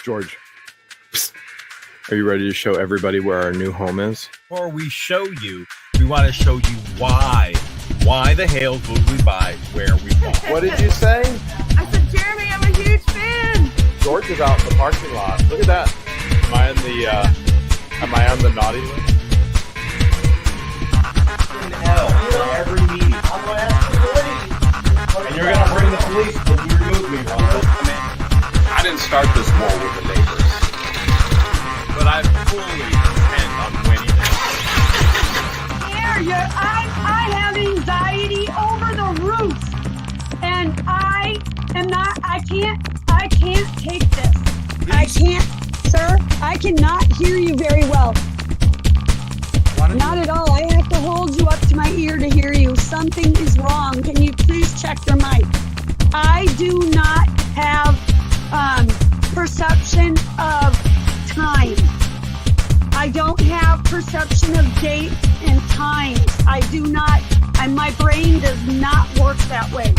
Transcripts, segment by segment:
George, psst. Are you ready to show everybody where our new home is? Before we show you, we want to show you why the Hales would we buy where we bought. What did you say? I said, Jeremy, I'm a huge fan. George is out in the parking lot. Look at that. Am I on the naughty list? In hell, every meeting. I'm going to ask the police. And you're going to bring the police to remove me once they come in. I didn't start this war with the neighbors. But I fully intend on winning it. Here, I have anxiety over the roof. And I can't take this. I can't, sir. I cannot hear you very well. Not at all. I have to hold you up to my ear to hear you. Something is wrong. Can you please check your mic? I do not have perception of time. I don't have perception of dates and times. I do not, and my brain does not work that way.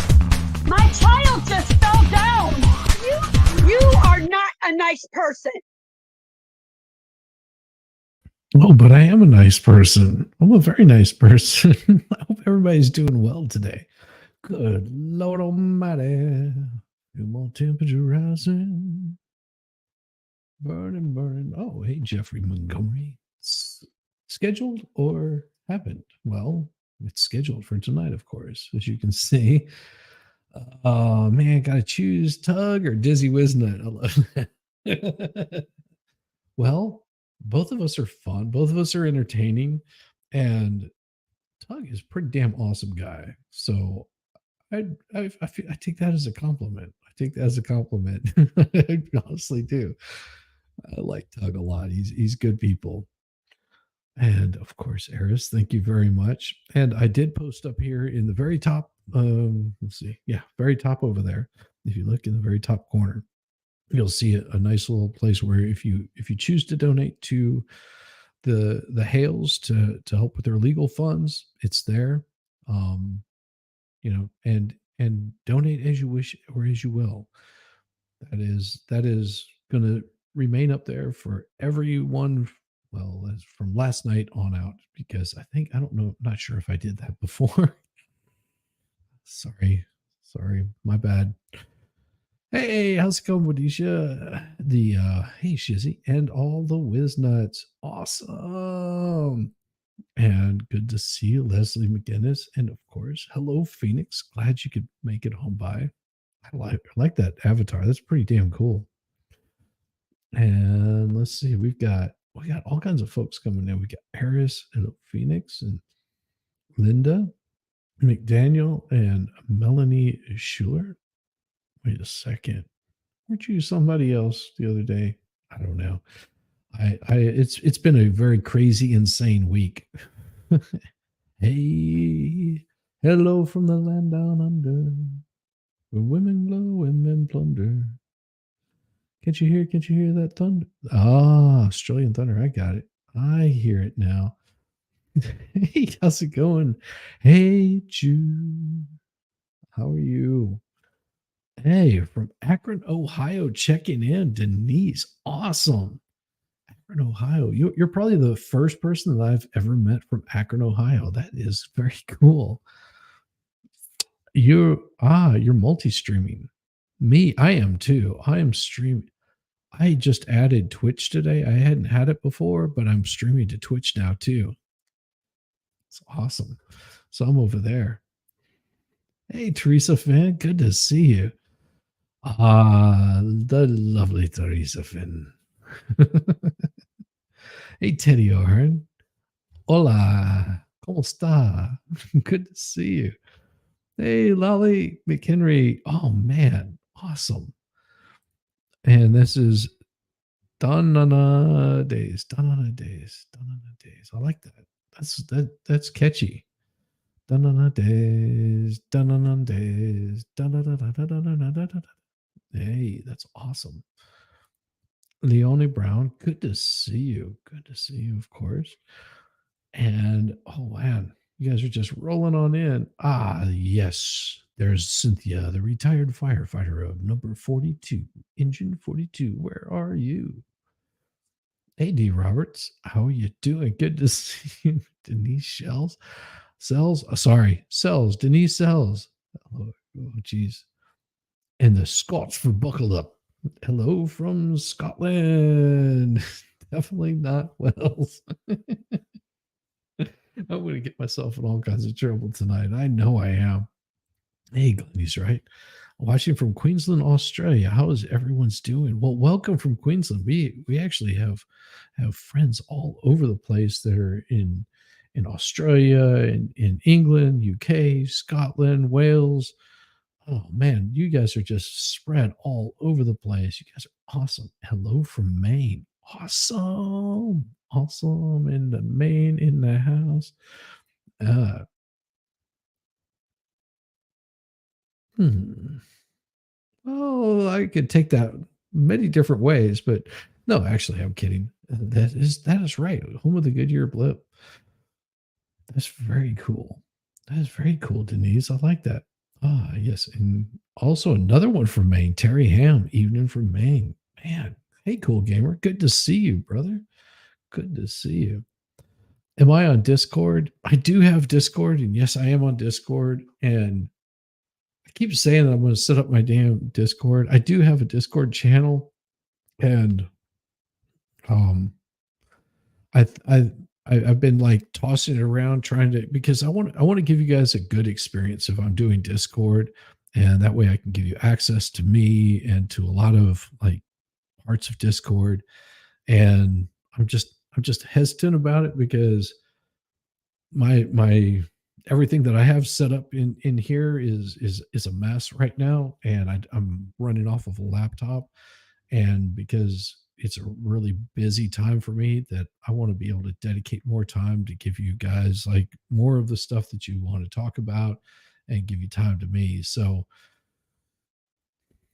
My child just fell down. You are not a nice person. Oh, but I am a nice person. I'm a very nice person. I hope everybody's doing well today. Good Lord Almighty. Feel more temperature rising. Burning, burning. Oh, hey, Jeffrey Montgomery. Scheduled or happened? Well, it's scheduled for tonight, of course, as you can see. Oh, man, got to choose Tug or Dizzy Wiznut. I love that. Well, both of us are fun. Both of us are entertaining. And Tug is a pretty damn awesome guy. So I take that as a compliment. I take that as a compliment. I honestly do. I like Tug a lot. He's good people. And of course, Eris, thank you very much. And I did post up here in the very top. Let's see. Yeah, very top over there. If you look in the very top corner, you'll see a nice little place where if you choose to donate to the Hales to help with their legal funds, it's there. And donate as you wish or as you will. That is going to remain up there for everyone. Well, that's from last night on out, because not sure if I did that before. Sorry, my bad. Hey, how's it going, Bodisha? Hey, Shizzy, and all the Wiznuts. Awesome. And good to see you, Leslie McGinnis. And of course, hello, Phoenix. Glad you could make it home by. I like that avatar. That's pretty damn cool. And let's see, we got all kinds of folks coming in. We got Harris and Phoenix and Linda McDaniel and Melanie Schuler. Wait a second. Weren't you somebody else the other day? I don't know. It's been a very crazy, insane week. Hey, hello from the land down under, where women blow and men plunder. Can't you hear that thunder? Ah, Australian thunder. I got it. I hear it now. Hey, how's it going? Hey, Jude. How are you? Hey, from Akron, Ohio, checking in. Denise, awesome. Akron, Ohio. You're probably the first person that I've ever met from Akron, Ohio. That is very cool. You're multi-streaming. Me, I am too. I am streaming. I just added Twitch today. I hadn't had it before, but I'm streaming to Twitch now too. It's awesome. So I'm over there. Hey, Teresa Finn, good to see you. The lovely Teresa Finn. Hey, Teddy O'Hearn. Hola, ¿cómo está? Good to see you. Hey, Lolly McHenry. Oh, man, awesome. And this is Danana Days. Danana Days. Danana Days. I like that. That's catchy. Danana Days. Danana Days. Danana. Hey, that's awesome. Leonie Brown, good to see you. Good to see you, of course. And oh man, You guys are just rolling on in. Ah, yes. There's Cynthia, the retired firefighter of number 42, engine 42. Where are you? Hey, D. Roberts. How are you doing? Good to see you. Denise Shells. Cells. Sorry. Cells. Denise Cells. Oh, geez. And the Scots for buckled up. Hello from Scotland. Definitely not Wales. I'm going to get myself in all kinds of trouble tonight. I know I am. Hey, Glennie's right. Watching from Queensland, Australia. How is everyone's doing? Well, welcome from Queensland. We actually have friends all over the place that are in Australia, in England, UK, Scotland, Wales. Oh man, you guys are just spread all over the place. You guys are awesome. Hello from Maine. Awesome. Awesome in the Maine in the house. Oh, I could take that many different ways, but no, actually, I'm kidding. That is right. Home of the Goodyear blip. That's very cool. That is very cool, Denise. I like that. Ah, yes. And also another one from Maine, Terry Ham, evening from Maine. Man, hey, cool gamer. Good to see you, brother. Good to see you. Am I on Discord? I do have Discord, and yes, I am on Discord. And I keep saying that I'm going to set up my damn Discord. I do have a Discord channel, and I've been like tossing it around trying to, because I want to give you guys a good experience if I'm doing Discord, and that way I can give you access to me and to a lot of like parts of Discord. And I'm just hesitant about it because my everything that I have set up in here is a mess right now, and I'm running off of a laptop, and because it's a really busy time for me, that I want to be able to dedicate more time to give you guys like more of the stuff that you want to talk about and give you time to me. So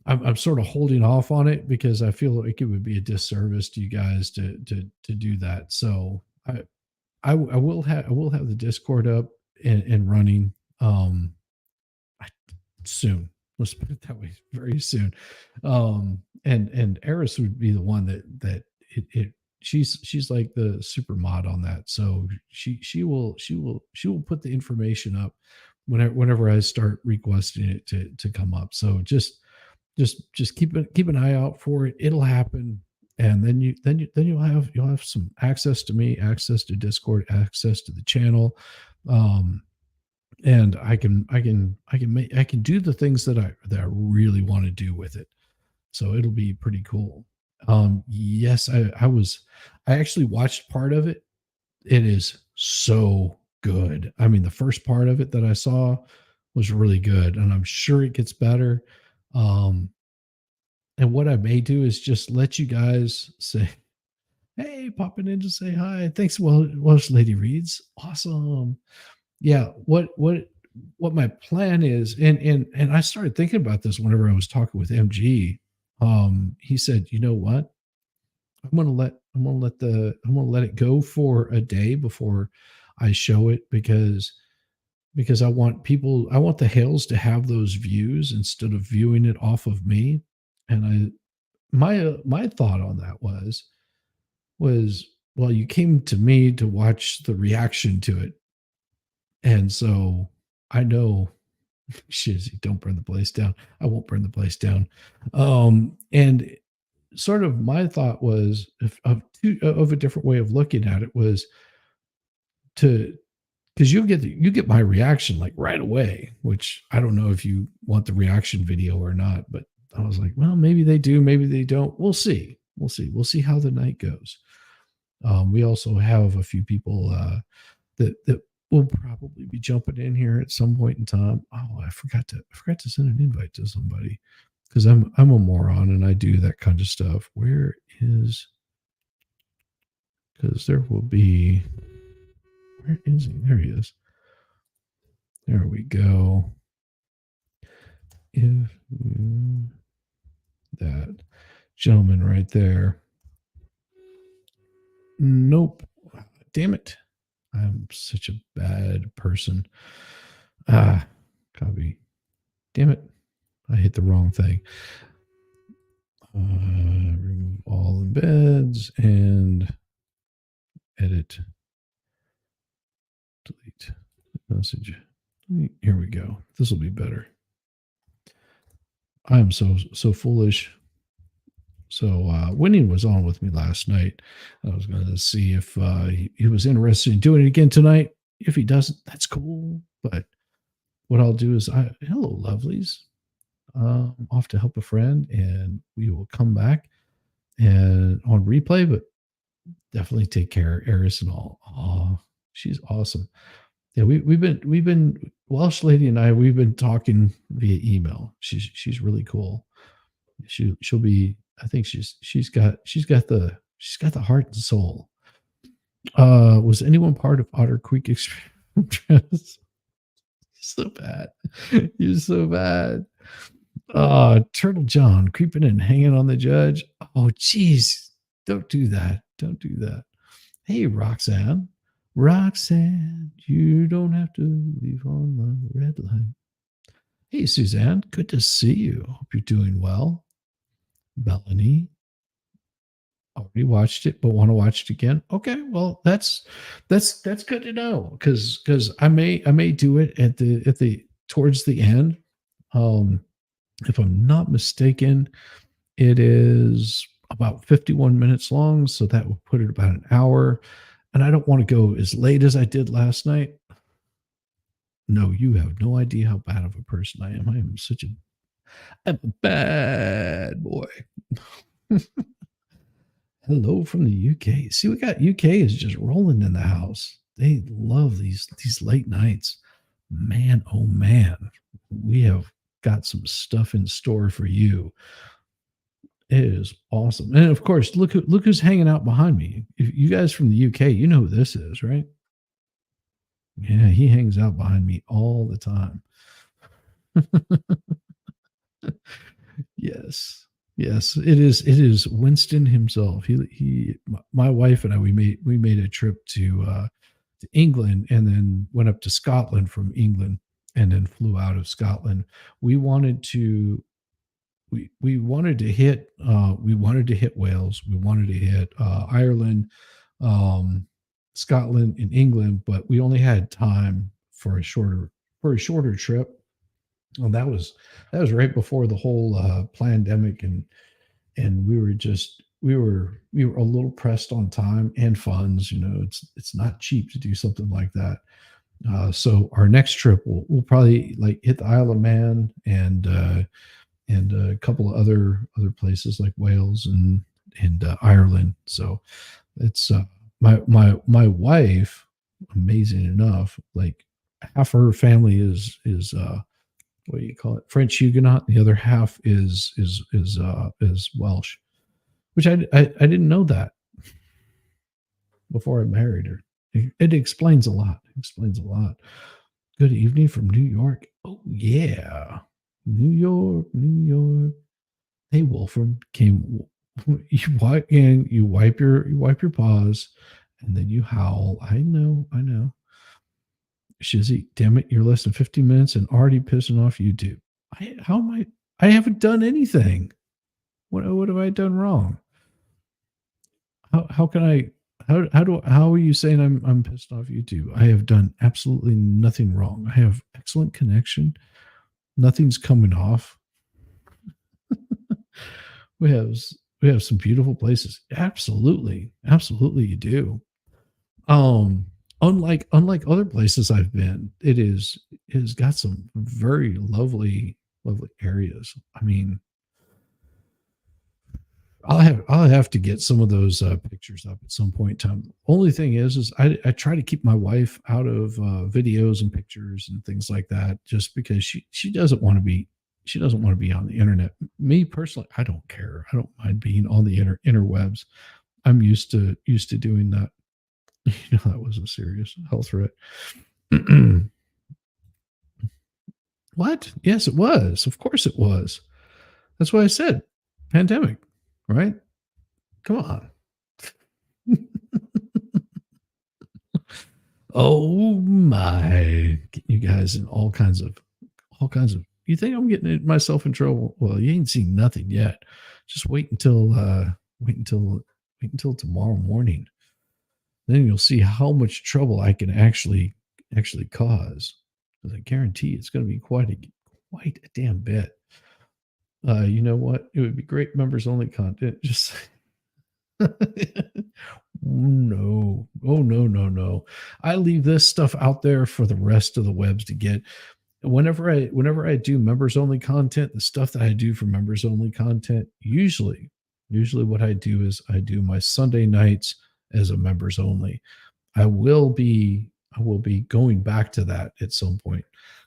I'm sort of holding off on it because I feel like it would be a disservice to you guys to do that. So I will have the Discord up and running soon. Let's put it that way, very soon. And Eris would be the one that she's like the super mod on that. So she will put the information up whenever I start requesting it to come up. So just keep an eye out for it. It'll happen. And then you'll have some access to me, access to Discord, access to the channel. And I can do the things that I really want to do with it. So it'll be pretty cool. Yes, I actually watched part of it. It is so good. I mean, the first part of it that I saw was really good, and I'm sure it gets better. And what I may do is just let you guys say, hey, popping in to say hi. Thanks, Welsh Lady Reads. Awesome. Yeah, what my plan is, and I started thinking about this whenever I was talking with MG. He said, you know what? I'm gonna let it go for a day before I show it, because I want the Hales to have those views instead of viewing it off of me. And my thought on that was, well, you came to me to watch the reaction to it. And so I know, shizzy, don't burn the place down. I won't burn the place down. And sort of my thought was of a different way of looking at it was because you get my reaction like right away, which I don't know if you want the reaction video or not, but I was like, well, maybe they do, maybe they don't. We'll see. We'll see how the night goes. We also have a few people that will probably be jumping in here at some point in time. Oh, I forgot to send an invite to somebody because I'm a moron and I do that kind of stuff. Where is? Because there will be. Where is he? There he is. There we go. If that gentleman right there. Nope. Damn it. I'm such a bad person. Ah, copy. Damn it. I hit the wrong thing. Remove all embeds and edit. Delete message. Here we go. This will be better. I'm so foolish. So Winning was on with me last night. I was going to see if he was interested in doing it again tonight. If he doesn't, that's cool. But what I'll do is, hello, lovelies. I'm off to help a friend, and we will come back and on replay. But definitely take care of Eris and all. Oh, she's awesome. Yeah, we've been Welsh lady and we've been talking via email. She's really cool. She'll be. I think she's got the heart and soul. Was anyone part of Otter Creek experience? So bad. You're so bad. Turtle John creeping and hanging on the judge. Oh, geez. Don't do that. Don't do that. Hey, Roxanne. Roxanne, you don't have to leave on the red line. Hey, Suzanne. Good to see you. Hope you're doing well. Melanie. Already watched it, but want to watch it again. Okay, well, that's good to know because I may do it at the towards the end. If I'm not mistaken, it is about 51 minutes long, so that will put it about an hour. And I don't want to go as late as I did last night. No, you have no idea how bad of a person I am. I'm a bad boy. Hello from the UK. See, we got UK is just rolling in the house. They love these late nights. Man, oh man, we have got some stuff in store for you. It is awesome. And of course, look who's hanging out behind me. If you guys from the UK, you know who this is, right? Yeah, he hangs out behind me all the time. Yes. Yes, it is Winston himself. My wife and I, we made a trip to England and then went up to Scotland from England and then flew out of Scotland. We wanted to hit Wales. We wanted to hit Ireland, Scotland, and England, but we only had time for a shorter trip. Well, that was right before the whole pandemic, and we were a little pressed on time and funds. You know, it's not cheap to do something like that. So our next trip we'll probably like hit the Isle of Man and a couple of other places like Wales and Ireland. So it's my wife, amazing enough, like half her family is what do you call it? French Huguenot. The other half is Welsh, which I didn't know that before I married her. It explains a lot. Good evening from New York. Oh yeah, New York. Hey, Wolfram came. You wipe your paws, and then you howl. I know. Shizzy, damn it, you're less than 15 minutes and already pissing off YouTube. I haven't done anything. What have I done wrong? How are you saying I'm pissed off YouTube? I have done absolutely nothing wrong. I have excellent connection. Nothing's coming off. We have some beautiful places. Absolutely you do. Unlike other places I've been, it has got some very lovely areas. I mean, I'll have to get some of those pictures up at some point in time. Only thing is I try to keep my wife out of videos and pictures and things like that, just because she doesn't want to be on the internet. Me personally, I don't care. I don't mind being on the interwebs. I'm used to doing that. You know, that was a serious health threat. What? Yes, it was. Of course it was. That's why I said pandemic, right? Come on. Oh my! You guys in all kinds of. You think I'm getting myself in trouble? Well, you ain't seen nothing yet. Just wait until wait until tomorrow morning. Then you'll see how much trouble I can actually cause. Because I guarantee it's going to be quite a damn bit. You know what? It would be great members only content. Just no. Oh no. I leave this stuff out there for the rest of the webs to get. Whenever I do members only content, the stuff that I do for members only content, usually what I do is I do my Sunday nights as a members only. I will be going back to that at some point.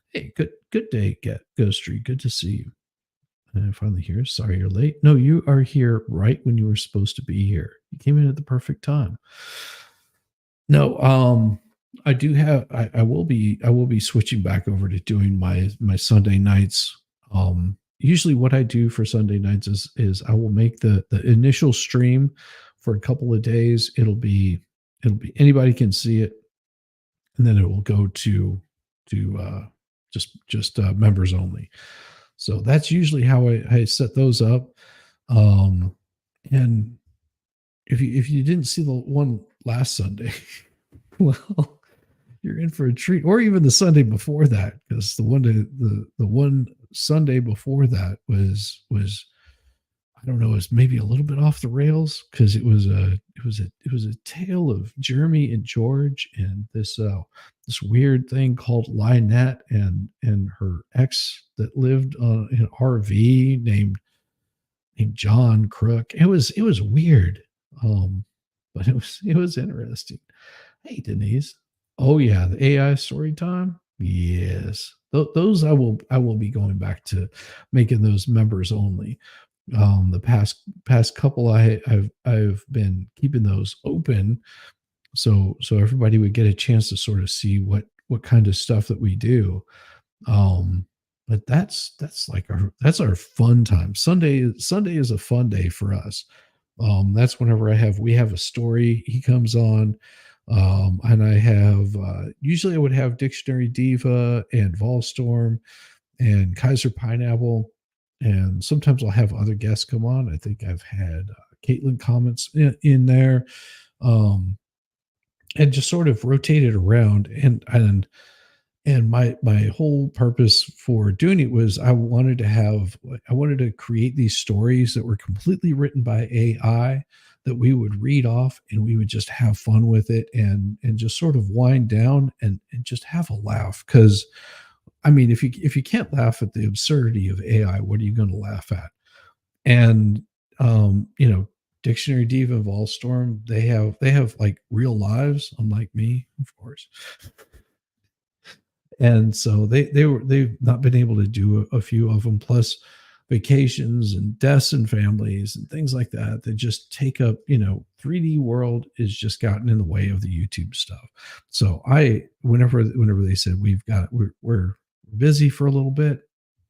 Hey, good day, Ghost Street. Good to see you. And I'm finally here. Sorry you're late. No, you are here right when you were supposed to be here. You came in at the perfect time. No, I do have I will be switching back over to doing my Sunday nights. Usually what I do for Sunday nights is I will make the initial stream for a couple of days. It'll be anybody can see it, and then it will go to just members only. So that's usually how I set those up. And if you didn't see the one last Sunday, well, you're in for a treat. Or even the Sunday before that, because the one Sunday before that was I don't know, it was maybe a little bit off the rails, because it was a tale of Jeremy and George and this weird thing called LIEnette and her ex that lived in an RV named John Crook. It was weird, but it was interesting. Hey, Denise. Oh yeah, the AI story time. Yes, those I will be going back to making those members only. The past couple I've been keeping those open, so everybody would get a chance to sort of see what kind of stuff that we do. But that's our fun time. Sunday is a fun day for us. That's whenever we have a story, he comes on. And I have usually I would have Dictionary Diva and Volstorm and Kaiser Pineapple, and sometimes I'll have other guests come on. I think I've had Caitlin comments in there, and just sort of rotate it around. And my whole purpose for doing it was I wanted to create these stories that were completely written by AI, that we would read off and we would just have fun with it and just sort of wind down and just have a laugh. Because I mean, if you can't laugh at the absurdity of AI, what are you going to laugh at? And Dictionary Diva and Volstorm, they have like real lives, unlike me, of course. And so they've not been able to do a few of them, plus vacations and deaths and families and things like that just take up, 3D world is just gotten in the way of the YouTube stuff. So whenever they said we're busy for a little bit,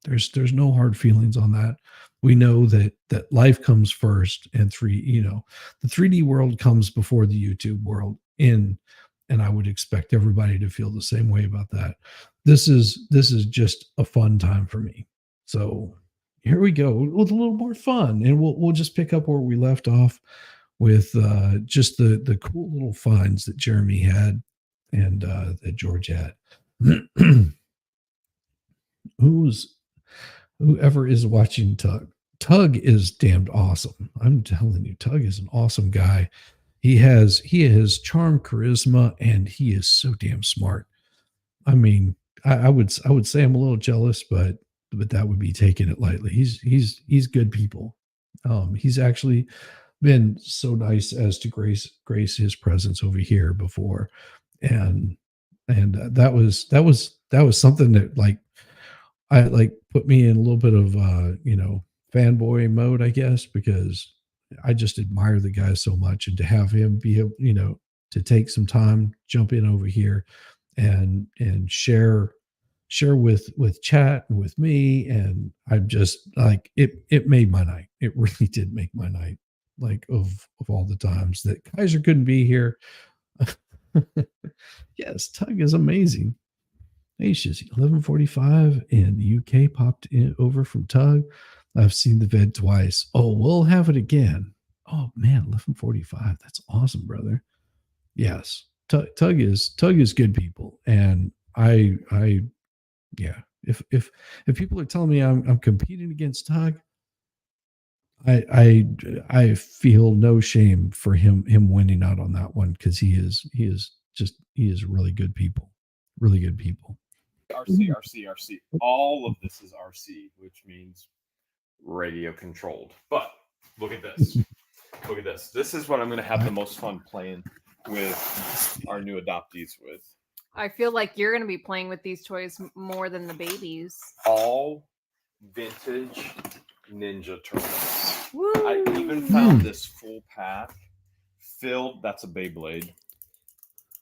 there's no hard feelings on that. We know that life comes first, and the 3D world comes before the YouTube world, and I would expect everybody to feel the same way about that. This is just a fun time for me. So here we go with a little more fun, and we'll just pick up where we left off with just the cool little finds that Jeremy had and that George had. Whoever is watching Tug is damned awesome. I'm telling you, Tug is an awesome guy. He has charm, charisma, and he is so damn smart. I mean, I would say I'm a little jealous, but that would be taking it lightly. He's good people. He's actually been so nice as to grace his presence over here before, and that was something that put me in a little bit of fanboy mode, I guess, because I just admire the guy so much, and to have him be able, to take some time, jump in over here and share with chat and with me. And I'm just like, it made my night. It really did make my night. Like of all the times that Kaiser couldn't be here, Yes, Tug is amazing. Hey, Shizzy, 11:45 in the UK popped in over from Tug. I've seen the vid twice. Oh, we'll have it again. Oh man, 11:45. That's awesome, brother. Yes, Tug is good people, and yeah. If people are telling me I'm competing against Tug, I feel no shame for him winning out on that one because he is really good people, really good people. RC. All of this is RC, which means radio controlled. But look at this. Look at this. This is what I'm going to have the most fun playing with our new adoptees with. I feel like you're going to be playing with these toys more than the babies. All vintage Ninja Turtles. Woo! I even found this full pack filled. That's a Beyblade.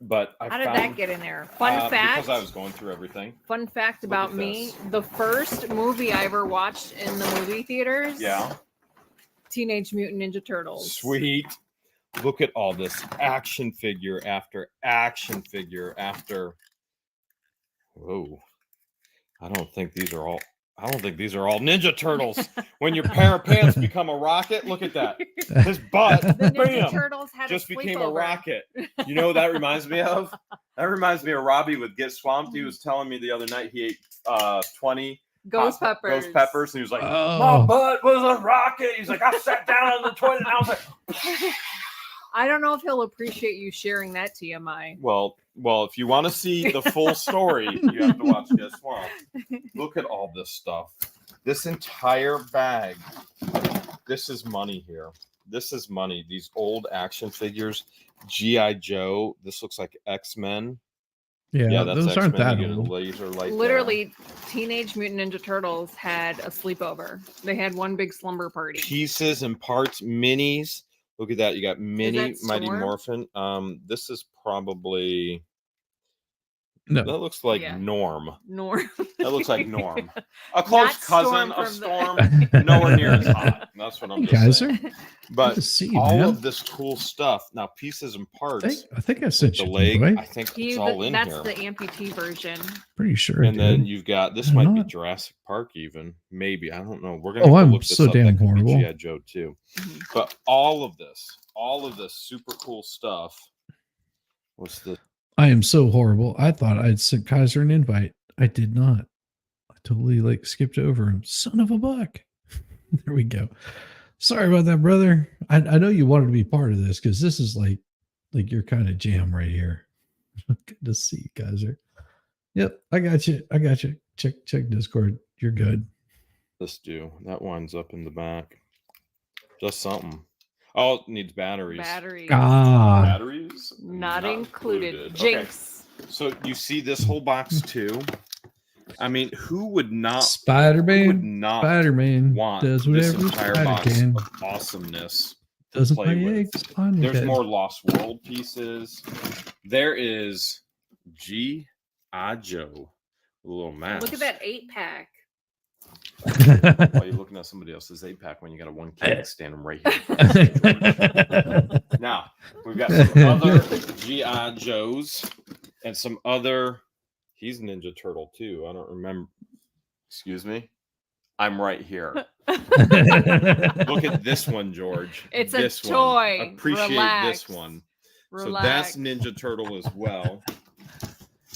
But how did that get in there? Fun fact. Because I was going through everything. Fun fact about me: the first movie I ever watched in the movie theaters. Yeah. Teenage Mutant Ninja Turtles. Sweet. Look at all this action figure after action figure after. Whoa. I don't think these are all Ninja Turtles. When your pair of pants become a rocket, look at that. His butt, The Ninja bam, Turtles had just a became a sleepover. rocket. You know what that reminds me of? That reminds me of Robbie with Get Swamped. He was telling me the other night he ate 20 Ghost peppers. Ghost peppers, and he was like, Oh. "My butt was a rocket." He's like, "I sat down on the toilet, and I was like." I don't know if he'll appreciate you sharing that TMI. Well, if you want to see the full story, you have to watch Get Swamped. Look at all this stuff. This entire bag. This is money here. This is money. These old action figures. G.I. Joe. This looks like X-Men. Yeah, that's those aren't X-Men. that You get a old. laser light Literally, Teenage Mutant Ninja Turtles had a sleepover. They had one big slumber party. Pieces and parts, minis. Look at that. You got mini that Mighty Storm? Morphin. This is probably No, that looks like Yeah. Norm. Norm. That looks like Norm. A close Not cousin Storm of from Storm. Nowhere near as hot. That's what I'm hey, just Kaiser. saying. But Good to see you, all man. of this cool stuff. Now, pieces and parts. I think I sent The you leg, right? I think it's all in That's here. the amputee version. Pretty sure. And then dude. you've got this Why might be not? Jurassic Park, even maybe. I don't know. We're gonna Oh, have to I'm look this so up. damn That could be horrible. G.I. Joe too. Mhm. But all of this super cool stuff. What's the I am so horrible. I thought I'd sent Kaiser an invite. I did not. I totally skipped over him. Son of a buck. There we go. Sorry about that, brother. I know you wanted to be part of this because this is like your kind of jam right here. Good to see you, Kaiser. Yep, I got you. Check Discord. You're good. this do? That winds up in the back. Just something. Oh, it needs batteries. Batteries. Ah, Batteries? Not included. Okay. Jinx. So you see this whole box too? I mean, who would not Spider-Man. Spider-Man want does this whatever entire Spider box can. of awesomeness? Doesn't play lay with? eggs on your There's head. more Lost World pieces. There is G.I. Joe. A little mouse. Look at that 8-pack. Why are you looking at somebody else's 8-pack when you got a 1 kid standing right here? Now, we've got some other G.I. Joes and some other. He's Ninja Turtle too. I don't remember. Excuse me. I'm right here. Look at this one, George. It's this a toy. One. Appreciate Relax. this one. Relax. So that's Ninja Turtle as well.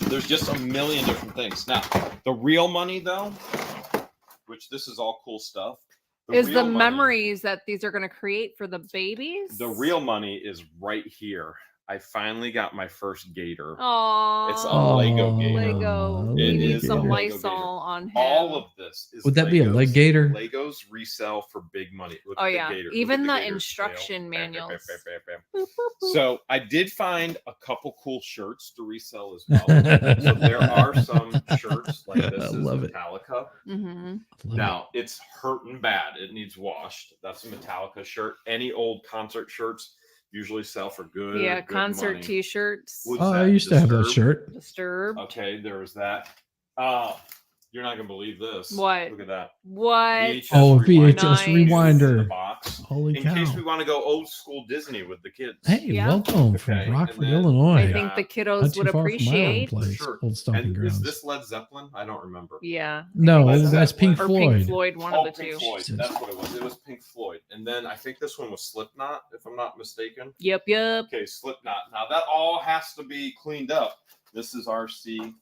There's just a million different things. Now, the real money though, which this is all cool stuff. Is real the money- memories that these are going to create for the babies? The real money is right here. I finally got my first gator. Aww. It's a Lego gator. Lego. It We need is a some Lego Lysol gator. on him. All of this is Would that be a Legos. leg gator? Legos resell for big money. Look Oh at the yeah. gator. Look Even at the gator's instruction tail. Bam, bam, manuals. bam, bam, bam, Boop, boop, boop. So I did find a couple cool shirts to resell as well. So there are some shirts like this I is love it. Metallica. Mhm. Now it's hurting bad. It needs washed. That's a Metallica shirt. Any old concert shirts usually sell for good. Yeah, good concert money. T-shirts. What's Oh, I that? used to have that Disturbed? shirt. Disturbed. Okay, there was that. You're not gonna believe this. What? Look at that. What? VHS Oh, rewinder. VHS Nice. In the rewinder. box. Holy In cow. case we want to go old school Disney with the kids. Hey, Yeah. welcome from Okay, Rockford, and then- Illinois. I think the Yeah. kiddos Not too would far from my old appreciate. place, Sure. old stomping And grounds. is this Led Zeppelin? I don't remember. Yeah. No, Led that's Zeppelin. Pink Or Floyd. Pink Floyd, one of the Pink two. Floyd. Jesus. That's what it was. It was Pink Floyd. And then I think this one was Slipknot, if I'm not mistaken. Yep. Okay, Slipknot. Now that all has to be cleaned up. This is RC.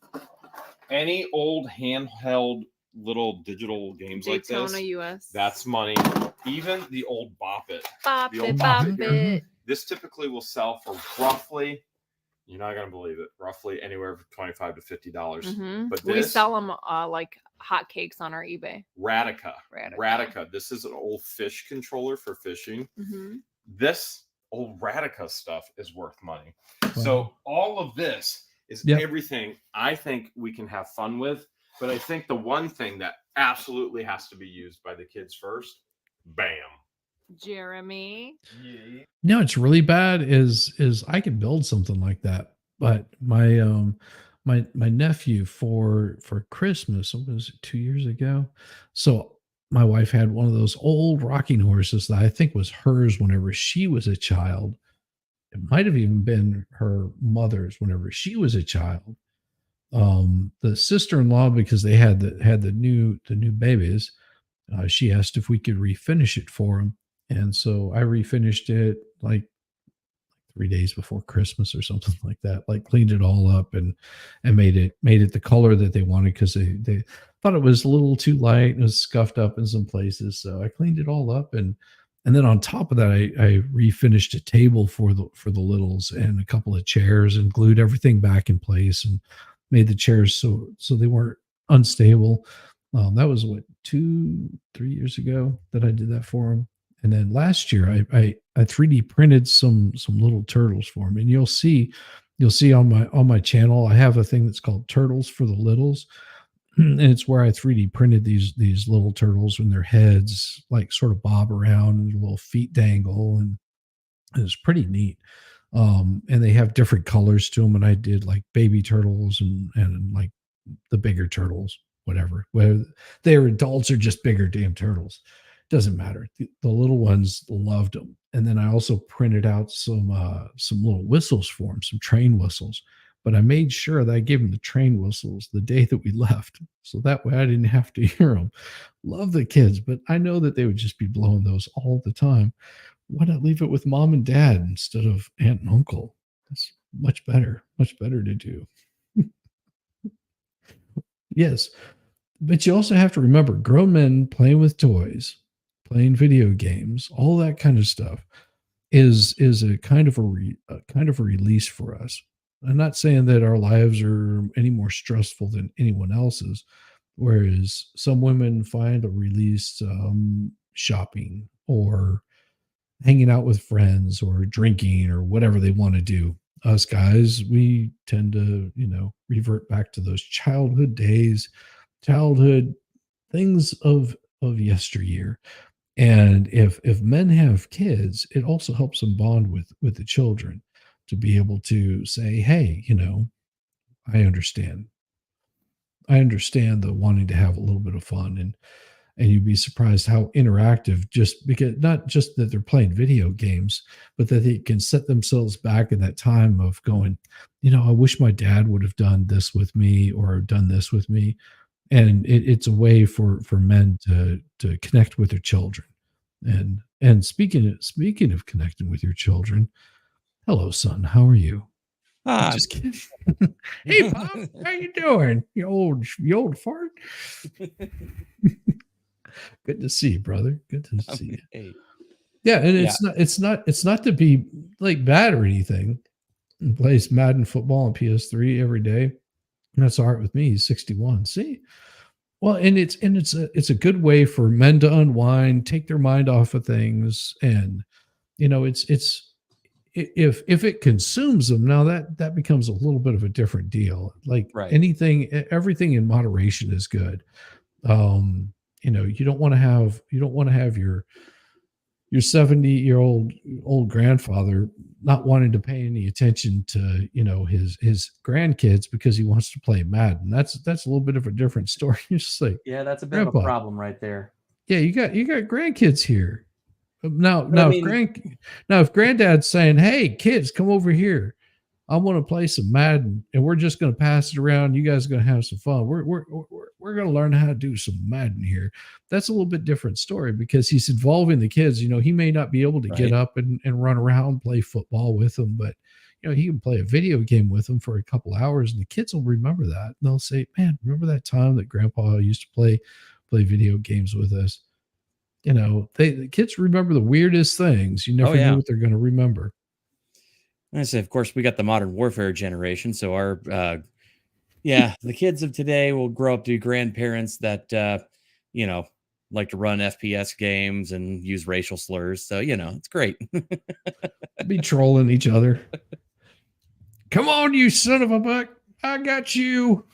Any old handheld little digital games like Daytona, this, US. that's money. Even the old Bop It. Bop the it, old bop Bop It. it. This typically will sell for roughly, you're not gonna believe it, roughly anywhere from $25 to $50. Mhm. But We this sell them like hotcakes on our eBay. Radica. Radica. Radica. This is an old fish controller for fishing. Mm-hmm. This old Radica stuff is worth money. Wow. So all of this is Yep. everything I think we can have fun with. But I think the one thing that absolutely has to be used by the kids first, bam. Jeremy. No, it's really bad is I could build something like that, but my my nephew for Christmas, it was 2 years ago. So my wife had one of those old rocking horses that I think was hers whenever she was a child. It might have even been her mother's whenever she was a child. The sister-in-law, because they had the new babies, she asked if we could refinish it for them. And so I refinished it like 3 days before Christmas or something like that. Like cleaned it all up and made it the color that they wanted, because they thought it was a little too light and it was scuffed up in some places. So I cleaned it all up, and then on top of that, I refinished a table for the littles and a couple of chairs, and glued everything back in place and made the chairs so they weren't unstable. That was what 2-3 years ago that I did that for them. And then last year I 3D printed some little turtles for them. And you'll see on my channel, I have a thing that's called Turtles for the Littles. And it's where I 3D printed these little turtles, and their heads like sort of bob around and their little feet dangle, and it's pretty neat. And they have different colors to them. And I did like baby turtles and like the bigger turtles, whatever, whether they're adults or just bigger damn turtles. Doesn't matter. The little ones loved them. And then I also printed out some little whistles for them, some train whistles. But I made sure that I gave them the train whistles the day that we left, so that way I didn't have to hear them. Love the kids, but I know that they would just be blowing those all the time. Why not leave it with mom and dad instead of aunt and uncle? That's much better to do. Yes. But you also have to remember, grown men playing with toys, playing video games, all that kind of stuff is a kind of a release for us. I'm not saying that our lives are any more stressful than anyone else's, whereas some women find a release shopping or hanging out with friends or drinking or whatever they want to do. Us guys, we tend to, revert back to those childhood days, childhood things of yesteryear. And if men have kids, it also helps them bond with the children, to be able to say, hey, I understand the wanting to have a little bit of fun, and you'd be surprised how interactive, just because not just that they're playing video games, but that they can set themselves back in that time of going, I wish my dad would have done this with me or done this with me. And it's a way for men to connect with their children. And speaking of connecting with your children, hello, son, how are you? Just kidding. Hey, Pop, how you doing? You old fart. Good to see you, brother. Good to see you. Hey. Yeah, and it's not to be like bad or anything. He plays Madden football on PS3 every day. And that's all right with me. He's 61. See? Well, and it's a good way for men to unwind, take their mind off of things, and it's if it consumes them, now that becomes a little bit of a different deal. Like Right. everything in moderation is good. You don't want to have your 70-year-old grandfather not wanting to pay any attention to, his grandkids because he wants to play Madden. That's a little bit of a different story. You're just like, Yeah, that's a bit of a Grandpa, problem right there. yeah, you got grandkids here. Now, But I if granddad's saying, "Hey, kids, come over here. I want to play some Madden, and we're just going to pass it around. You guys are going to have some fun. We're going to learn how to do some Madden here." That's a little bit different story because he's involving the kids. He may not be able to get up and run around, play football with them, but he can play a video game with them for a couple hours, and the kids will remember that. And they'll say, "Man, remember that time that Grandpa used to play video games with us?" The kids remember the weirdest things. You never know what they're going to remember. I say, of course, we got the modern warfare generation. So our, the kids of today will grow up to be grandparents that, like to run FPS games and use racial slurs. So, it's great. Be trolling each other. Come on, you son of a buck. I got you.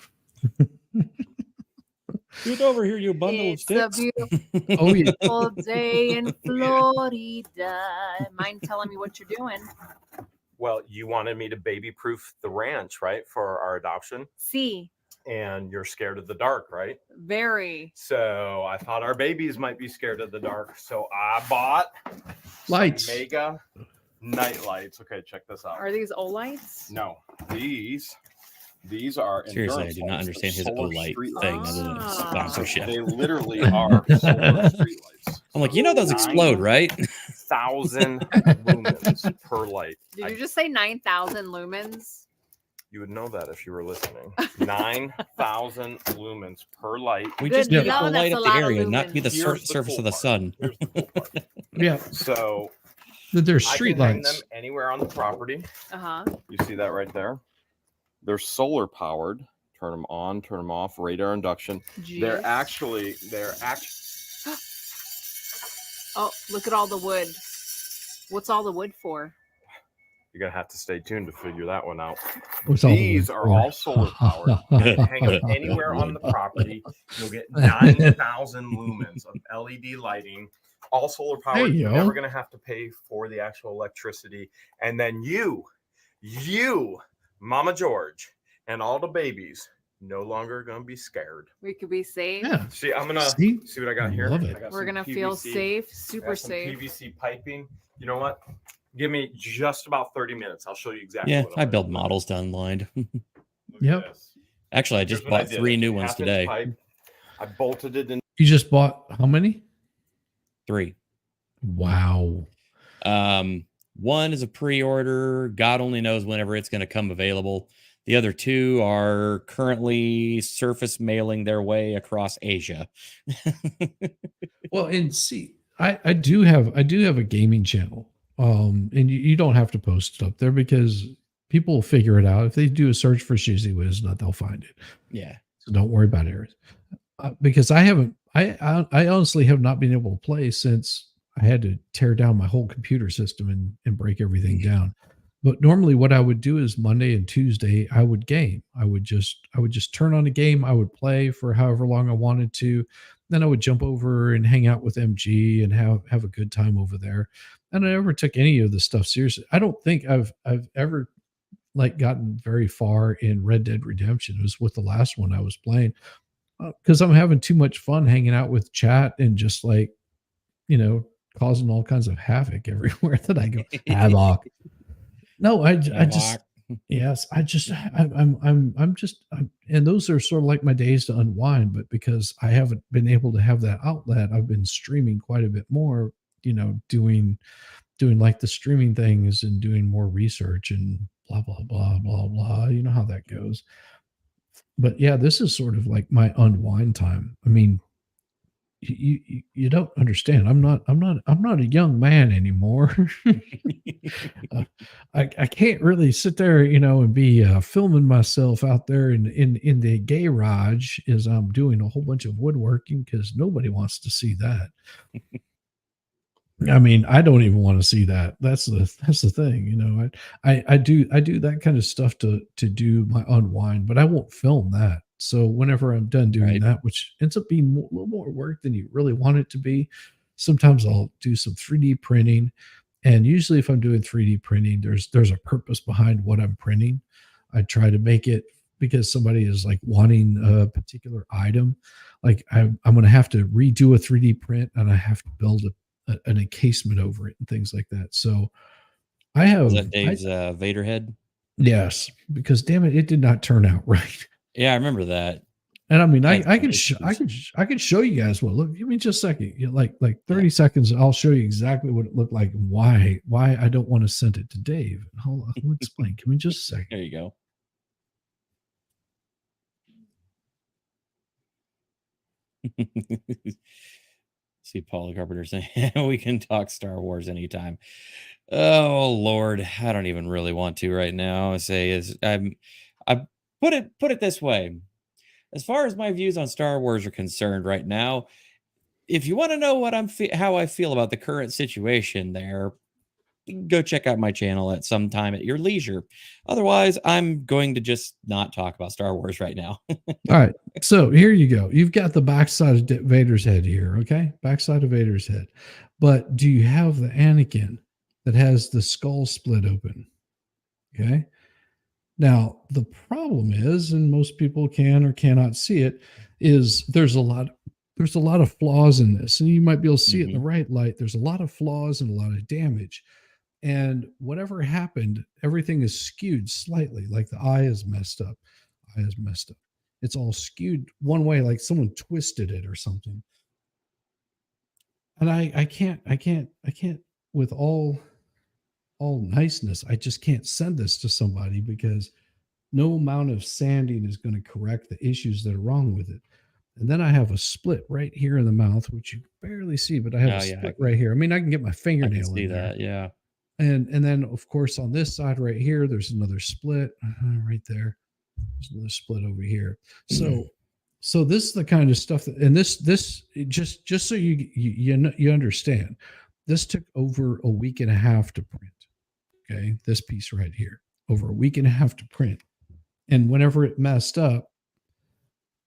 Get over here, you bundle of sticks. It's a beautiful day in Florida. Mind telling me what you're doing? Well, you wanted me to baby-proof the ranch, right, for our adoption? See. And you're scared of the dark, right? Very. So I thought our babies might be scared of the dark. So I bought lights. Mega night lights. Okay, check this out. Are these Olights? No, these are seriously. I do not understand his Olight thing other than sponsorship. They literally are solar street lights. I'm like, those explode, right? 9,000 lumens per light. Did you just say 9,000 lumens? You would know that if you were listening. 9,000 lumens per light. We just need to light up the area, not be the Here's surface of the sun. Here's the cool part. Yeah. So there's I street can hang lights them anywhere on the property. Uh-huh. You see that right there? They're solar powered. Turn them on, turn them off, radar induction. Jeez. They're actually Oh, look at all the wood. What's all the wood for? You're gonna have to stay tuned to figure that one out. What's These are all solar powered. You can hang them anywhere on the property. You'll get 9,000 lumens of LED lighting, all solar powered. You're never gonna have to pay for the actual electricity. And then you, Mama George, and all the babies no longer gonna be scared. We could be safe. Yeah. See, I'm gonna see what I got here. Love it. I got We're some gonna PVC, feel safe, super some safe. PVC piping. You know what? Give me just about 30 minutes. I'll show you exactly. Yeah, what I build models to unlined. Yep. Actually, I just bought 3 new ones today. Pipe. I bolted it in. You just bought how many? 3. Wow. One is a pre-order. God only knows whenever it's going to come available. The other 2 are currently surface mailing their way across Asia. Well, and see, I do have a gaming channel. And you don't have to post it up there because people will figure it out. If they do a search for Shizzy Wiznut, they'll find it. Yeah. So don't worry about it. Because I honestly have not been able to play since I had to tear down my whole computer system and break everything down. But normally what I would do is Monday and Tuesday, I would game. I would just turn on a game. I would play for however long I wanted to. Then I would jump over and hang out with MG and have a good time over there. And I never took any of the stuff seriously. I don't think I've ever gotten very far in Red Dead Redemption. It was with the last one I was playing because I'm having too much fun hanging out with chat and just causing all kinds of havoc everywhere that I go. Havoc. No, I'm and those are sort of like my days to unwind, but because I haven't been able to have that outlet, I've been streaming quite a bit more, doing like the streaming things and doing more research and blah, blah, blah, blah, blah. You know how that goes. But yeah, this is sort of like my unwind time. I mean, you don't understand. I'm not a young man anymore. I can't really sit there, and be filming myself out there in the garage as I'm doing a whole bunch of woodworking because nobody wants to see that. I mean, I don't even want to see that. That's the thing, I do that kind of stuff to do my unwind, but I won't film that. So whenever I'm done doing that, which ends up being a little more work than you really want it to be, sometimes I'll do some 3D printing And usually if I'm doing 3D printing, there's a purpose behind what I'm printing. I try to make it because somebody is like wanting a particular item. Like I'm going to have to redo a 3D print and I have to build an encasement over it and things like that. So I have Was that Dave's Vader head? yes, because damn it, it did not turn out right. Yeah, I remember that. And I mean, That's I can issues. I can show you guys. Well, look, give me just a second. You know, like 30 seconds. I'll show you exactly what it looked like and why I don't want to send it to Dave. Hold on, I'll explain. Give me just a second. There you go. See Paul Carpenter saying we can talk Star Wars anytime. Oh Lord, I don't even really want to right now. I put it this way. As far as my views on Star Wars are concerned right now, if you want to know what how I feel about the current situation there, go check out my channel at some time at your leisure. Otherwise, I'm going to just not talk about Star Wars right now. All right. So here you go. You've got the backside of Vader's head here. Okay. Backside of Vader's head. But do you have the Anakin that has the skull split open? Okay. Now, the problem is, and most people can or cannot see it, is there's a lot of flaws in this. And you might be able to see it in the right light. There's a lot of flaws and a lot of damage. And whatever happened, everything is skewed slightly, like the eye is messed up. It's all skewed one way, like someone twisted it or something. And I can't with all niceness, I just can't send this to somebody because no amount of sanding is going to correct the issues that are wrong with it. And then I have a split right here in the mouth, which you barely see, but I have a split right here. I mean, I can get my fingernail I can see in there. that, yeah. And then of course on this side right here, there's another split right there. There's another split over here. So this is the kind of stuff that, and this just so you understand, this took over a week and a half to print. Okay, this piece right here, over a week and a half to print. And whenever it messed up,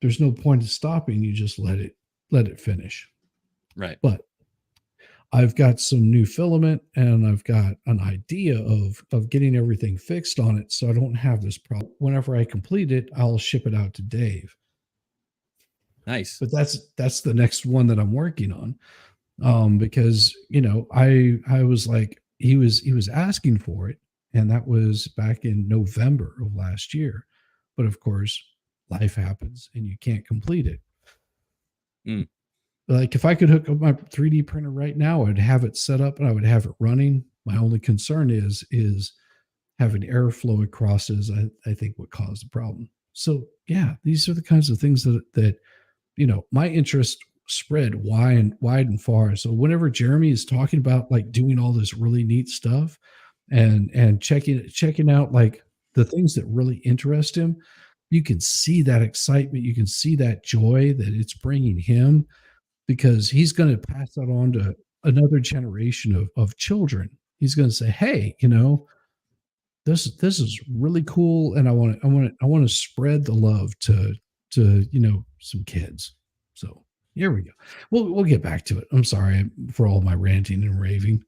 there's no point of stopping. You just let it finish. Right. But I've got some new filament and I've got an idea of getting everything fixed on it so I don't have this problem. Whenever I complete it, I'll ship it out to Dave. Nice. But that's the next one that I'm working on. Because, you know, I was like, he was asking for it, and that was back in November of last year. But of course, life happens and you can't complete it. Like if I could hook up my 3D printer right now, I'd have it set up and I would have it running. My only concern is having airflow across is I think what caused the problem. So yeah, these are the kinds of things that you know, my interest spread wide and far. So whenever Jeremy is talking about like doing all this really neat stuff and checking out like the things that really interest him, you can see that excitement, you can see that joy that it's bringing him, because he's going to pass that on to another generation of children. He's going to say, hey, you know, this is really cool, and I want to spread the love to you know, some kids. So here we go. We'll get back to it. I'm sorry for all my ranting and raving.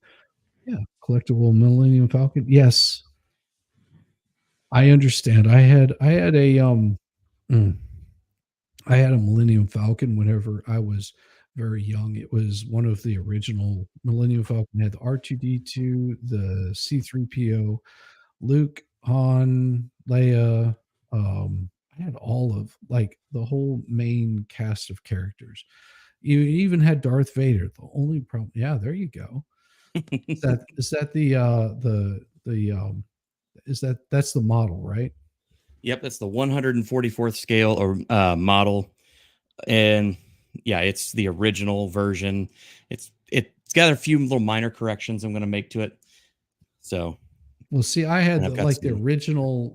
Yeah, collectible Millennium Falcon. Yes, I understand. I had a Millennium Falcon whenever I was very young. It was one of the original Millennium Falcon. It had the R2D2, the C3PO, Luke, Han, Leia. I had all of like the whole main cast of characters. You even had Darth Vader. The only problem, yeah, there you go. That's the model, right? Yep, that's the 144th scale or model, and yeah, it's the original version. It's got a few little minor corrections I'm going to make to it. So, well, see, I had the original.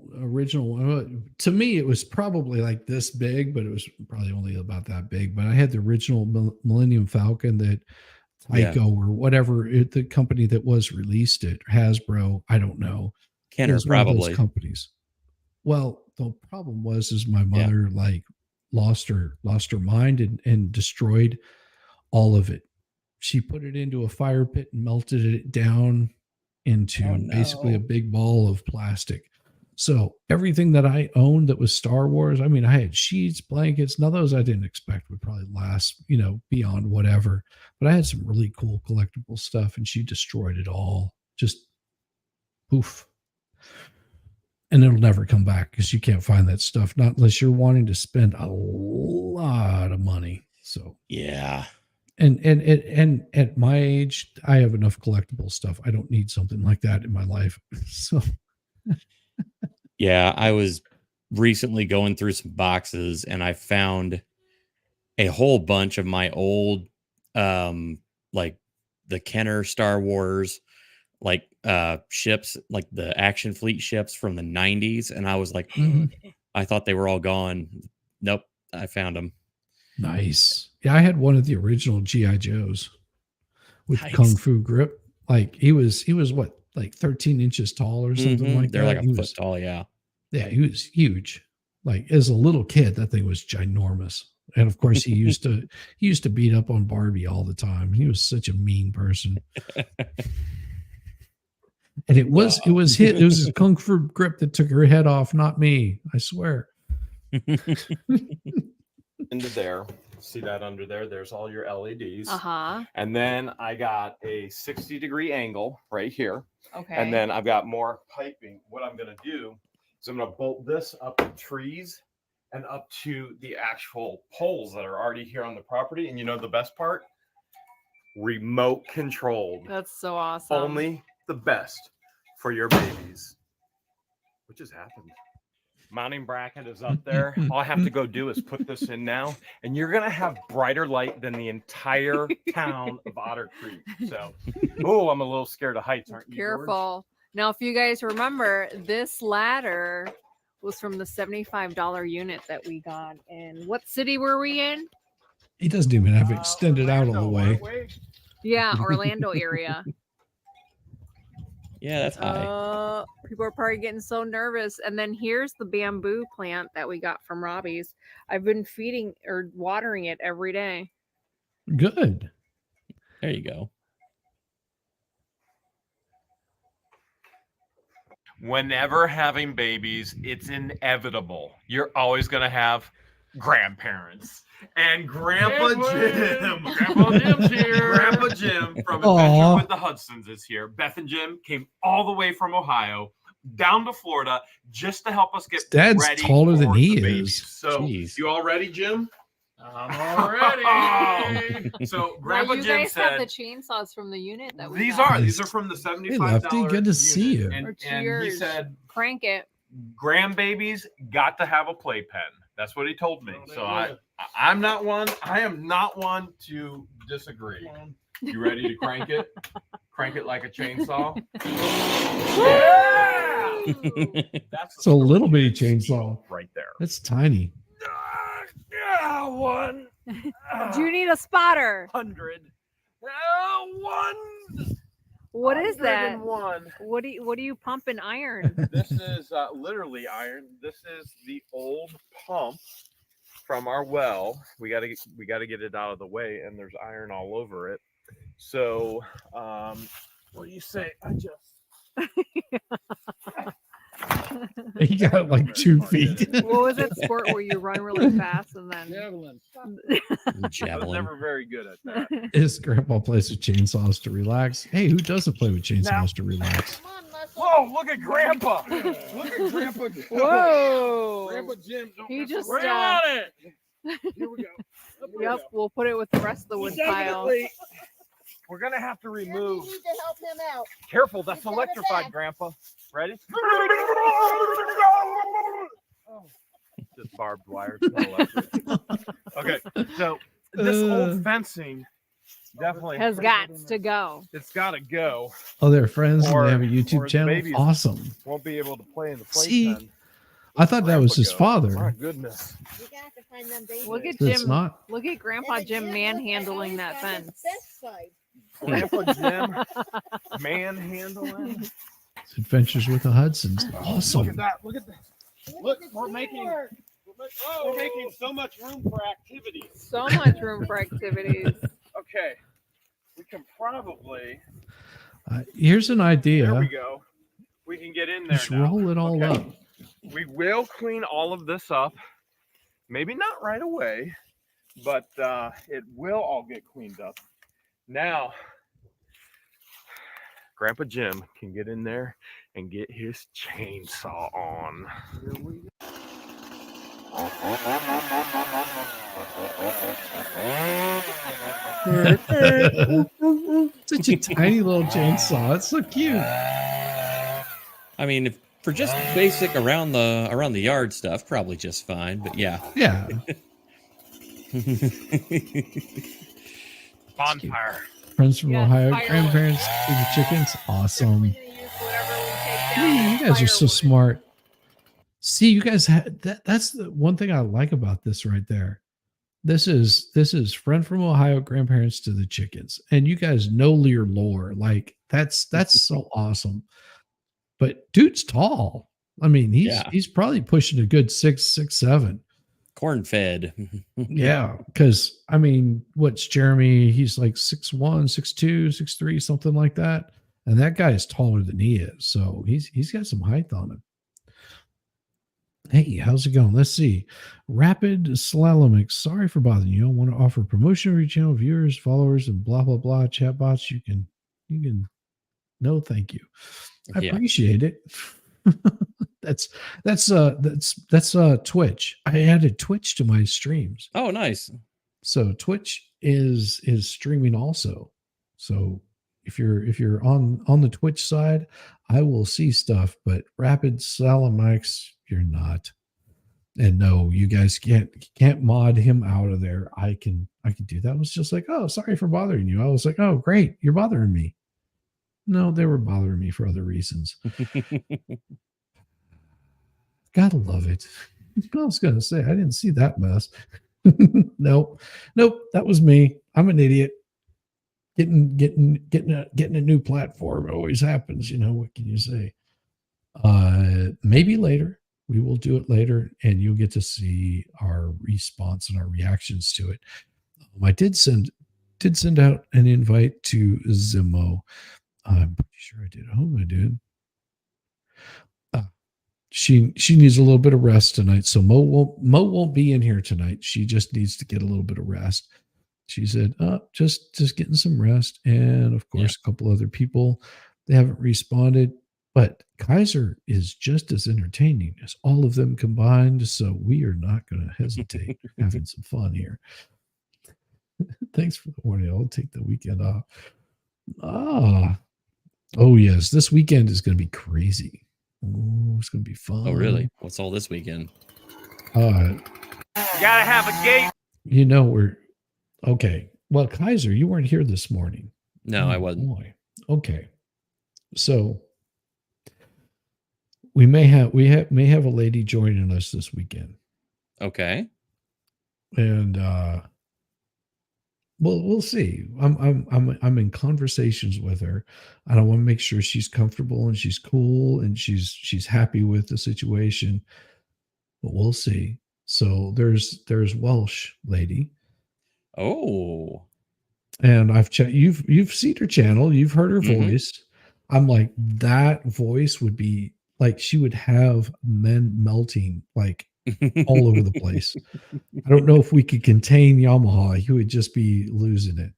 To me, it was probably like this big, but it was probably only about that big. But I had the original Millennium Falcon that Tyco or whatever the company that was released it, Hasbro, I don't know. Kenner probably. Those companies. Well, the problem is my mother like lost her mind and destroyed all of it. She put it into a fire pit and melted it down. into basically a big ball of plastic. So everything that I owned that was Star Wars, I mean, I had sheets, blankets. Now those I didn't expect would probably last, beyond whatever. But I had some really cool collectible stuff, and she destroyed it all. Just poof. And it'll never come back because you can't find that stuff, not unless you're wanting to spend a lot of money. So Yeah. And at my age, I have enough collectible stuff. I don't need something like that in my life. So Yeah, I was recently going through some boxes and I found a whole bunch of my old like the Kenner Star Wars ships, like the action fleet ships from the 90s, and I was like, I thought they were all gone. Nope, I found them. Nice. Yeah, I had one of the original GI Joes with Nice. Kung Fu grip. Like he was what, like 13 inches tall or something like They're that. like He a foot was, tall, yeah. yeah, he was huge. Like as a little kid, that thing was ginormous. And of course, he used to beat up on Barbie all the time. He was such a mean person. And it was his Kung Fu grip that took her head off, not me. I swear. Into there. See that under there? There's all your LEDs. Uh-huh. And then I got a 60-degree angle right here. Okay. And then I've got more piping. What I'm going to do is I'm going to bolt this up to trees and up to the actual poles that are already here on the property. And you know the best part? Remote controlled. That's so awesome. Only the best for your babies. What just happened? Mounting bracket is up there. All I have to go do is put this in now, and you're gonna have brighter light than the entire town of Otter Creek. So, oh, I'm a little scared of heights, aren't you? Careful. Now, if you guys remember, this ladder was from the $75 unit that we got. And what city were we in? He doesn't even have it extended out all the way. Yeah, Orlando area. Yeah, that's high. People are probably getting so nervous. And then here's the bamboo plant that we got from Robbie's. I've been feeding or watering it every day. Good. There you go. Whenever having babies, it's inevitable. You're always gonna have grandparents. And Grandpa Jim. Grandpa Jim's here. Grandpa Jim from Adventure with the Hudsons is here. Beth and Jim came all the way from Ohio down to Florida just to help us get Dad's ready taller for than he the babies. is. So, Jeez. you all ready, Jim? I'm all ready. So, Grandpa you Jim guys have the said, chainsaws from the unit that we these got. are from the $75 Hey, Lefty, good to see you. And, Or and he cheers. said, Crank it. grandbabies got to have a playpen. That's what he told me. So I'm not one. I am not one to disagree. You ready to crank it? Crank it like a chainsaw. Yeah! That's It's a little bitty chainsaw. right there. That's tiny. One. Do you need a spotter? 100. One. What is that? 101. What do you pump in iron? This is literally iron. This is the old pump from our well. We got to get it out of the way, and there's iron all over it. So, what do you say? I just He got like 2 feet. What was that sport where you run really fast and then? Javelin. I was Javelin. never very good at that. His grandpa plays with chainsaws to relax. Hey, who doesn't play with chainsaws to relax? Whoa! Look at Grandpa. Look at Grandpa. Whoa! Grandpa Jim. He just Bring on it. Here we go. Up we Yep, go. we'll put it with the rest of the wood pile. Definitely. We're gonna have to remove. You need to help him out. Careful, that's He's got it electrified, back. Grandpa. Ready? Just barbed wire. It's not electric. Okay, so this old fencing definitely Has got to go. It's got to go. Oh, they're friends Or- and they have a or YouTube his channel. babies. Awesome. Won't be able to play in the See, playpen. I thought that was his Grandpa goes. My father. goodness. You got to find them babies. Look at It's Jim. not. Look at Grandpa Jim manhandling that fence. Side. Grandpa Jim manhandling. It's Adventures with the Hudsons. Look at Awesome. that. Look at that. Look, at the we're making door. we're making so much room for activities. So much room for activities. Okay. We can probably Here's an idea. There we go. We can get in there Just now. roll it all Okay. up. We will clean all of this up. Maybe not right away, but it will all get cleaned up. Now, Grandpa Jim can get in there and get his chainsaw on. Here we go. Such a tiny little chainsaw. It's so cute. I mean, if, for just basic around the yard stuff, probably just fine. But yeah. Yeah. Bonfire. Friends from Yeah, Ohio, fireworks. grandparents to the chickens. Awesome. We're gonna use whatever we take down Man, you guys are so firewood. smart. See, you guys had that's the one thing I like about this right there. This is friend from Ohio, grandparents to the chickens. And you guys know your lore. Like that's so awesome. But dude's tall. I mean, he's probably pushing a good 6'7". Corn fed. Yeah, because I mean, what's Jeremy? He's like 6'1", 6'2", 6'3", something like that. And that guy is taller than he is, so he's got some height on him. Hey, how's it going? Let's see. Rapid Slalomix. Sorry for bothering you. I want to offer promotion of your channel, viewers, followers, and blah blah blah. Chatbots. You can. No, thank you. I Yeah. appreciate it. That's Twitch. I added Twitch to my streams. Oh, nice. So Twitch is streaming also. So if you're on the Twitch side, I will see stuff, but Rapid Salomics, you're not. And no, you guys can't mod him out of there. I can do that. I was just like, oh, sorry for bothering you. I was like, oh, great, you're bothering me. No, they were bothering me for other reasons. Gotta love it. I was gonna say I didn't see that mess. Nope, that was me. I'm an idiot. Getting a new platform. It always happens, you know. What can you say? Maybe later. We will do it later, and you'll get to see our response and our reactions to it. I did send out an invite to Zimo. I'm pretty sure I did. I hope I did. She needs a little bit of rest tonight, so Mo won't be in here tonight. She just needs to get a little bit of rest. She said, just getting some rest, and of course, a couple other people, they haven't responded. But Kaiser is just as entertaining as all of them combined, so we are not going to hesitate having some fun here. Thanks for the warning. I'll take the weekend off. Oh yes, this weekend is going to be crazy. Oh, it's going to be fun. Oh, really? What's all this weekend? You gotta have a gate. You know, we're okay. Well, Kaiser, you weren't here this morning. No, I wasn't. Boy. Okay. So we may have a lady joining us this weekend. Okay. And we'll see. I'm in conversations with her. I don't want to make sure she's comfortable and she's cool and she's happy with the situation. But we'll see. So there's Welsh lady. Oh. And you've seen her channel, you've heard her voice. I'm like, that voice would be like she would have men melting like all over the place. I don't know if we could contain Yamaha. He would just be losing it.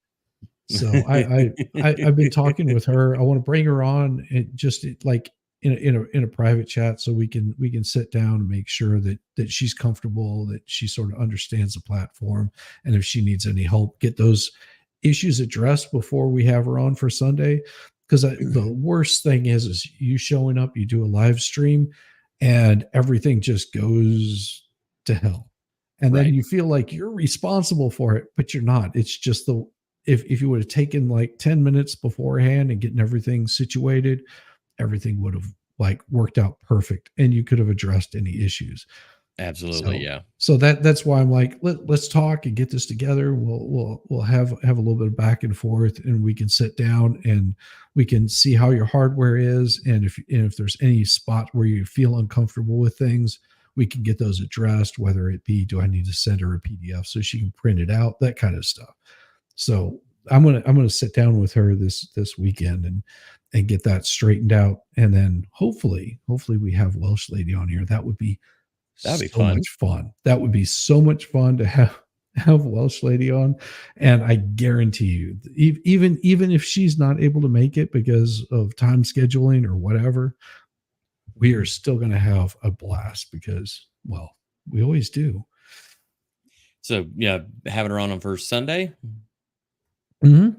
So I've been talking with her. I want to bring her on and just like in a private chat so we can sit down and make sure that she's comfortable, that she sort of understands the platform, and if she needs any help, get those issues addressed before we have her on for Sunday. Because the worst thing is you showing up, you do a live stream, and everything just goes to hell. And then you feel like you're responsible for it, but you're not. It's just if you would have taken like 10 minutes beforehand and getting everything situated, everything would have like worked out perfect and you could have addressed any issues. Absolutely. So that's why I'm like, let's talk and get this together. We'll have a little bit of back and forth, and we can sit down and we can see how your hardware is. And if there's any spot where you feel uncomfortable with things, we can get those addressed, whether it be, do I need to send her a PDF so she can print it out, that kind of stuff. So I'm going to sit down with her this weekend and get that straightened out. And then hopefully we have Welsh Lady on here. That would be That'd be so fun. much fun. That would be so much fun to have Welsh Lady on. And I guarantee you, even if she's not able to make it because of time scheduling or whatever, we are still going to have a blast because, well, we always do. So yeah, having her on first Sunday. Mm-hmm.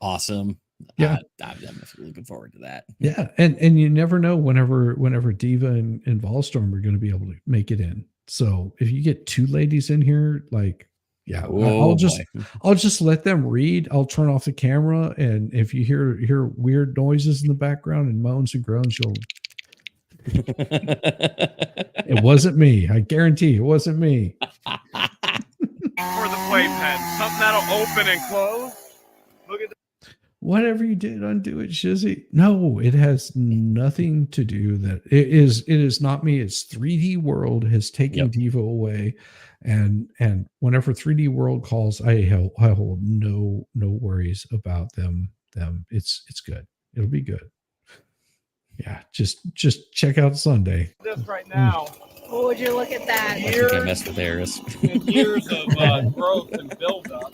Awesome. Yeah. I'm looking forward to that. Yeah. And you never know whenever Diva and Volstorm are going to be able to make it in. So if you get two ladies in here, like, yeah, Oh, I'll just let them read. I'll turn off the camera. And if you hear weird noises in the background and moans and groans, it wasn't me. I guarantee it wasn't me. For the playpen, something that'll open and close. Look at Whatever you did, undo it, Shizzy. No, it has nothing to do that. It is not me. It's 3D World has taken Diva away, and whenever 3D World calls, I hold no worries about them. It's good. It'll be good. Yeah, just check out Sunday. this right now. Oh, would you look at that? I think I messed with Eris. And years of growth and buildup.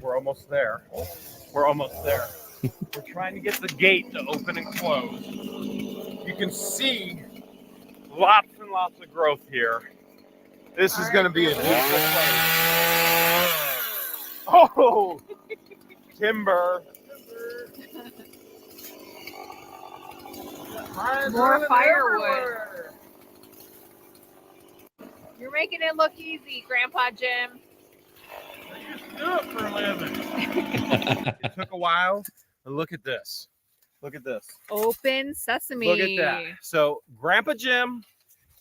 We're almost there. We're almost there. We're trying to get the gate to open and close. You can see lots and lots of growth here. This is going to be a beautiful place. Oh, timber. More firewood. You're making it look easy, Grandpa Jim. I used to do it for a living. It took a while. And look at this. Look at this. Open sesame. Look at that. So Grandpa Jim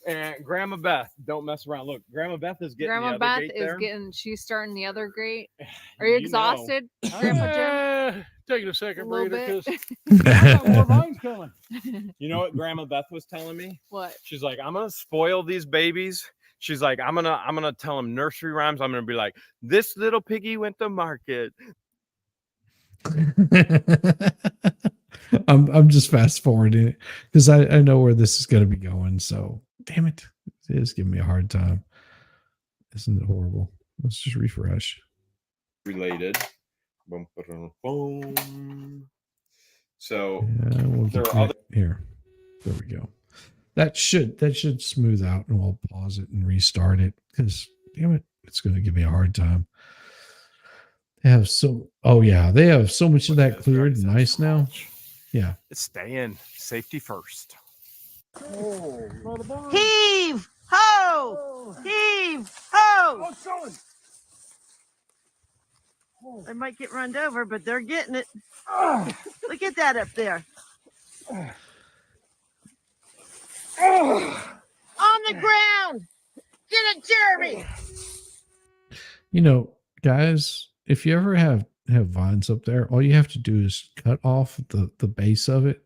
and Grandma Beth don't mess around. Look, Grandma Beth is getting Grandma the other Beth gate is there. getting. She's starting the other grate. Are you You know. exhausted, Grandpa Jim? Taking a second A little breather bit. because more vines coming. You know what Grandma Beth was telling me? What? She's like, I'm gonna spoil these babies. She's like, I'm gonna tell them nursery rhymes. I'm gonna be like, this little piggy went to market. I'm just fast forwarding it because I know where this is going to be going. So damn it, it is giving me a hard time. Isn't it horrible? Let's just refresh. Related. Boom, boom, boom. So Yeah, we'll there get are other here. There we go. That should smooth out, and we'll pause it and restart it because damn it, it's going to give me a hard time. They have they have so much of that cleared and nice now. Yeah. It's staying safety first. Heave ho! Heave ho! They might get run over, but they're getting it. Look at that up there. On the ground. Get it, Jeremy. You know, guys, if you ever have vines up there, all you have to do is cut off the base of it,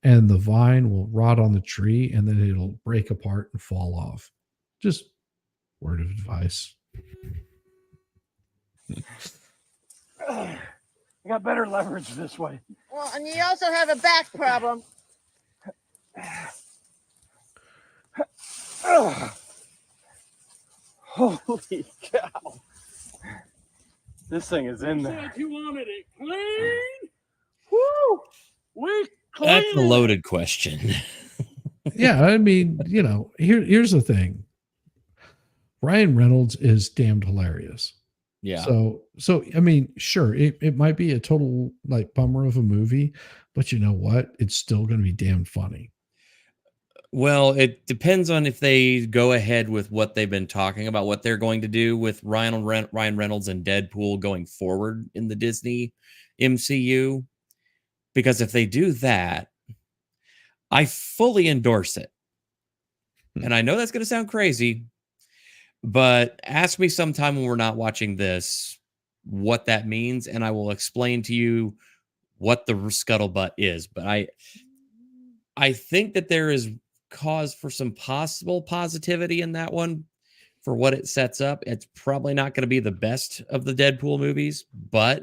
and the vine will rot on the tree, and then it'll break apart and fall off. Just word of advice. I got better leverage this way. Well, and you also have a back problem. Holy cow. This thing is in there. You wanted it clean? Woo! We clean That's a it. loaded question. Yeah, I mean, you know, here's the thing. Ryan Reynolds is damned hilarious. Yeah. So I mean, sure, it might be a total like bummer of a movie, but you know what? It's still going to be damn funny. Well, it depends on if they go ahead with what they've been talking about, what they're going to do with Ryan Reynolds and Deadpool going forward in the Disney MCU. Because if they do that, I fully endorse it. And I know that's going to sound crazy, but ask me sometime when we're not watching this what that means, and I will explain to you what the scuttlebutt is. But I think that there is cause for some possible positivity in that one for what it sets up. It's probably not going to be the best of the Deadpool movies, but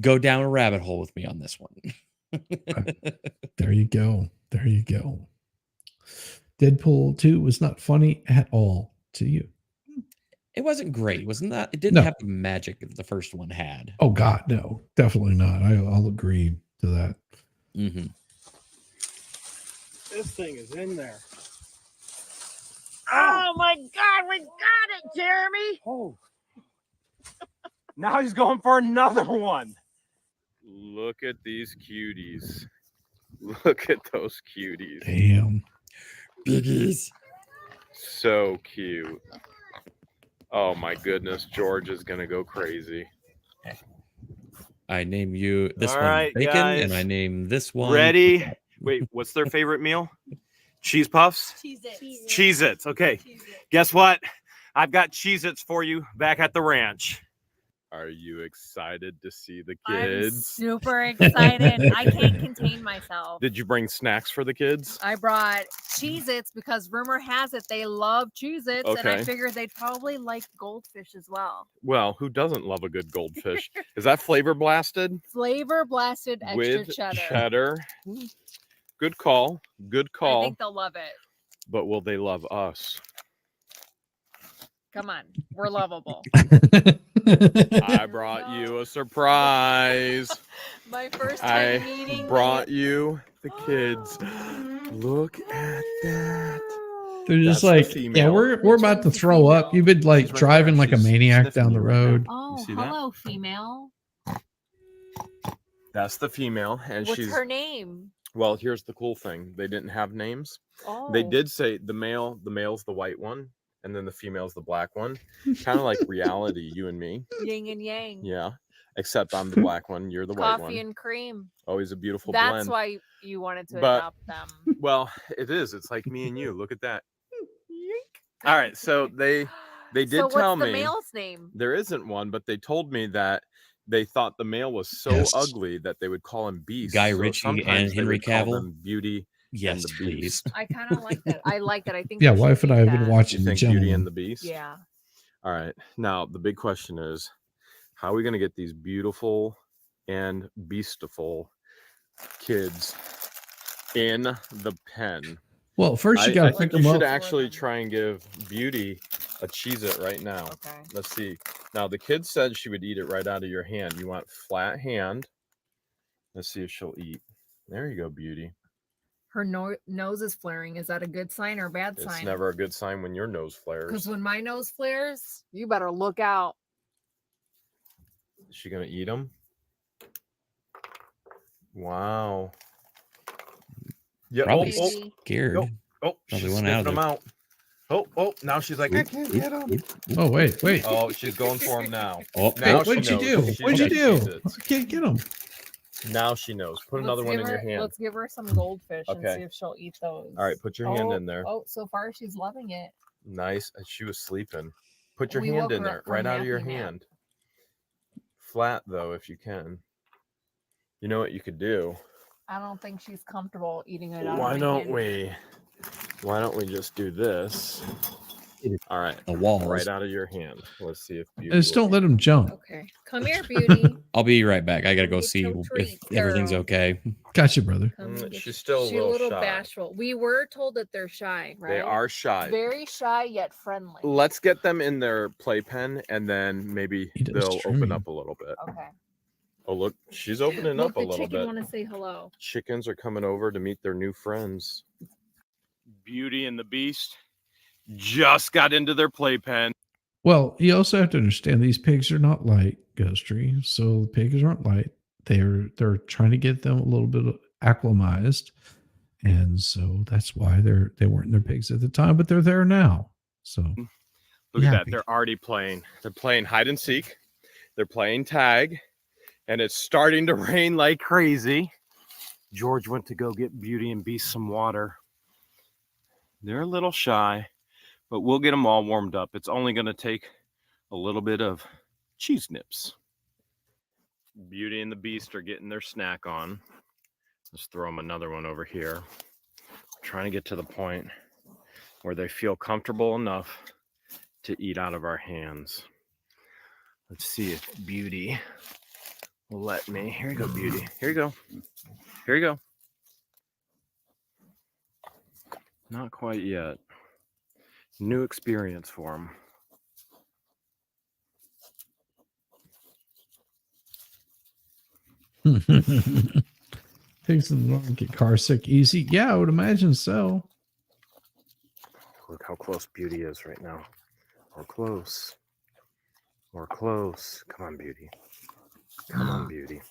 go down a rabbit hole with me on this one. There you go. There you go. Deadpool 2 was not funny at all to you. It wasn't great. It wasn't that. It didn't No. have the magic that the first one had. Oh God, no, definitely not. I'll agree to that. Mm-hmm. This thing is in there. Oh my God, we got it, Jeremy. Oh. Now he's going for another one. Look at these cuties. Look at those cuties. Damn. Biggies. So cute. Oh my goodness, George is gonna go crazy. I name you this All one right, bacon, guys. and I name this one. Ready? Wait, what's their favorite meal? Cheese puffs? Cheez-Its. Cheez-Its. Okay. Guess what? I've got Cheez-Its for you back at the ranch. Are you excited to see the I'm kids? super excited. I can't contain myself. Did you bring snacks for the kids? I brought Cheez-Its because rumor has it they love Cheez-Its, and I Okay. figured they'd probably like goldfish as well. Well, who doesn't love a good goldfish? Is that flavor blasted? Flavor blasted extra With cheddar. Good call. Good I call. think they'll love it. But will they love us? Come on, we're lovable. I brought you a surprise. My first I time meeting. brought you the kids. Look at that. They're just That's like, the yeah, female. we're about to throw up. You've been like She's right driving there. like a She's maniac sniffing down the you right now. road. Oh, see that? hello, female. That's the female, and What's she's her name? well. Here's the cool thing: they didn't have names. Oh, They did say the male's the white one, and then the female's the black one. Kind of like reality, you and me. Yin and yang. Yeah, except I'm the black one, you're the white Coffee one. and cream. Always a beautiful That's blend. why you wanted to But- adopt them. Well, it is. It's like me and you. Look at that. All right, so they did so what's tell the me male's name? there isn't one, but they told me that they thought the male was so Yes. ugly that they would call him Beast. Guy So Ritchie and sometimes they Henry would call Cavill? them Beauty Yes, the please. Beast. I kind of like that. I like that. I think. Yeah, we should wife and I keep have been that. You watching the think Beauty and gentleman. the Beast? Yeah. All right. Now the big question is, how are we going to get these beautiful and beastiful kids in the pen? Well, first you I got to think pick you them should up. actually try and give Beauty a Cheez-It right now. Okay. Let's see. Now the kid said she would eat it right out of your hand. You want flat hand. Let's see if she'll eat. There you go, Beauty. Her nose is flaring. Is that a good sign or a bad It's sign? never a good sign when your nose Because flares. when my nose flares, you better look out. Is she gonna eat them? Wow. Yeah. Probably Oh, Baby. scared. oh, Probably she's went out of sniffing them out. Oh, now she's like, I can't get them. Oh, wait. Oh, she's going for him now. Oh, Now oh, she What'd you do? knows. She's What'd you got do? Cheez-Its. I can't get them. Now she knows. Put another Let's one give in your her- hand. Let's give her some goldfish and Okay. see if she'll eat those. All right, put your hand in there. Oh, so far she's loving it. Nice. And she was sleeping. Put your We hand woke in her there, up from right out of your nappy nap. hand. Flat though, if you can. You know what you could do? I don't think she's comfortable eating it out. Why of my don't hand. we? Why don't we just do this? All right, the walls. right out of your hand. Let's see if you. Just don't let them jump. Okay, come here, Beauty. I'll be right back. I gotta go Get see your if treat, everyth's girl. okay. Gotcha, brother. Come and get She's your- still a she's little shy. bashful. We were told that they're shy, right? They are shy. very shy yet friendly. Let's get them in their playpen, and then maybe He does they'll open trimming. up a little bit. Okay. Oh, look, she's opening Look, up a the little chicken bit. want to say hello. Chickens are coming over to meet their new friends. Beauty and the Beast just got into their playpen. Well, you also have to understand these pigs are not light, Ghost Tree. So the pigs aren't light. They're trying to get them a little bit acclimatized, and so that's why they weren't in their pigs at the time, but they're there now. So Look Yeah, at that. big- They're already playing. They're playing hide and seek. They're playing tag. And it's starting to rain like crazy. George went to go get Beauty and Beast some water. They're a little shy, but we'll get them all warmed up. It's only going to take a little bit of cheese nips. Beauty and the Beast are getting their snack on. Let's throw them another one over here. Trying to get to the point where they feel comfortable enough to eat out of our hands. Let's see if Beauty let me. Here you go, beauty. Here you go. Here you go. Not quite yet. New experience for him. Takes them long to get car sick easy. Yeah, I would imagine so. Look how close Beauty is right now. We're close. We're close. Come on, Beauty. Come on, Beauty.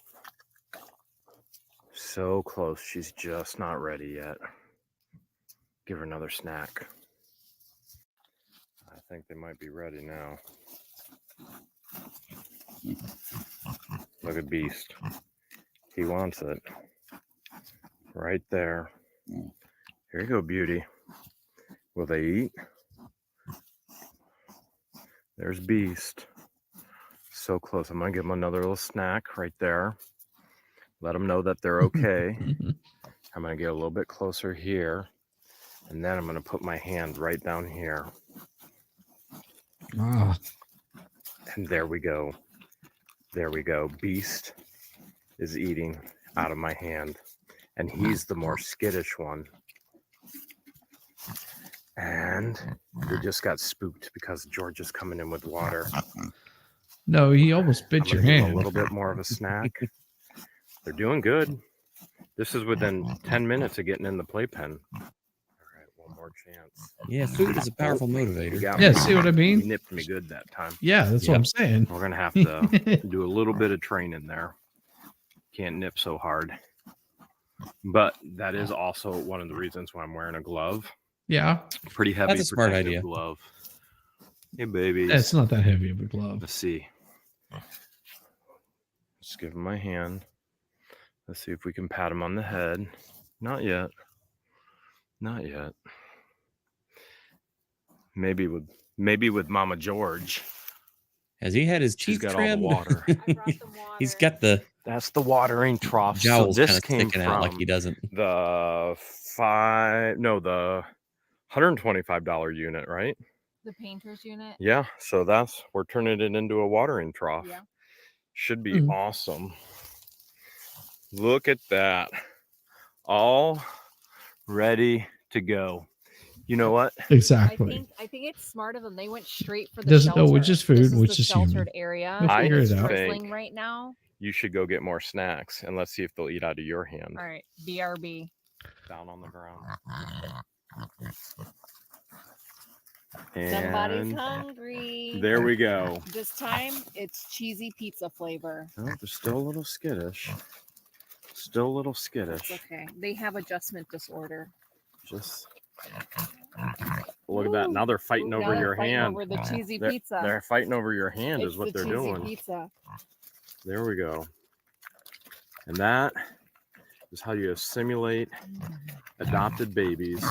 So close. She's just not ready yet. Give her another snack. I think they might be ready now. Look at Beast. He wants it. Right there. Here you go, Beauty. Will they eat? There's Beast. So close. I'm going to give them another little snack right there. Let them know that they're okay. I'm going to get a little bit closer here. And then I'm going to put my hand right down here. Ah, And there we go. There we go. Beast is eating out of my hand. And he's the more skittish one. And we just got spooked because George is coming in with water. no, he almost bit I'm your gonna give him hand. a little bit more of a snack. They're doing good. This is within 10 minutes of getting in the playpen. All right, one more chance. Yeah, food is a powerful You motivator. got Yeah, me. see what I You mean? nipped me good that time. Yeah, that's what I'm saying. We're gonna have to do a little bit of training there. Can't nip so hard. But that is also one of the reasons why I'm wearing a glove. Yeah, Pretty heavy That's a smart protective idea. glove. Hey, babies. it's not that heavy of a glove. Let's see. Just give him my hand. Let's see if we can pat him on the head. Not yet. Not yet. Maybe with Mama George. Has he had his She's teeth got all the trimmed? water. I brought them water. He's got the That's the watering trough. jowls so kind this of came sticking from out like he doesn't. the $125 unit, right? the painter's unit. Yeah. So we're turning it into a watering trough. Yeah. Should be Mhm. awesome. Look at that. All ready to go. You know what? Exactly. I think it's smart of them. They went straight for the Doesn't know shelter. which is food, This which the is human. sheltered area. We'll I figure It's it out. drizzling think- right now. You should go get more snacks and let's see if they'll eat out of your hand. All right, BRB. Down on the ground. Somebody's And hungry. there we go. This time it's cheesy pizza flavor. Oh, they're still a little skittish. Still a little It's skittish. okay. They have adjustment disorder. Just look at that. Now they're fighting Now over they're your fighting hand. over the cheesy They're, pizza. they're fighting over your hand It's is what the they're cheesy doing. Pizza. There we go. And that is how you simulate adopted babies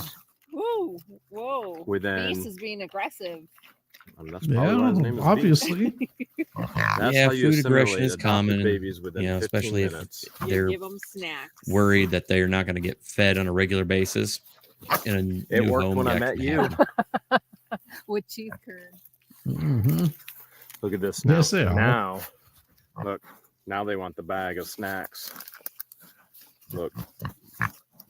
Woo! Whoa! within. Beast is being aggressive. That's probably why his name Yeah, is obviously. That's Yeah, how you food aggression assimilate is adopted common, babies within you know, 15 especially if minutes. You they're give them snacks. worried that they're not going to get fed on a regular basis. In a It new worked home, when I that met can you. happen. With cheese curd. hmm Look at this now. Yes, they are. Now, look. Now they want the bag of snacks. Look.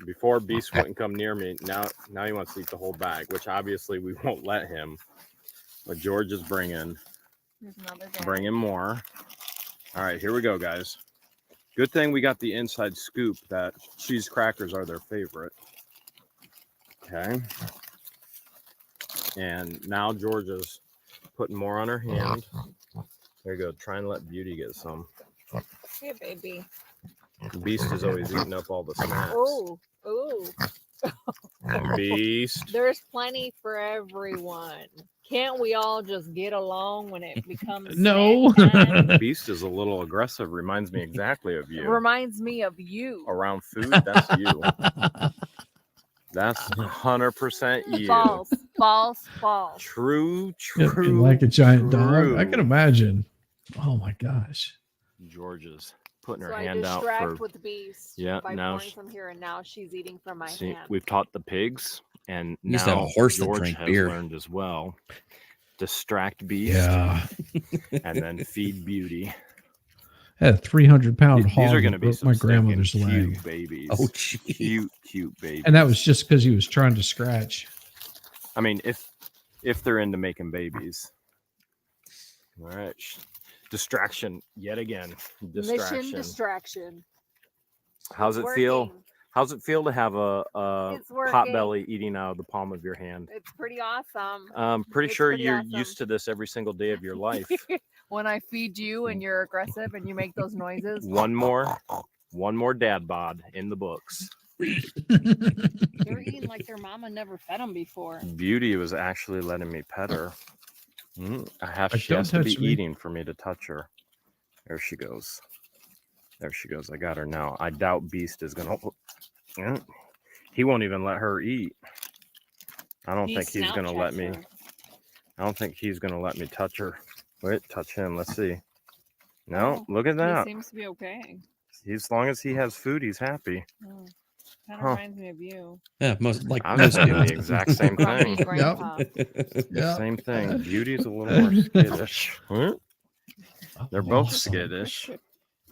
Before Beast wouldn't come near me. Now he wants to eat the whole bag, which obviously we won't let him. But George is bringing There's another bag. more. All right, here we go, guys. Good thing we got the inside scoop that cheese crackers are their favorite. Okay. And now George is putting more on her hand. There you go. Try and let Beauty get some. Here, baby. Beast is always eating up all the snacks. Oh, oh. Beast. There's plenty for everyone. Can't we all just get along when it becomes No. snack time? Beast is a little aggressive. Reminds me exactly of you. Reminds me of you. Around food, that's you. That's 100% you. False, false, false. True, Yeah, true. like a giant dog. I true. can imagine. Oh my gosh. George is putting So her I hand out distract for. with the beast Yeah, by now pouring from here, and now she's eating from my See, hand. we've taught the pigs, and We used to have now a horse that George drank has beer. learned as well. Distract Beast, Yeah. and then feed Beauty. had a 300-pound These hog are going that to be broke some my stinking grandmother's cute leg. babies. Oh, gee. Cute babies. And that was just because he was trying to scratch. I mean, if they're into making babies. All right. Distraction yet again. Distraction. Mission distraction. How's It's it feel? working. How's it feel to have a It's working. pot belly eating out of the palm of your hand? It's pretty awesome. I'm pretty It's sure pretty you're awesome. used to this every single day of your life. When I feed you and you're aggressive and you make those noises. One more dad bod in the books. They're eating like their mama never fed them before. Beauty was actually letting me pet her. She don't has to be touch me. eating for me to touch her. There she goes. There she goes. I got her now. I doubt Beast is gonna. He won't even let her eat. I don't think he's gonna let me. I don't think he's gonna let me touch her. Wait, touch him. Let's see. No, look at that. He seems to be okay. As long as he has food, he's happy. Oh, kind of reminds me of you. Yeah, most like I'm most just doing the kids. exact same Grumpy thing. grandpa. Yeah. Same thing. Beauty's a little more skittish. Huh? They're both Awesome. skittish.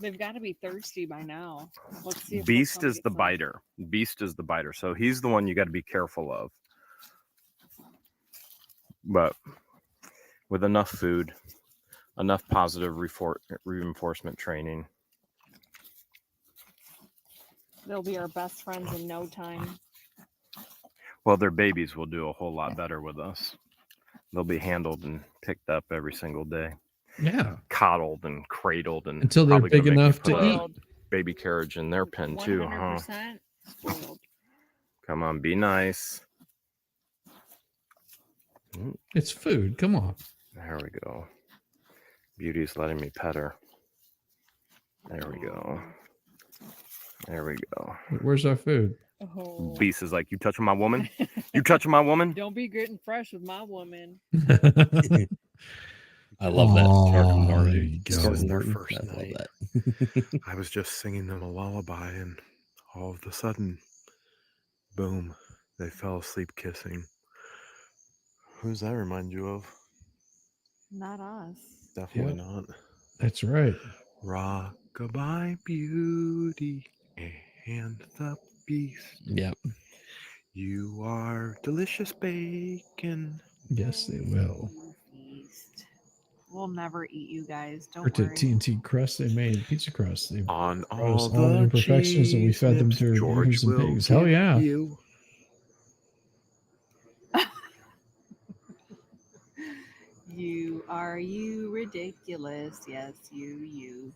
They've got to be thirsty by now. Let's see. If Beast we'll is the biter. Beast is the biter. So he's the one you got to be careful of. But with enough food, enough positive reinforcement training, They'll be our best friends in no time. well, their babies will do a whole lot better with us. They'll be handled and picked up every single day, Yeah. coddled and cradled, and Until they're probably gonna big make me enough put to a eat. baby carriage in their pen too, huh? 100% spoiled. Come on, be nice. It's food. Come on. There we go. Beauty's letting me pet her. There we go. There we go. Where's our food? Oh. Beast is like, you touching my woman? You touching my woman? Don't be getting fresh with my woman. I love that. Aw, Martin there you go. Martin Their Martin. first I love night. that. I was just singing them a lullaby, and all of a sudden, boom, they fell asleep kissing. Who's that remind you of? Not us. Definitely not. That's right. Rockabye Beauty and the Beast. Yep. You are delicious bacon. Yes, they will. Feast. We'll never eat you guys. Don't Or to worry. TNT crust they made, pizza crust. They On all all the the imperfections that we fed them cheese to nips, George pigs and will pigs. Hell give yeah. you. You are you ridiculous. Yes, you.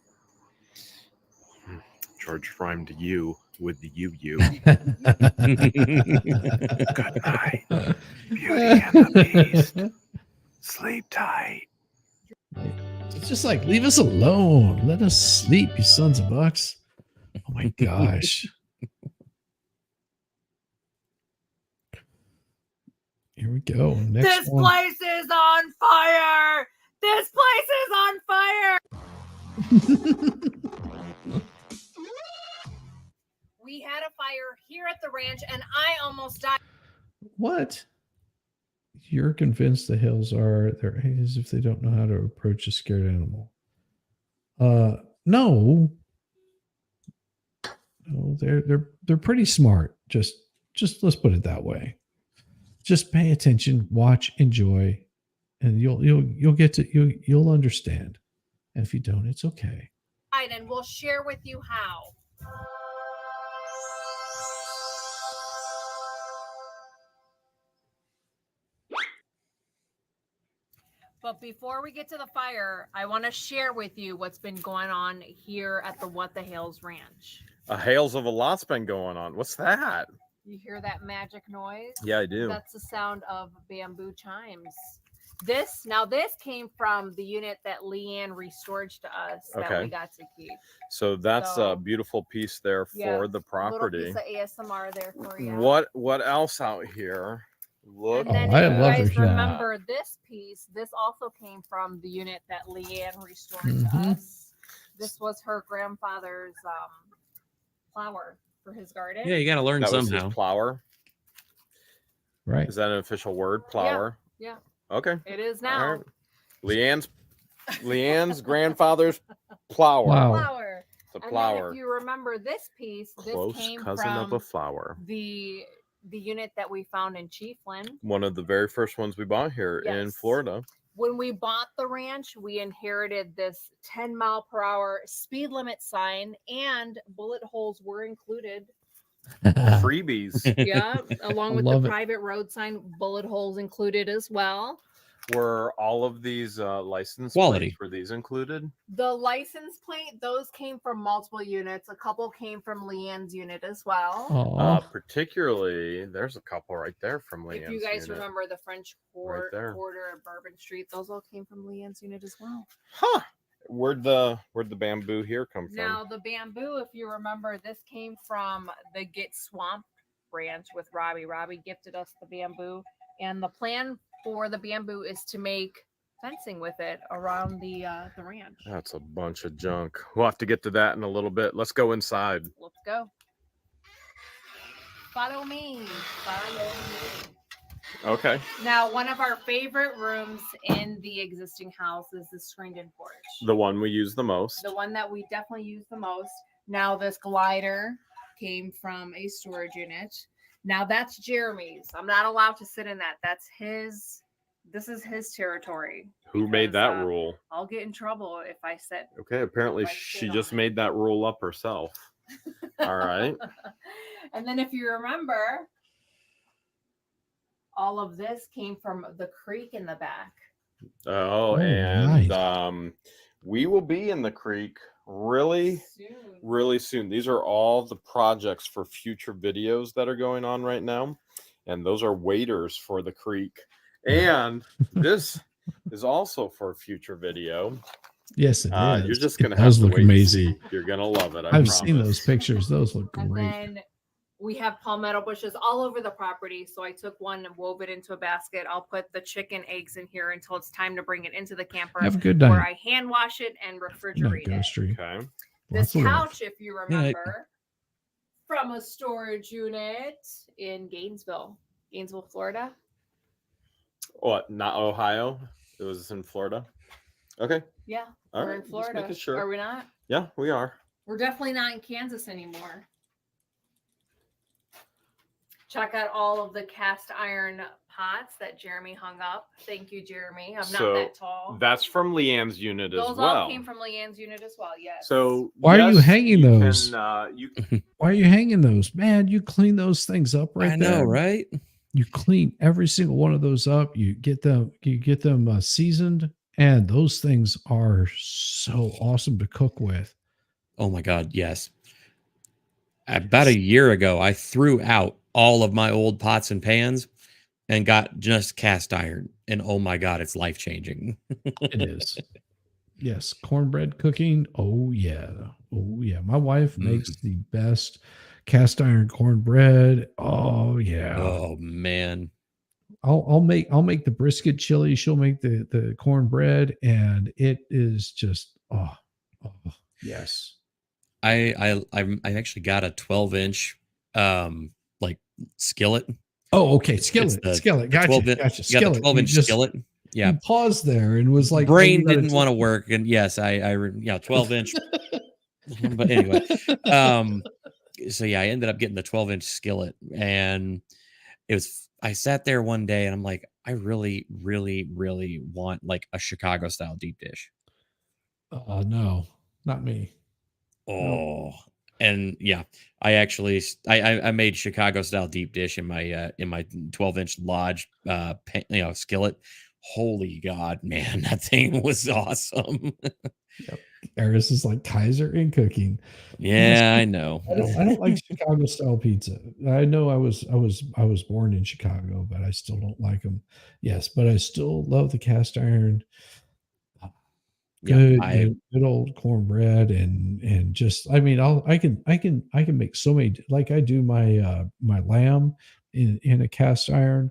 George rhymed you with the you. Yep. Good night, Beauty and the Beast. Sleep tight. It's just like, leave us alone. Let us sleep, you sons of bucks. Oh my gosh. Here we go. Next This one. place is on fire. This place is on fire. We had a fire here at the ranch and I almost died. What? You're convinced the Hales are they're as if they don't know how to approach a scared animal. No. No, they're pretty smart. Just let's put it that way. Just pay attention, watch, enjoy, and you'll understand. And if you don't, it's okay. And we'll share with you how. But before we get to the fire, I want to share with you what's been going on here at the What the Hales Ranch. A hails of a lot's been going on. What's that? You hear that magic noise? Yeah, I do. That's the sound of bamboo chimes. This came from the unit that LIEnette restored to us that Okay. we got to keep. So that's So- a beautiful piece there Yeah, for the property. Little piece of ASMR there for you. What else out here? Look. And then Oh, I if you love guys it. remember this piece, this also came from the unit that LIEnette restored to Mhm. us. This was her grandfather's flower for his garden. Yeah, you got to learn That was somehow. his plower. Right. Is that an official word? Plower? Yeah. Okay. It is All now. right. Leanne's Leanne's grandfather's plower. Wow. Flower. The And then plower. if you remember this piece, Close this came cousin from of a flower. the unit that we found in Chiefland. One of the very first ones we bought here in Yes. Florida. When we bought the ranch, we inherited this 10-mile-per-hour speed limit sign, and bullet holes were included. Freebies. Yeah, along with the Love it. private road sign, bullet holes included as well. Were all of these license Quality. plates, were these included? The license plate, those came from multiple units. A couple came from Leanne's unit as well. Aw. Particularly, there's a couple right there from Leanne's If you guys unit. remember the French Right there. Quarter at Bourbon Street, those all came from Leanne's unit as well. Huh. Where'd the bamboo here come from? Now the bamboo, if you remember, this came from the Get Swamp branch with Robbie. Robbie gifted us the bamboo, and the plan for the bamboo is to make fencing with it around the ranch. That's a bunch of junk. We'll have to get to that in a little bit. Let's go inside. Let's go. Follow me. Follow me. Okay. Now, one of our favorite rooms in the existing house is the screened-in porch. The one we use the most. The one that we definitely use the most. Now, this glider came from a storage unit. Now, that's Jeremy's. I'm not allowed to sit in that. That's his. This is his territory. Who made because, that rule? I'll get in trouble if I sit. Okay, apparently Right, she sit on just it. made that rule up herself. All right. And then if you remember, all of this came from the creek in the back. Oh, Oh, and nice. we will be in the creek really soon. These are all the projects for future videos that are going on right now, and those are waiters for the creek. And this is also for a future video. Yes, it is. You're just It gonna does have to look wait to see. amazing. You're gonna love it. I've seen those pictures. Those look And great. then we have palmetto bushes all over the property. So I took one and wove it into a basket. I'll put the chicken eggs in here until it's time to bring it into the camper, Have a good where night. I hand wash it and Good refrigerate night, it. Ghost Street. Okay. This Lots of love. couch, if you remember, from a storage unit in Gainesville, Florida. What? Not Ohio. It was in Florida. Okay. Yeah, All we're right. in Just Florida. making sure. Are we not? Yeah, we are. We're definitely not in Kansas anymore. Check out all of the cast iron pots that Jeremy hung up. Thank you, Jeremy. I'm So, not that tall. That's from Leanne's unit Those as well. all came from Leanne's unit as well. Yes. So Why are you yes, hanging you those? Can, you Why are you hanging those? Man, you clean those things up right I know, there. right? You clean every single one of those up. You get them seasoned, and those things are so awesome to cook with. Oh my God, yes. About a year ago, I threw out all of my old pots and pans and got just cast iron. And oh my God, it's life changing. It is. Yes, cornbread cooking. Oh yeah. Oh yeah. My wife makes the best cast iron cornbread. Oh yeah. Oh man. I'll make the brisket chili. She'll make the cornbread, and it is just oh yes. I actually got a 12-inch like skillet. Oh, okay. It's Skillet. the Skillet. Gotcha. 12-inch Gotcha. got the Skillet. 12-inch You just- skillet. Yeah. You paused there and was like, Brain you gotta didn't want to work. And yes, I 12-inch. But anyway, so yeah, I ended up getting the 12-inch skillet, and I sat there one day and I'm like, I really, really, really want like a Chicago style deep dish. No, not me. Oh, and yeah, I actually I made Chicago style deep dish in my 12-inch Lodge skillet. Holy God, man, that thing was awesome. Eris is like Kaiser in cooking. Yeah, I know. I don't like Chicago style pizza. I know I was born in Chicago, but I still don't like them. Yes, but I still love the cast iron. Good old cornbread and just I mean I can make so many, like I do my my lamb in a cast iron,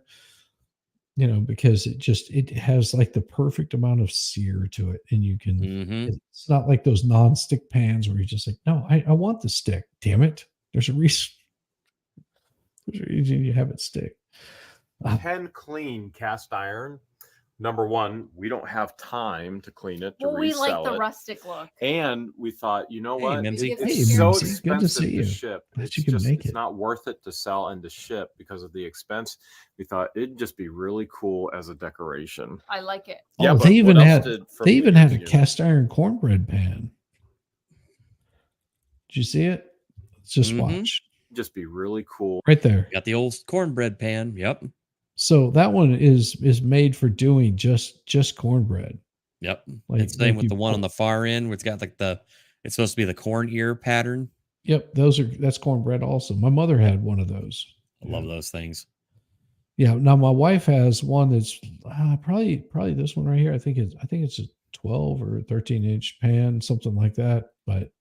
you know, because it has like the perfect amount of sear to it, and you can it's not like those non-stick pans where you're just like, no, I want the stick, damn it, there's a reason you have it stick. 10 clean cast iron number one, we don't have time to clean it to Well, we like resell the it. rustic look. And we thought, you know Hey, what? Mimsy. It's Hey, so Mimsy. Good to expensive see to you. ship. Glad It's you could just make it's it. not worth it to sell and to ship because of the expense. We thought it'd just be really cool as a decoration. I like it. Oh, Yeah, but they even what else had did from they even the had a unit? cast iron cornbread pan. Did you see it? Let's just Mhm. watch Just be really cool. right there. Got the old cornbread pan. Yep. So that one is made for doing just cornbread. Yep. Like- and same like with you the one on pull- the far end where it's got like it's supposed to be the corn ear pattern. Yep, that's cornbread also. My mother had one of those. I love those things. Yeah. Now my wife has one that's probably this one right here. I think it's a 12 or 13-inch pan, something like that. But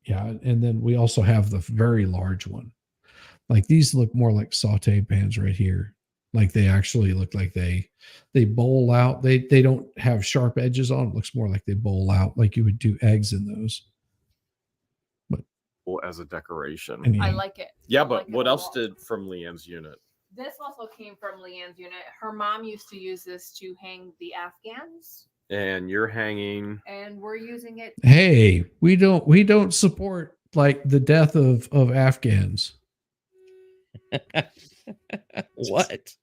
yeah, and then we also have the very large one. Like these look more like saute pans right here. Like they actually look like they bowl out. They don't have sharp edges on. It looks more like they bowl out, like you would do eggs in those. As a decoration. I mean, I like it. Yeah, I but like it what a else lot. did from Leanne's unit? This also came from Leanne's unit. Her mom used to use this to hang the Afghans, And you're hanging. and we're using it. hey, we don't support like the death of Afghans. What?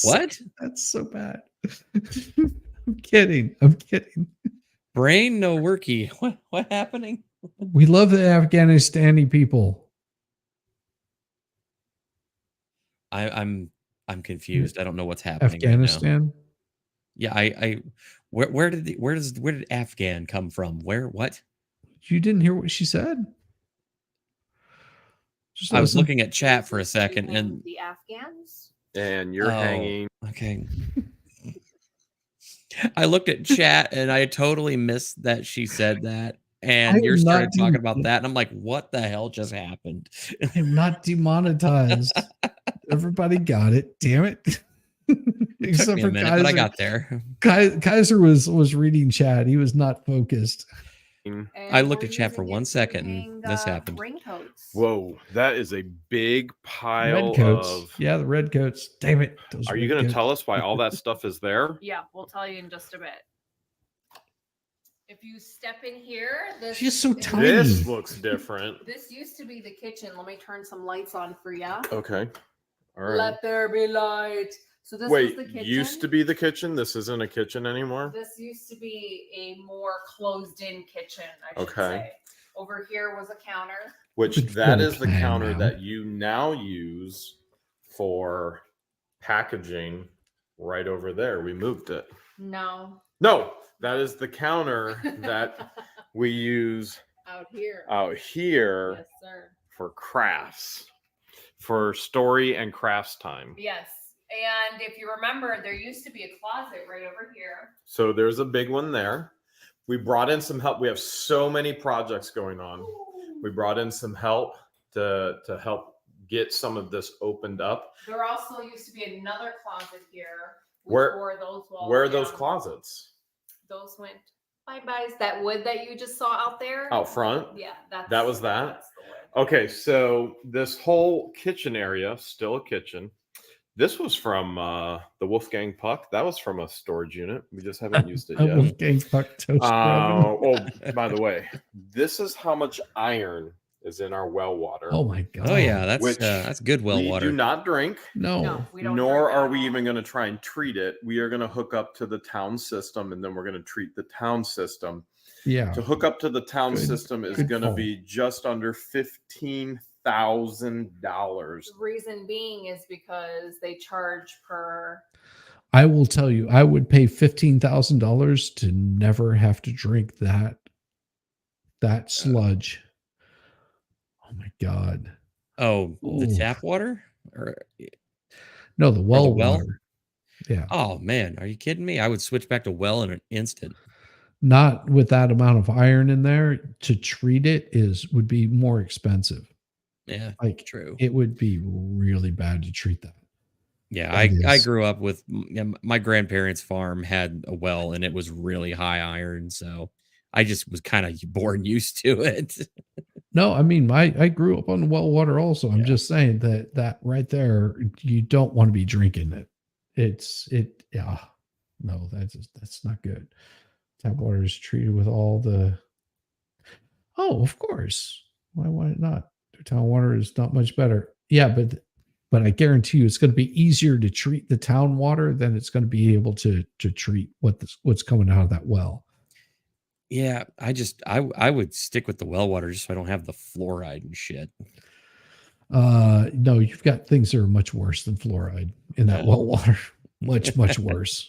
What? That's so bad. I'm kidding. Brain no worky. What happening? We love the Afghanistani people. I'm confused. I don't know what's happening. right now. Afghanistan. Yeah, I where did Afghan come from? Where what? You didn't hear what she said? Just I was listen. looking at chat for a Uses to second hang and the Afghans. And you're Oh, hanging. okay. I looked at chat and I totally missed that she said that. I And am you started not talking doing about it. that. And I'm like, what the hell just happened? I am not demonetized. Everybody got it. Damn it. It took me a minute, but I got there. Kaiser was reading chat. He was not focused. And I looked we're at chat for using 1 it to second and hang, this happened. Raincoats. Whoa, that is a big pile Red coats. of. Yeah, the red coats. Damn it. Those Are you red going to coats. tell us why all that stuff is there? Yeah, we'll tell you in just a bit. If you step in here, this She's so is- tiny. This looks different. This used to be the kitchen. Let me turn some lights on for ya. Okay. All right. Let there be light. So this Wait, was the kitchen. used to be the kitchen. This isn't a kitchen anymore. This used to be a more closed-in kitchen, I should Okay. say. Over here was a counter. Which Good that floor is the plan counter now. that you now use for packaging right over there. We moved it. No, No, that is the counter that we use out here. out here Yes, sir. for crafts, for story and crafts time. Yes. And if you remember, there used to be a closet right over here. So there's a big one there. We brought in some help. We have so many projects going on. We brought in some help to help get some of this opened up. There also used to be another closet here. Where- were those walls Where are those down. closets? Those went bye-byes. That wood that you just saw out there. Out front? Yeah, That was that? That's the wood. Okay, so this whole kitchen area, still a kitchen. This was from the Wolfgang Puck. That was from a storage unit. We just haven't used it yet. Wolfgang Puck toast oven. Oh, by the way, this is how much iron is in our well water. Oh my god. Oh yeah, Which that's good well we water. do not drink, No. No, we don't. nor drink are at we all. even going to try and treat it. We are going to hook up to the town system, and then we're going to treat the town system. Yeah. To hook up to the town Good- system is good going to call. be just under $15,000. The reason being is because they charge per. I will tell you, I would pay $15,000 to never have to drink that sludge. Oh my god. Oh, the Ooh. tap water? Or No, the well well? water. Yeah. oh man, are you kidding me? I would switch back to well in an instant. Not with that amount of iron in there. To treat it would be more expensive. Yeah, Like true. it would be really bad to treat that. Yeah, That I is- grew up with my grandparents' farm had a well and it was really high iron, so I just was kind of born used to it. No, I mean, I grew up on well water also. I'm Yeah. just saying that right there, you don't want to be drinking it. Yeah. No, that's not good. Tap water is treated with all the. Oh, of course. Why not? Town water is not much better. Yeah, but I guarantee you, it's going to be easier to treat the town water than it's going to be able to treat what's coming out of that well. Yeah, I would stick with the well water just so I don't have the fluoride and shit. No, you've got things that are much worse than fluoride in that well water. Much worse.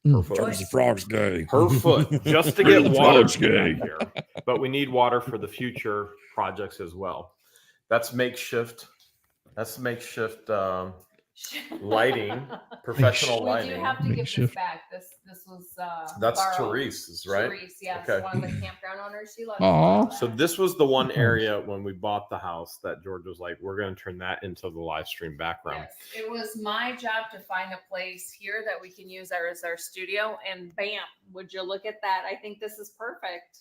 Charles the Frog's gay. Her foot just to get water back here. But we need water for the future projects as well. That's makeshift. That's makeshift lighting, professional We lighting. do have to give this Makeshift. back. This was That's borrowed. Teresa's, right? Therese, yes, Okay. one of the campground owners. She loves Aw. that. So this was the one area when we bought the house that George was like, we're going to turn that into the live stream background. Yes, it was my job to find a place here that we can use as our studio, and bam, would you look at that? I think this is perfect.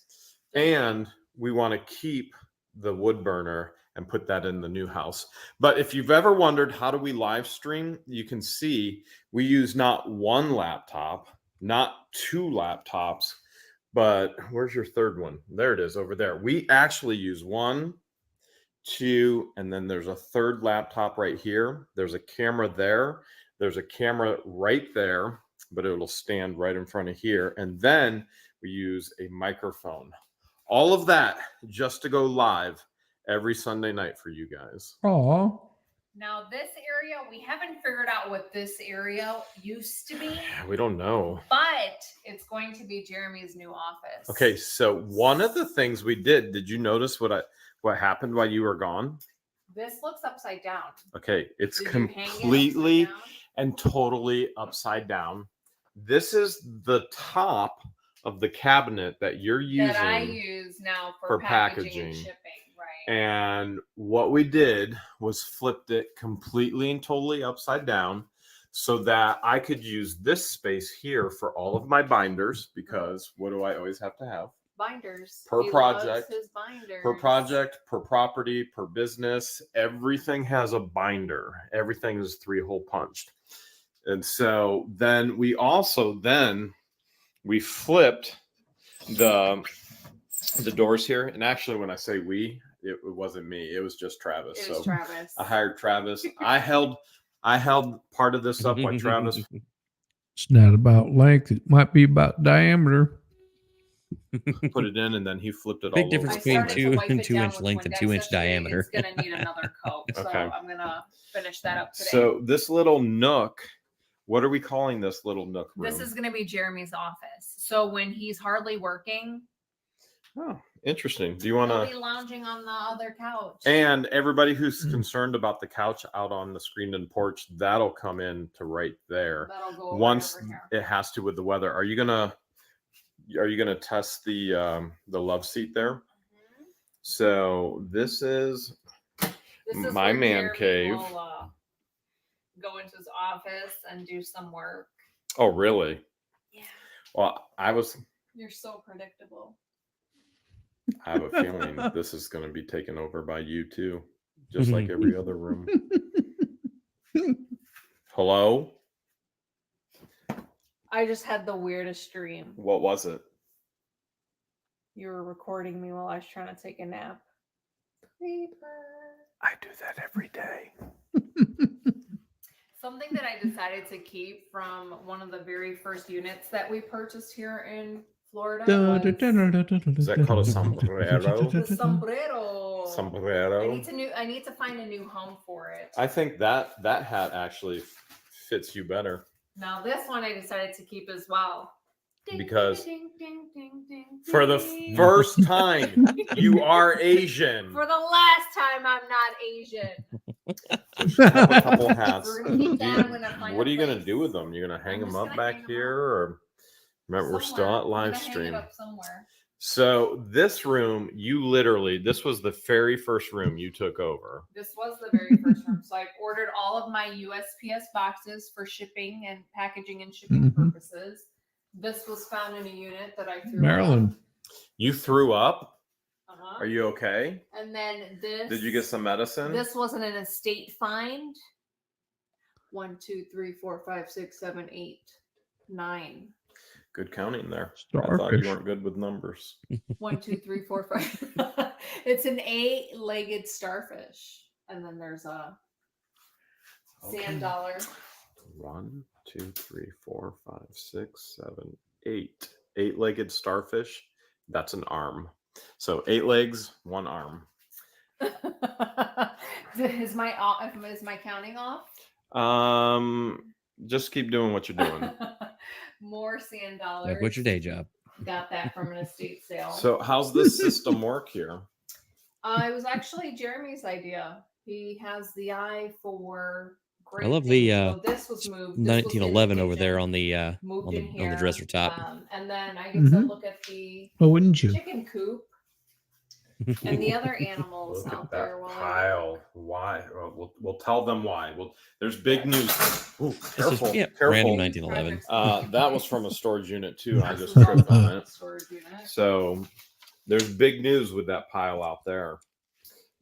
And we want to keep the wood burner and put that in the new house. But if you've ever wondered, how do we live stream? You can see we use not one laptop, not two laptops, but where's your third one? There it is over there. We actually use 1, 2, and then there's a third laptop right here. There's a camera there. There's a camera right there, but it'll stand right in front of here. And then we use a microphone. All of that just to go live every Sunday night for you guys. Oh, Now this area, we haven't figured out what this area used to be, We don't know. but it's going to be Jeremy's new office. Okay, so one of the things we did you notice what happened while you were gone? This looks upside down. Okay, it's Did you hang it upside completely down? and totally upside down. This is the top of the cabinet that you're using. That I use now for for packaging and packaging. shipping, right? And what we did was flipped it completely and totally upside down so that I could use this space here for all of my binders, because what do I always have to have? Binders. Per He project, loves his binders. Per project, per property, per business, everything has a binder. Everything is 3-hole punched. And so then we also we flipped the doors here. And actually, when I say we, it wasn't me. It was just Travis. It was So Travis. I hired Travis. I held part of this up while Travis. it's not about length. It might be about diameter. put it in, and then he flipped it Big all difference over. between started to two wipe and it 2 down inch with length and Windex 2 inch yesterday. diameter. It's gonna need another coat, so Okay. I'm gonna finish that up today. So this little nook, what are we calling this little nook room? This is gonna be Jeremy's office. So when he's hardly working, Oh, interesting. Do you want he'll to? be lounging on the other couch. And everybody who's concerned about the couch out on the screened in porch, that'll come in to right there. That'll go Once over here. it has to with the weather. Are you gonna test the love seat there? Mhm. So this is This is my where man Jeremy cave. will, go into his office and do some work. Oh, really? Yeah, Well, you're so predictable. I have a feeling this is going to be taken over by you too, just like every other room. Hello? I just had the weirdest dream. What was it? You were recording me while I was trying to take a nap. Creeper. I do that every day. Something that I decided to keep from one of the very first units that we purchased here in Florida was Is that called a sombrero? the sombrero. Sombrero. I need to find a new home for it. I think that hat actually fits you better. Now this one I decided to keep as well. Ding, Because ding, ding, ding, ding, For the ding. first time, you are Asian. For the last time, I'm not Asian. So she have a couple hats. We're gonna keep that. I'm gonna find What a are you going to place. do with them? You're going to hang I'm them just up gonna back hang 'em here? up. Or remember, we're still Somewhere. at I'm live gonna hang it stream. up somewhere. So this room, this was the very first room you took over. This was the very first room. So I ordered all of my USPS boxes for shipping and packaging and shipping Mhm. purposes. This was found in a unit that I threw Maryland. You threw up? out. Uh-huh. Are you okay? And then this. Did you get some medicine? This wasn't an estate find. 1, 2, 3, 4, 5, 6, 7, 8. 9. Good counting there. I thought Starfish. you weren't good with numbers. 1, 2, 3, 4, 5. It's an 8-legged starfish, and then there's a sand dollar. 1, 2, 3, 4, 5, 6, 7, 8. 8-legged starfish. That's an arm. So 8 legs, 1 arm. Is my counting off? Just keep doing what you're doing. More sand Yeah, dollars. what's your day job? Got that from an estate sale. So how's this system work here? It was actually Jeremy's idea. He has the eye for great I love things. the So this was moved. This was in the 1911 over there kitchen, on the moved in on here. the dresser top. And then I get to Mhm. look at the Oh, wouldn't you? chicken coop and the other animals Look out at there. that While pile. Why? Well, we'll tell them why. Well, there's big news. Ooh, This is, careful, yeah, careful. random 1911. That was from a storage unit too. I This just was tripped also on a it. storage unit. So there's big news with that pile out there.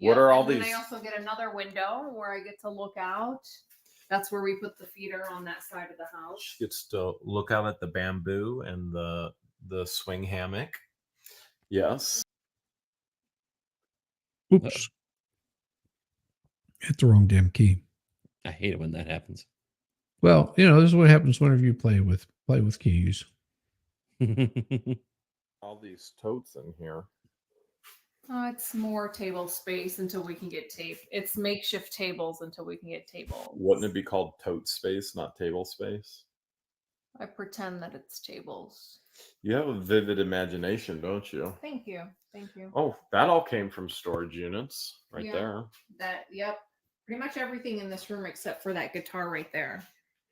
Yeah, What are all and then these? I also get another window where I get to look out. That's where we put the feeder on that side of the house. She gets to look out at the bamboo and the swing hammock. Yes. Oops. Hit the wrong damn key. I hate it when that happens. Well, this is what happens whenever you play with keys. All these totes in here. It's more table space until we can get tape. It's makeshift tables until we can get tables. Wouldn't it be called tote space, not table space? I pretend that it's tables. You have a vivid imagination, don't you? Thank you. Thank you. Oh, that all came from storage units right Yeah. there. Yep. Pretty much everything in this room except for that guitar right there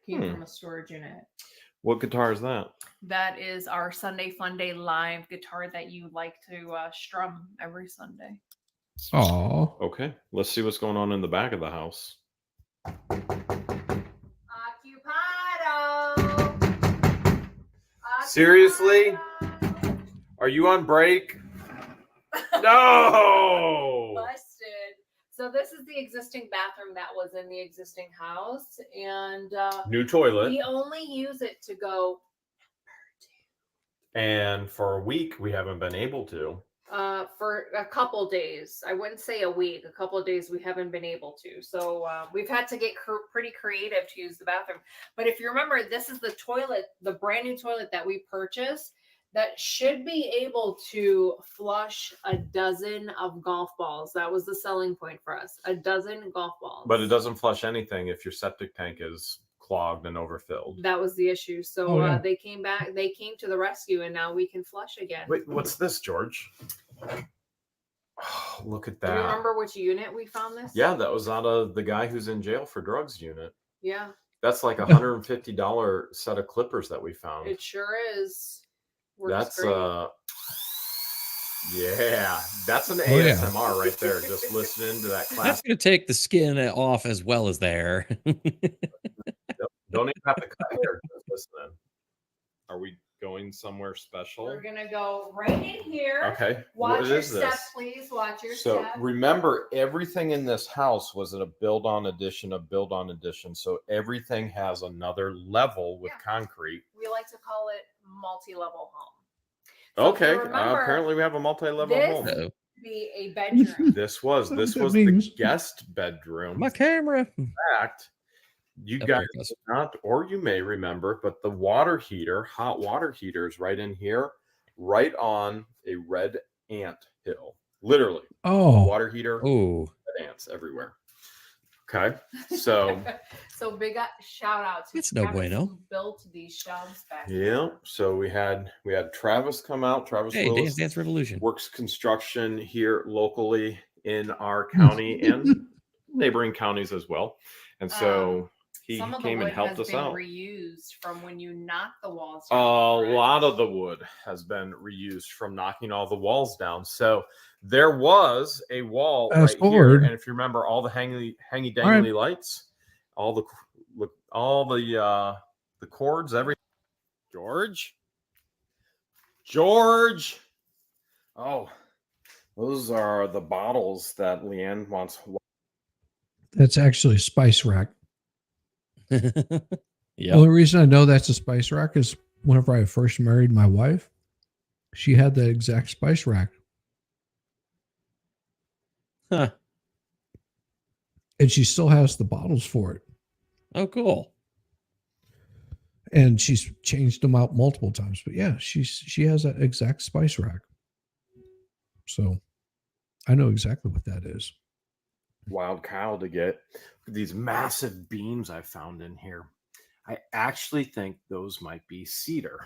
came from a storage unit. What guitar is that? That is our Sunday Fun Day live guitar that you like to strum every Sunday. Oh, Okay, let's see what's going on in the back of the house. Occupado! Seriously? Are you on break? No! Busted. So this is the existing bathroom that was in the existing house, and New toilet. we only use it to go And for a week, we haven't been able to. for a couple days. I wouldn't say a week. A couple of days we haven't been able to. So we've had to get pretty creative to use the bathroom. But if you remember, this is the toilet, the brand new toilet that we purchased that should be able to flush a dozen of golf balls. That was the selling point for us. A dozen golf balls. But it doesn't flush anything if your septic tank is clogged and overfilled. That was the issue. So Oh, yeah. they came back, they came to the rescue, and now we can flush again. Wait, what's this, George? Oh, look at Do you that. remember which unit we found this? Yeah, that was out of the guy who's in jail for drugs unit. Yeah, That's like $150 set of clippers that we found. it sure is. Works That's great. yeah, that's an Oh, yeah. ASMR right there. Just listening to that That's class. going to take the skin off as well as there. Don't even have to cut hair. Just listening. Are we going somewhere special? We're gonna go right in here. Okay. Watch What your is step, this? please. Watch your So step. remember, everything in this house was a build-on addition, So everything has another level with Yeah. concrete. We like to call it multi-level home. So if you Okay. remember, Apparently, we have a multi-level this- home. Uh-oh. be a bedroom. This was That the means- guest bedroom. My camera. In fact, you Oh, guys there it goes. not, or you may remember, but the water heater, hot water heater, is right in here, right on a red ant hill. Literally, oh, water heater, Oh, red ants everywhere. Okay, so So big shout out to That's no Travis bueno. who built these shelves back. yeah, so we had Travis come out. Travis hey, Willis Dance Dance Revolution. works construction here locally in our county and neighboring counties as well, and so he Some of the came wood and helped has us been out. reused from when you knocked the walls A down. correct? lot of the wood has been reused from knocking all the walls down. So there was a wall Fast right here, forward. and if you remember, all the hangy dangly All right. lights, all the cords, everything. George. Oh, those are the bottles that Leanne wants. that's actually a spice rack. Yeah. The only reason I know that's a spice rack is whenever I first married my wife, she had that exact spice rack. Huh. And she still has the bottles for it. Oh, cool. And she's changed them out multiple times. But yeah, she has that exact spice rack. So I know exactly what that is. Wild cow to get these massive beams I found in here. I actually think those might be cedar.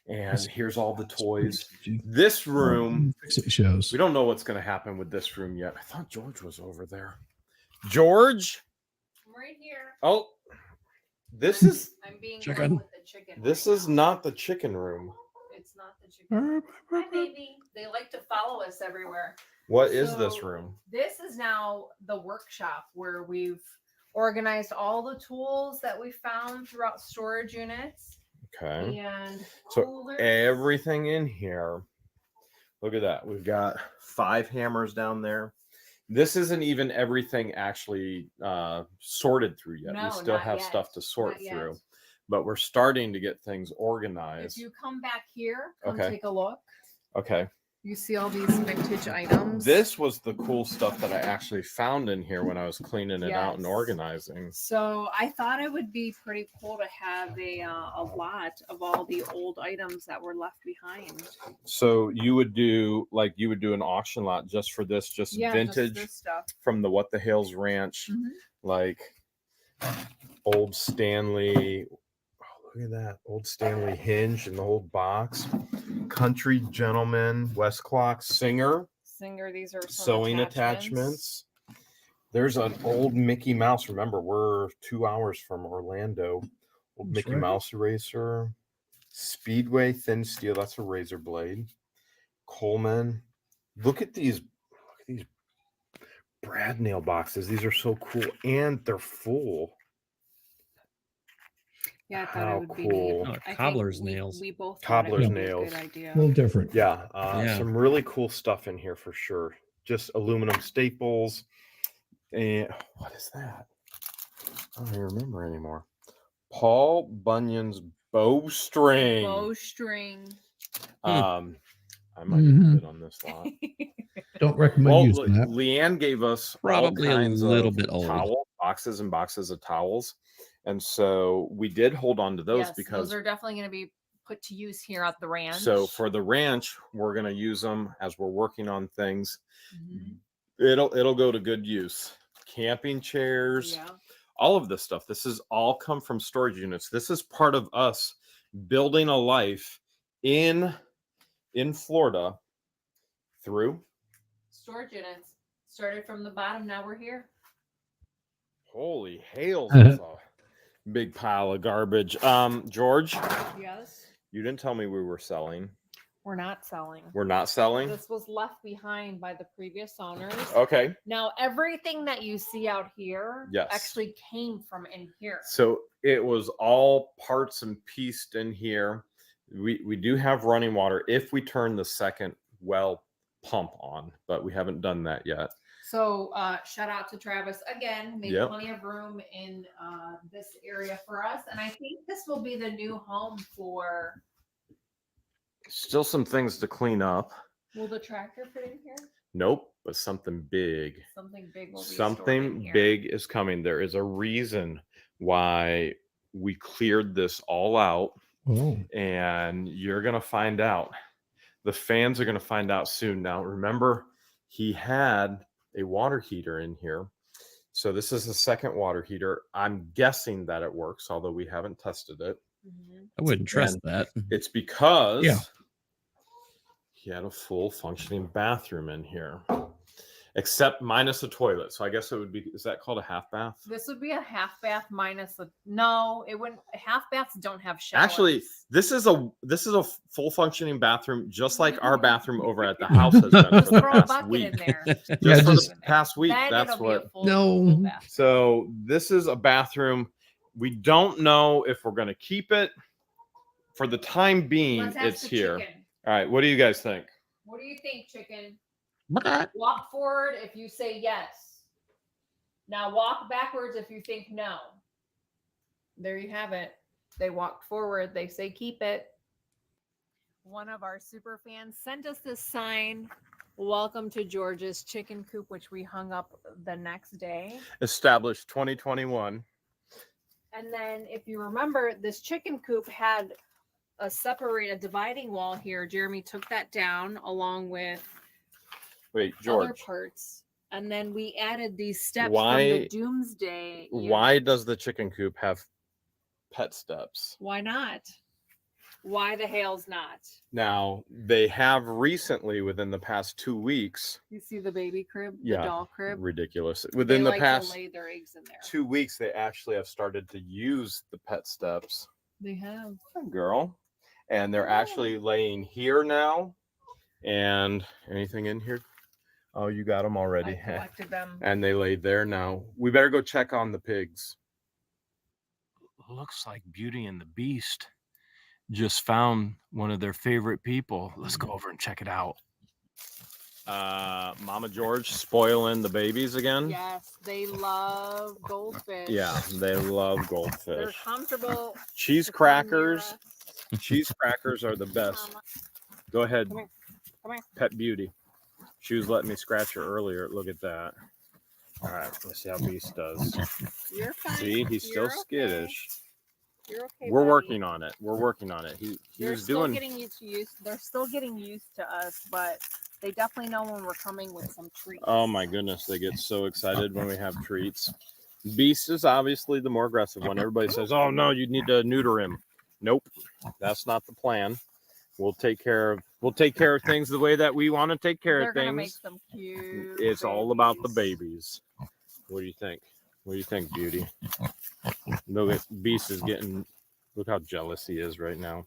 And here's all the toys. This room, Fix It shows. we don't know what's going to happen with this room yet. I thought George was over there. George? I'm right here. Oh, this is I'm being Chicken. run with the chicken. this right is now. not the chicken room. It's not the chicken. Hi, baby. They like to follow us everywhere. What is this So, room? This is now the workshop where we've organized all the tools that we found throughout storage units Okay. and So coolers. everything in here. Look at that. We've got 5 hammers down there. This isn't even everything actually sorted through yet. No, We still not have yet. stuff to sort Not yet. through, but we're starting to get things If organized. you come back here, come Okay. take a look. Okay. You see all these vintage items. This was the cool stuff that I actually found in here when I was cleaning it out and Yes. organizing. So I thought it would be pretty cool to have a lot of all the old items that were left behind. So you would do an auction lot just for this, just Yeah, vintage just this stuff. from the What the Hales Ranch, Mhm. like old Stanley. Oh, look at that old Stanley hinge in the old box. Country Gentleman, West Clock Singer, Singer, these are some sewing attachments. There's an old Mickey Mouse. Remember, we're 2 hours from Orlando. Old That's Mickey right. Mouse eraser. Speedway thin steel. That's a razor blade. Coleman. Look at these brad nail boxes. These are so cool, and they're full. Yeah, I thought How it would be cool. neat. Oh, I think cobbler's nails. We both thought Cobbler's it would be a nails. good idea. A little different. Yeah, Yeah. some really cool stuff in here for sure. Just aluminum staples. And what is that? I don't even remember anymore. Paul Bunyan's bowstring. Bowstring. I might Mhm. bid on this lot. Don't recommend Well, using that. Leanne gave us Probably a all kinds little of bit old. towel boxes and boxes of towels, and so we did hold on to those Yes, because those are definitely going to be put to use here at the ranch. so for the ranch we're going to use them as we're working on things. Mhm. It'll go to good use. Camping chairs, Yeah. all of this stuff. This is all come from storage units. This is part of us building a life in Florida through Storage units started from the bottom. Now we're here. holy Hales is a big pile of garbage. George, Yes. you didn't tell me we were selling. We're not selling. We're not selling. This was left behind by the previous owners. Okay. Now everything that you see out here Yes. actually came from in here. So it was all parts and pieced in here. We do have running water if we turn the second well pump on, but we haven't done that yet. So shout out to Travis again. Made Yep. plenty of room in this area for us, and I think this will be the new home for. Still some things to clean up. Will the tractor fit in here? Nope, but something big. Something big will be stored in Something here. big is coming. There is a reason why we cleared this all out, Oh, and you're going to find out. The fans are going to find out soon. Now, remember, he had a water heater in here. So this is the second water heater. I'm guessing that it works, although we haven't tested it. Mhm. I wouldn't trust And that. It's because Yeah. he had a full functioning bathroom in here, except minus a toilet. So I guess it would be, is that called a half bath? This would be a half bath minus a no. It wouldn't. Half baths don't have showers. Actually, this is a full functioning bathroom, just like our bathroom over at the house has been for just the throw a past bucket week. in there. Just Yeah, for just- the past week, Then that's it'll what. be a full, No. full bath. So this is a bathroom. We don't know if we're going to keep it. For the time being, Let's ask it's the here. chicken. All right, what do you guys think? What do you think, chicken? Walk forward if you say yes. Now walk backwards if you think no. There you have it. They walked forward. They say, keep it. One of our super fans sent us this sign, welcome to George's chicken coop, which we hung up the next day. Established 2021. And then if you remember, this chicken coop had a dividing wall here. Jeremy took that down along with Wait, other George. parts. And then we added these steps from Why- the doomsday. Why does the chicken coop have pet steps? Why not? Why the Hale's not? Now, they have recently, within the past 2 weeks, You see the baby crib, Yeah, the doll crib. ridiculous. They Within the like past to lay their eggs in there. 2 weeks, they actually have started to use the pet steps. They have. Good girl. And they're actually laying here now. And anything in here? Oh, you got them already. I collected them. And they laid there now. We better go check on the pigs. Looks like Beauty and the Beast just found one of their favorite people. Let's go over and check it out. Mama George spoiling the babies again. Yes, they love goldfish. Yeah, they love They're goldfish. comfortable. Cheese to come near crackers. us. Cheese crackers are the best. Mama, Go ahead, Come here. Come here. Pet Beauty. She was letting me scratch her earlier. Look at that. All right, let's see how Beast does. You're fine. See, he's still You're okay. skittish. You're okay. We're buddy. working on it. We're working on it. He They're was still doing. getting used. They're still getting used to us, but they definitely know when we're coming with some treats. Oh my goodness, they get so excited when we have treats. Beast is obviously the more aggressive one. Everybody says, "Oh no, you need to neuter him." Nope, that's not the plan. We'll take care of things the way that we want to take care They're of gonna make things. some cute. It's all about the babies. babies. What do you think? What do you think, Beauty? Look at Beast is getting. Look how jealous he is right now.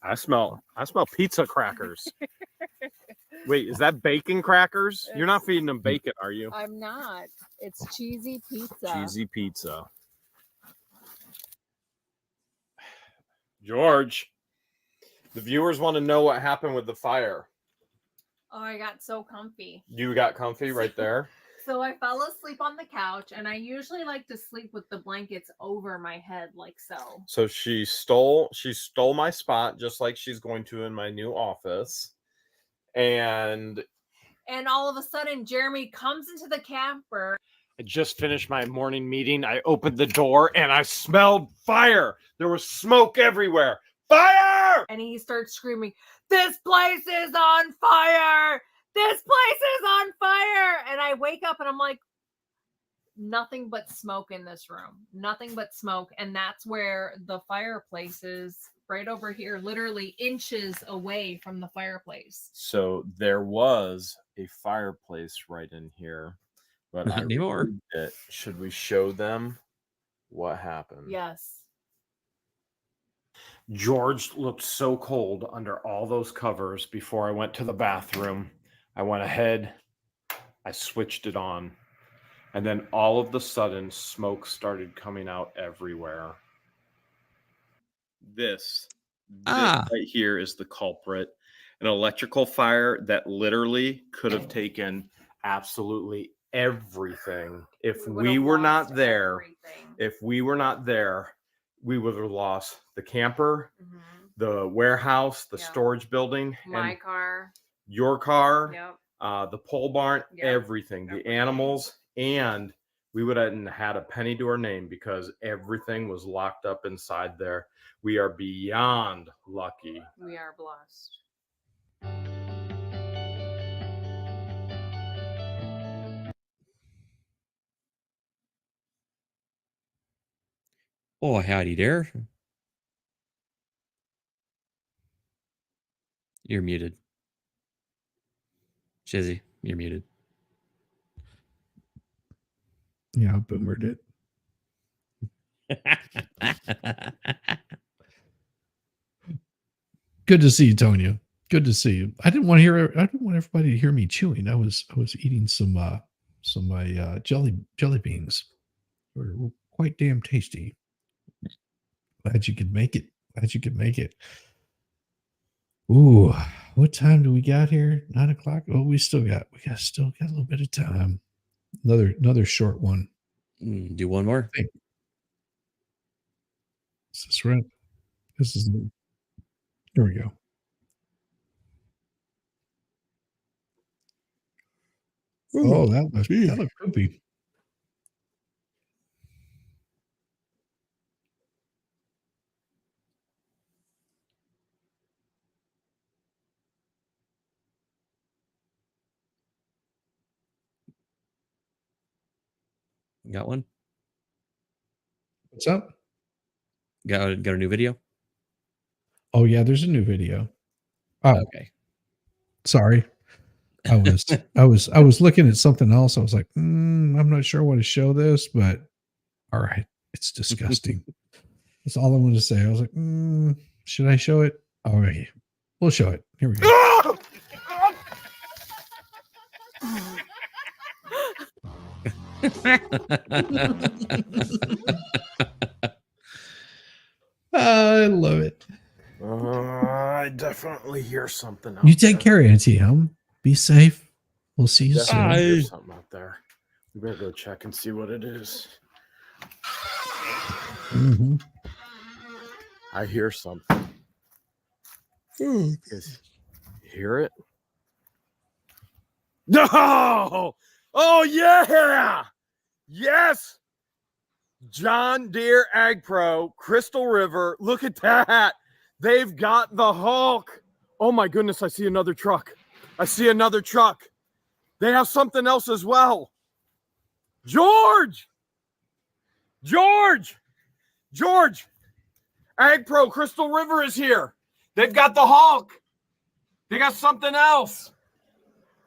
I smell pizza crackers. Wait, is that bacon crackers? You're not feeding them bacon, are you? I'm not. It's cheesy pizza. Cheesy pizza. George, the viewers want to know what happened with the fire. Oh, I got so comfy. You got comfy right there. So I fell asleep on the couch, and I usually like to sleep with the blankets over my head, like so. So she stole my spot, just like she's going to in my new office. And all of a sudden, Jeremy comes into the camper. I just finished my morning meeting. I opened the door and I smelled fire. There was smoke everywhere. Fire! And he starts screaming, "This place is on fire! This place is on fire!" And I wake up and I'm like, nothing but smoke in this room. Nothing but smoke. And that's where the fireplace is, right over here, literally inches away from the fireplace. So there was a fireplace right in here. But Not anymore. Should we show them what happened? Yes. George looked so cold under all those covers before I went to the bathroom. I went ahead, I switched it on, and then all of the sudden smoke started coming out everywhere. This right here is the culprit. An electrical fire that literally could have taken absolutely everything. If we were not there, we would have lost the camper, the warehouse, the storage building, My and car. your car, Yep. the pole barn, Yep. everything, the animals, and we would have had a penny to our name because everything was locked up inside there. We are beyond lucky. We are blessed. Oh, howdy there. You're muted. Shizzy, you're muted. Yeah, I boomered it. Good to see you, Tonya. Good to see you. I didn't want everybody to hear me chewing. I was eating some of my jelly beans. They were quite damn tasty. Glad you could make it. Ooh, what time do we got here? 9 o'clock. Oh, we still got a little bit of time. Another short one. Do one more. Is this right? This is. Here we go. Oh, that looked poopy. Got one? What's up? Got a new video? Oh yeah, there's a new video. Oh, Okay. sorry. I was looking at something else. I was like, I'm not sure what to show this, but all right, it's disgusting. That's all I wanted to say. I was like, should I show it? All right, we'll show it. Here we go. I love it. I definitely hear something. You take care, Auntie. Be safe. We'll see you soon. Definitely hear something out there. We better go check and see what it is. Mhm. I hear something. You hear it? No! Oh yeah! Yes! John Deere Ag Pro, Crystal River. Look at that. They've got the Hulk. Oh my goodness, I see another truck. I see another truck. They have something else as well. George! Ag Pro Crystal River is here. They've got the Hulk. They got something else.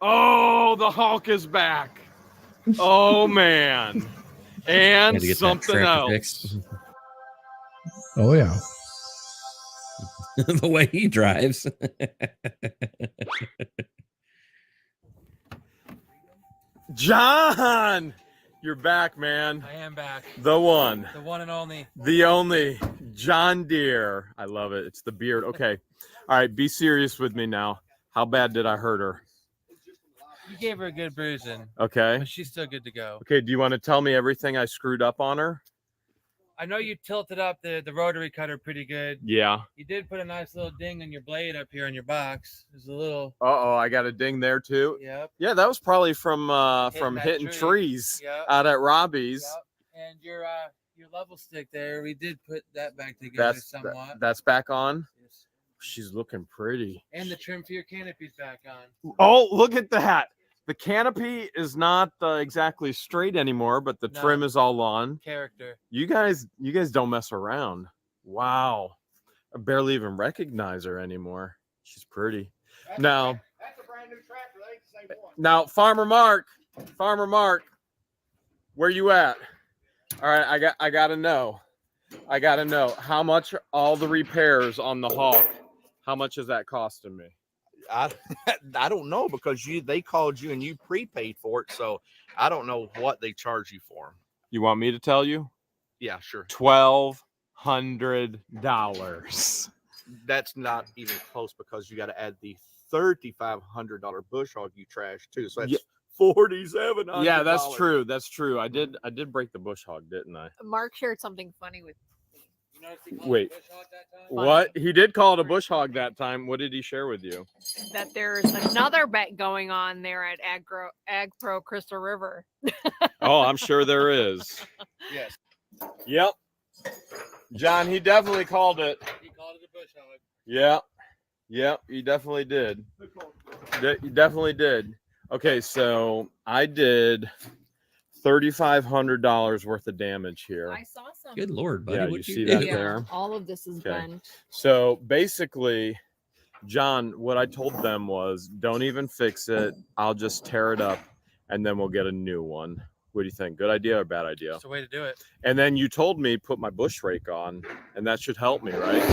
Oh, the Hulk is back. Oh man. And something else. Fixed. Oh yeah. The way he drives. John, you're back, man. I am back. The one and only. The only John Deere. I love it. It's the beard. Okay. All right. Be serious with me now. How bad did I hurt her? You gave her a good bruising. Okay. But she's still good to go. Okay. Do you want to tell me everything I screwed up on her? I know you tilted up the rotary cutter pretty good. Yeah. You did put a nice little ding on your blade up here on your box. There's a little. Uh-oh. I got a ding there too. Yep. Yeah. That was probably from that hitting tree. trees Yep. out at Robbie's. Yep. And your level stick there, we did put that back together somewhat. That's back on. Yes. She's looking pretty. And the trim for your canopy's back on. Oh, look at that. The canopy is not exactly straight anymore, but the trim is all on. Character. You guys don't mess around. Wow. I barely even recognize her anymore. She's pretty. Now, That's a brand new tractor. They ain't the same one. now, Farmer Mark, where you at? All right, I gotta know. How much all the repairs on the Hawk, how much is that costing me? I don't know because they called you and you prepaid for it, so I don't know what they charge you for them. You want me to tell you? Yeah, sure. $1,200. That's not even close because you got to add the $3,500 bush hog you trashed too. So that's $4,700. Yeah, that's true. That's true. I did break the bush hog, didn't I? Mark shared something funny with. You notice he called Wait. it a bush hog that time? What? He did call it a bush hog that time. What did he share with you? That there's another bet going on there at Ag Pro Crystal River. Oh, I'm sure there is. Yes. Yep. John, he definitely called it. He called it a bush hog. Yeah. Yep, he definitely did. He definitely did. Okay, so I did $3,500 worth of damage here. I saw some. Good Lord, buddy. Yeah, What you you see that do? there? All of this is Okay. bent. So basically, John, what I told them was don't even fix it. I'll just tear it up and then we'll get a new one. What do you think? Good idea or bad idea? That's the way to do it. And then you told me put my bush rake on, and that should help me, right?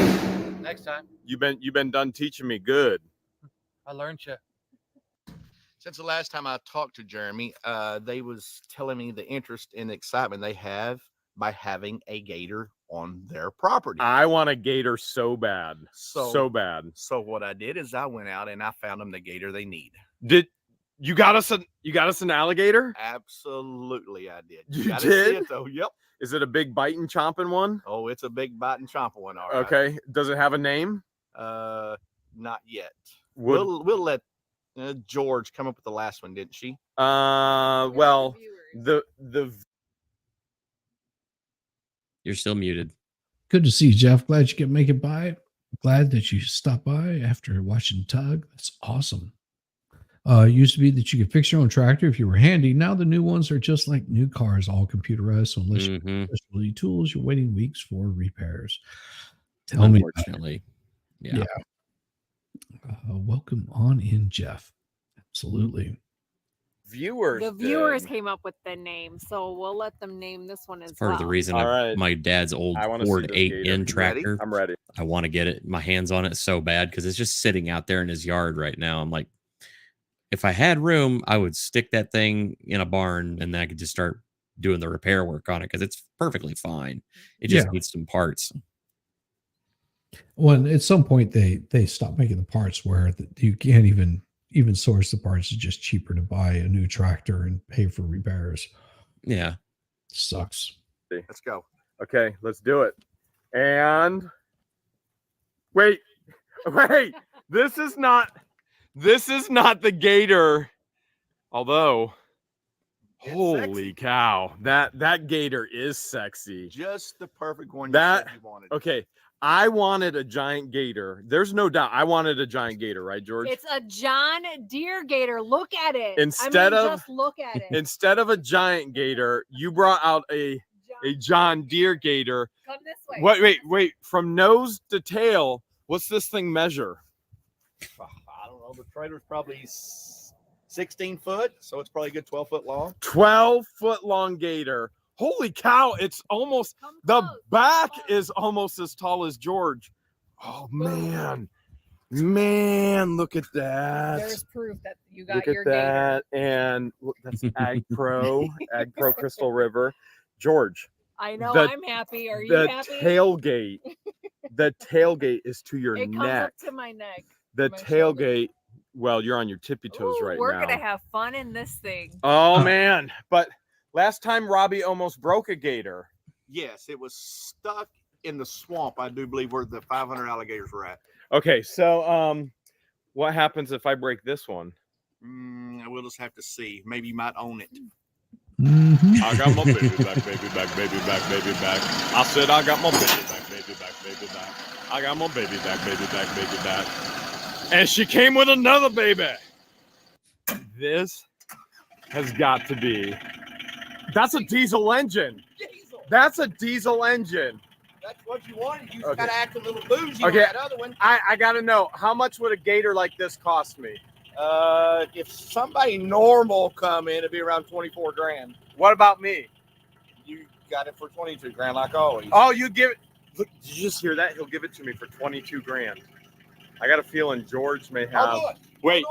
Next time, You've been done teaching me good. I learned you. Since the last time I talked to Jeremy, they was telling me the interest and excitement they have by having a gator on their property. I want a gator so bad. So bad. So what I did is I went out and I found them the gator they need. Did you got us an alligator? Absolutely, I did. You gotta did? see it, though. Yep. Is it a big biting, chomping one? Oh, it's a big biting chomping one. All right. Okay. Does it have a name? Not yet. Would, We'll let George come up with the last one, didn't she? well, the You're still muted. Good to see you, Jeff. Glad you could make it by. Glad that you stopped by after watching Tug. That's awesome. It used to be that you could fix your own tractor if you were handy. Now the new ones are just like new cars, all computerized. So unless you have specialty tools, you're waiting weeks for repairs. Tell me. Unfortunately. Yeah. Welcome on in, Jeff. Absolutely. viewers. The viewers came up with the name, so we'll let them name this one as Part well. of the reason All right. my dad's old I wanna Ford see this 8N gator. tractor. I'm ready. I want to get it, my hands on it so bad because it's just sitting out there in his yard right now. I'm like, if I had room, I would stick that thing in a barn and then I could just start doing the repair work on it because it's perfectly fine. It just needs some parts. Well, at some point they stopped making the parts where you can't even source the parts. It's just cheaper to buy a new tractor and pay for repairs. Yeah. Sucks. Let's go. Okay, let's do it. And wait, this is not the gator. Although, It's holy sexy. cow, that gator is sexy. Just the perfect one That- you wanted. Okay, I wanted a giant gator. There's no doubt. I wanted a giant gator, right, George? It's a John Deere gator. Look at it. Instead of- just look at it. Instead of a giant gator, you brought out a John Deere gator. Come this way. Wait. From nose to tail, what's this thing measure? I don't know. The trailer's probably 16 foot, so it's probably a good 12 foot long. 12-foot long gator. Holy cow, it's almost Come the close, back come close. is almost as tall as George. Oh man, look at that. There's proof that you got Look your at that. And look, that's Ag Pro Crystal River. George, gator. I know. the- I'm happy. Are you the happy? tailgate is to your it comes neck. up to my neck. The my shoulder. tailgate, well, you're on your tippy toes Ooh, right we're now. gonna have fun in this thing. Oh man, but last time Robbie almost broke a gator. Yes, it was stuck in the swamp, I do believe, where the 500 alligators were at. Okay, so what happens if I break this one? We'll just have to see. Maybe you might own it. Mhm. I got my baby back, baby back, baby back, baby back. I said I got my baby back, baby back, baby back. I got my baby back, baby back, baby back. And she came with another baby. This has got to be. That's a diesel engine. Diesel. That's a diesel engine. That's what you wanted. You just Okay. gotta act a little bougie Okay. on that other one. I got to know, how much would a gator like this cost me? If somebody normal come in, it'd be around 24 grand. What about me? You got it for 22 grand, like always. Oh, you give it. Look, did you just hear that? He'll give it to me for 22 grand. I got a feeling George may have. Hold on. Wait.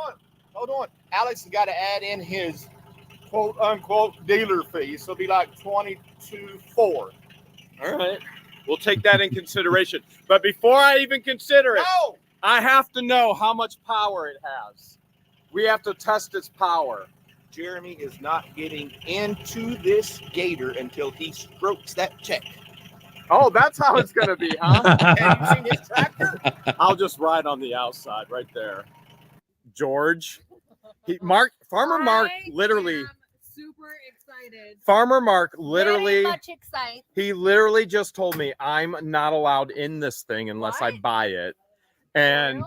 Hold on. Alex has got to add in his quote unquote dealer fee. So it'll be like 22.4. All right. We'll take that in consideration. But before I even consider it, No! I have to know how much power it has. We have to test its power. Jeremy is not getting into this gator until he strokes that check. Oh, that's how it's going to be, huh? Have you seen his tractor? I'll just ride on the outside right there. George, Farmer Mark I literally, am super excited. Farmer Mark Very literally, much excited. he literally just told me I'm not allowed in this thing unless I What? buy it. And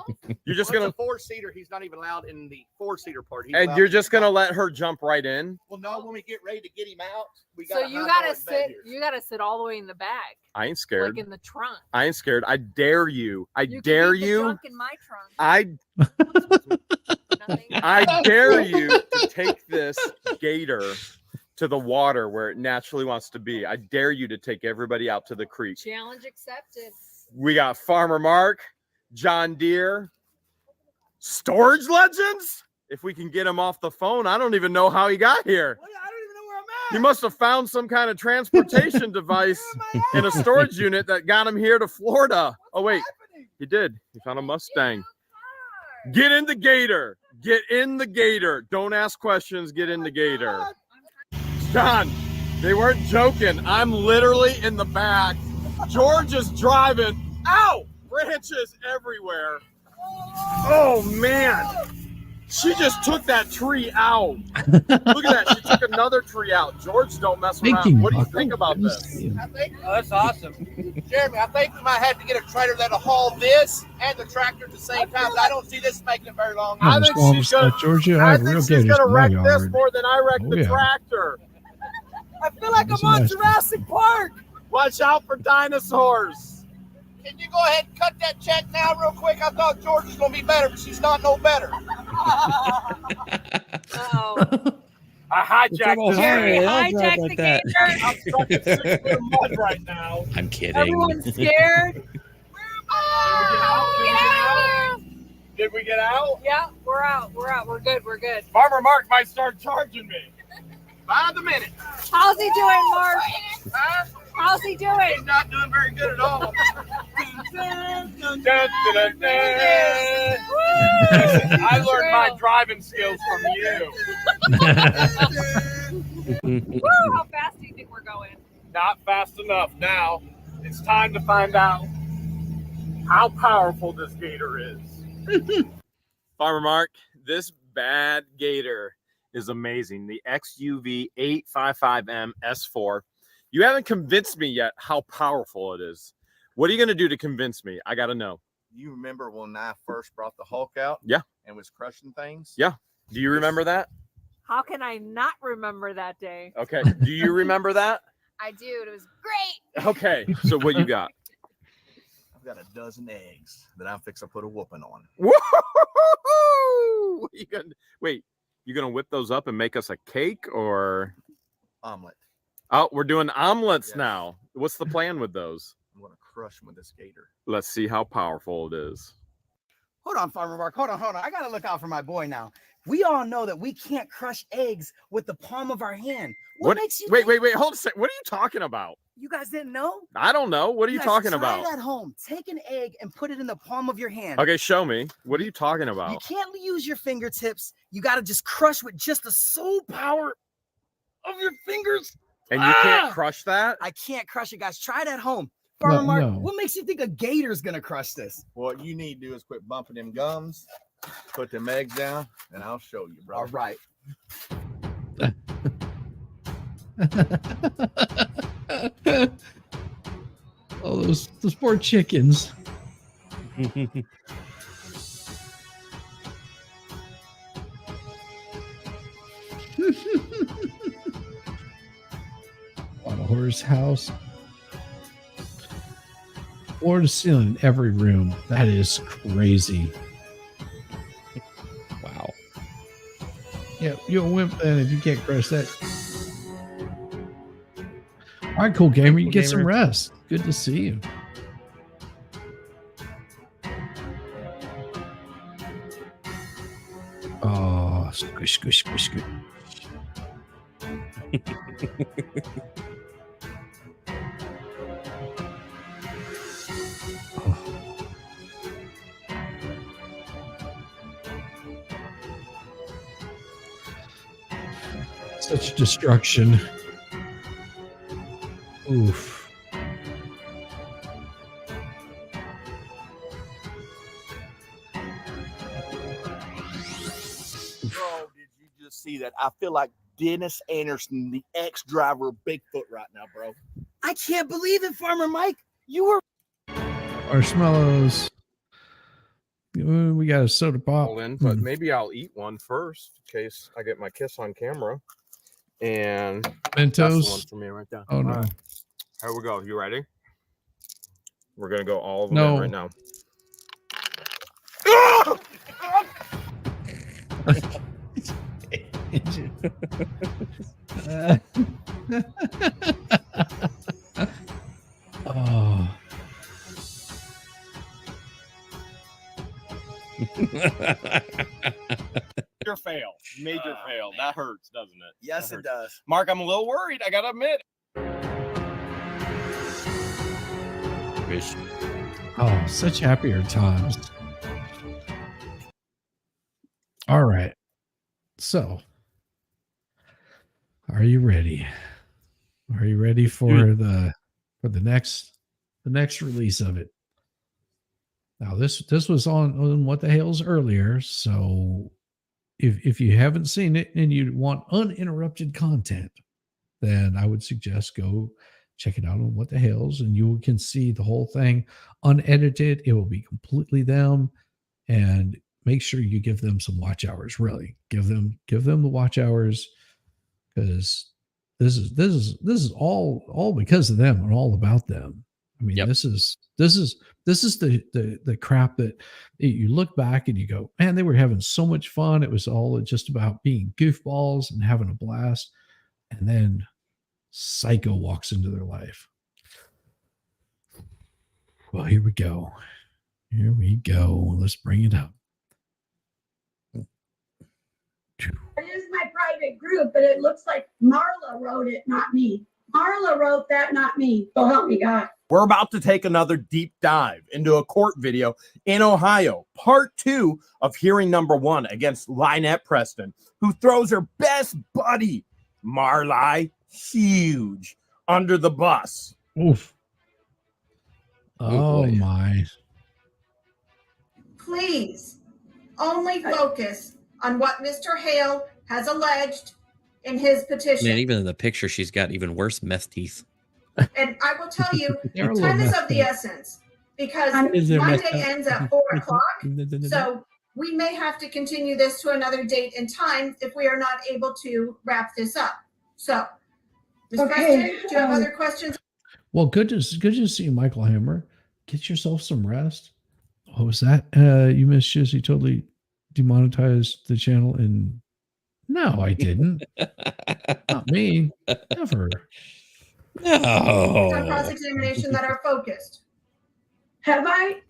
you're just Well, going it's to, a four-seater. He's not even allowed in the four-seater part. He's and allowed you're in just the going to back. let her jump right in? Well, no, when we get ready to get him out, we got So you gotta sit. You gotta sit all the way in the back, I ain't scared. like in the trunk. I ain't scared. I dare you. I You can dare leave the you. junk in my trunk. Nothing. I dare you to take this gator to the water where it naturally wants to be. I dare you to take everybody out to the creek. Challenge accepted. We got Farmer Mark, John Deere, Storage Legends. If we can get him off the phone, I don't even know how he got here. I don't even know where I'm at. He must have found some kind of transportation device in a storage unit that got him here to Florida. Oh, wait, he did. He found a Mustang. Get in the gator. Get in the gator. Don't ask questions. Get in the gator. John, They weren't joking. I'm literally in the back. George is driving. Ow! Branches everywhere. Oh, man. She just took that tree out. Look at that. She took another tree out. George, don't mess around. What do you think about this? I think, that's awesome. Jeremy, I think we might have to get a trailer that'll haul this and the tractor at the same time. I don't see this making it very long. I think she's gonna, Georgia. I think she's gonna wreck this more than I wrecked the yeah. tractor. I feel like I'm on Jurassic Park. Watch out for dinosaurs. Can you go ahead and cut that check now real quick? I thought George was going to be better, but she's not no better. Oh, I hijacked this Jerry, thing. hijack the gator. I'm stuck in 6 foot of mud right now. I'm kidding. Everyone's scared. Did we get out? Yeah, we're out. We're out. We're good. We're good. Farmer Mark might start charging me. By the minute. How's he doing, Mark? How's he doing? He's not doing very good at all. I learned my driving skills from you. Woo, how fast do you think we're going? Not fast enough. Now it's time to find out how powerful this gator is. Farmer Mark, this bad gator is amazing. The XUV 855M S4. You haven't convinced me yet how powerful it is. What are you going to do to convince me? I got to know. You remember when I first brought the Hulk out? Yeah. And was crushing things? Yeah. Do you remember that? How can I not remember that day? Okay. Do you remember that? I do. It was great. Okay. So what you got? I've got a dozen eggs that I'm fixing to put a whooping on. Woo-hoo-hoo-hoo! Wait, you going to whip those up and make us a cake or? Omelet. Oh, we're doing omelets Yes. now. What's the plan with those? I'm going to crush them with this gator. Let's see how powerful it is. Hold on, Farmer Mark. Hold on. I got to look out for my boy now. We all know that we can't crush eggs with the palm of our hand. What makes you Wait, think- wait. Hold a second. What are you talking about? You guys didn't know? I don't know. What are you guys talking try about? it at home. Take an egg and put it in the palm of your hand. Okay, show me. What are you talking You about? can't use your fingertips. You got to just crush with just the sole power of your fingers. And you can't crush that? I can't crush it, guys. Try it at home. Farmer Mark, no. what makes you think a gator's going to crush this? What you need to do is quit bumping them gums, put them eggs down, and I'll show you, bro. All right. Oh, those poor chickens. On a horse house. Floor to ceiling in every room. That is crazy. Wow. Yeah, you're a wimp then if you can't crush that. All right, cool gamer. You Cool get some gamer. rest. Good to see you. Oh, squish, squish, squish, squish. Such destruction. Oof. Bro, did you just see that? I feel like Dennis Anderson, the ex-driver of Bigfoot right now, bro. I can't believe it, Farmer Mike. You were Marshmallows. We got a soda pop. But maybe I'll eat one first in case I get my kiss on camera. And that's the one Mentos. for me right there. Oh, no. All right. Here we go. You ready? We're going to go all of them No. in right now. Oh. Major fail. Major fail. That hurts, doesn't it? Yes, That it hurts. does. Mark, I'm a little worried. I got to admit. Wish. Oh, such happier times. All right. So, are you ready? Are you ready for the next release of it? Now this was on What the Hale's earlier, so if you haven't seen it and you want uninterrupted content, then I would suggest go check it out on What the Hale's, and you can see the whole thing unedited. It will be completely them, and make sure you give them some watch hours. Really, give them the watch hours, because this is all because of them and all about them. I mean, this is the crap that you look back and you go, man, they were having so much fun. It was all just about being goofballs and having a blast. And then Psycho walks into their life. Well, here we go. Let's bring it up. It is my private group, but it looks like Marla wrote it, not me. Marla wrote that, not me. So help me God. We're about to take another deep dive into a court video in Ohio, part 2 of hearing number 1 against LIEnette Preston, who throws her best buddy, Marli, huge, under the bus. Oof. Oh my. Please only focus on what Mr. Hale has alleged in his petition. Man, even in the picture, she's got even worse meth teeth. And I will tell you, They're a time little is of the messed up. essence, because Is there my messed day up? ends at 4 o'clock. So we may have to continue this to another date and time if we are not able to wrap this up. So, Ms. Okay, Preston, do you have other questions? Well, good to see you, Michael Hammer. Get yourself some rest. What was that? You missed just you totally demonetized the channel, and no, I didn't. Not me. Never. No. On cross-examination that are focused. Have I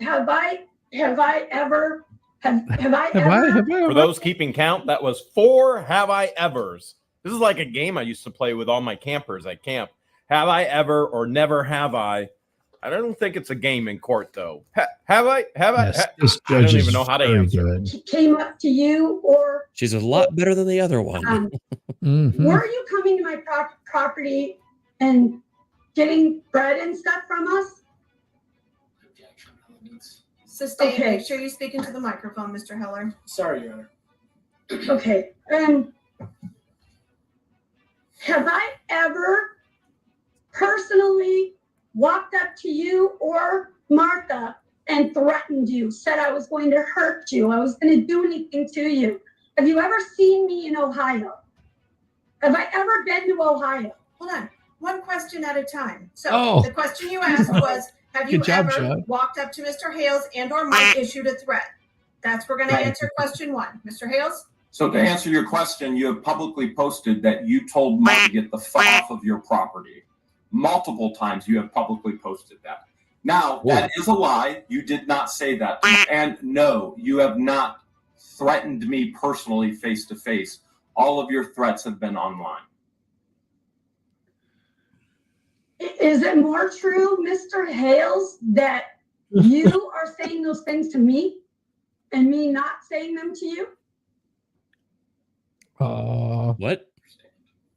ever? For those keeping count, that was 4 have I evers. This is like a game I used to play with all my campers at camp. Have I ever or never have I? I don't think it's a game in court, though. Have I? Yes, this I don't judge even is know how to very answer. good. She came up to you, or She's a lot better than the other one. Mhm. were you coming to my property and getting bread and stuff from us? Sustain. Okay. Make sure you speak into the microphone, Mr. Heller. Sorry, Your Honor. Okay. Have I ever personally walked up to you or Martha and threatened you, said I was going to hurt you, I was going to do anything to you? Have you ever seen me in Ohio? Have I ever been to Ohio? Hold on. One question at a time. So the question you asked was, have you Good job, ever Judd. walked up to Mr. Hales and or Mike issued a threat? That's we're going to answer question 1. Mr. Hales? So to answer your question, you have publicly posted that you told Mike to get the fuck off of your property. Multiple times you have publicly posted that. Now, that is a lie. You did not say that. And no, you have not threatened me personally face to face. All of your threats have been online. Is it more true, Mr. Hales, that you are saying those things to me and me not saying them to you? What?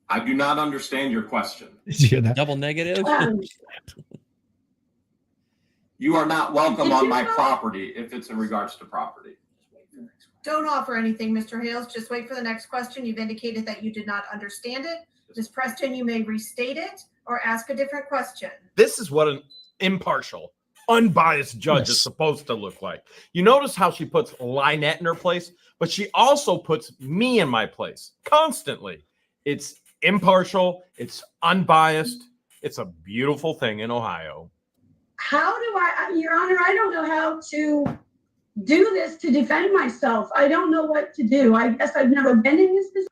I do not understand your question. Did you hear that? Double negative? You are not welcome on my property if it's in regards to property. Don't offer anything, Mr. Hales. Just wait for the next question. You've indicated that you did not understand it. Ms. Preston, you may restate it or ask a different question. This is what an impartial, unbiased judge is supposed to look like. You notice how she puts LIEnette in her place, but she also puts me in my place constantly. It's impartial. It's unbiased. It's a beautiful thing in Ohio. How do Your Honor, I don't know how to do this to defend myself. I don't know what to do. I guess I've never been in this position.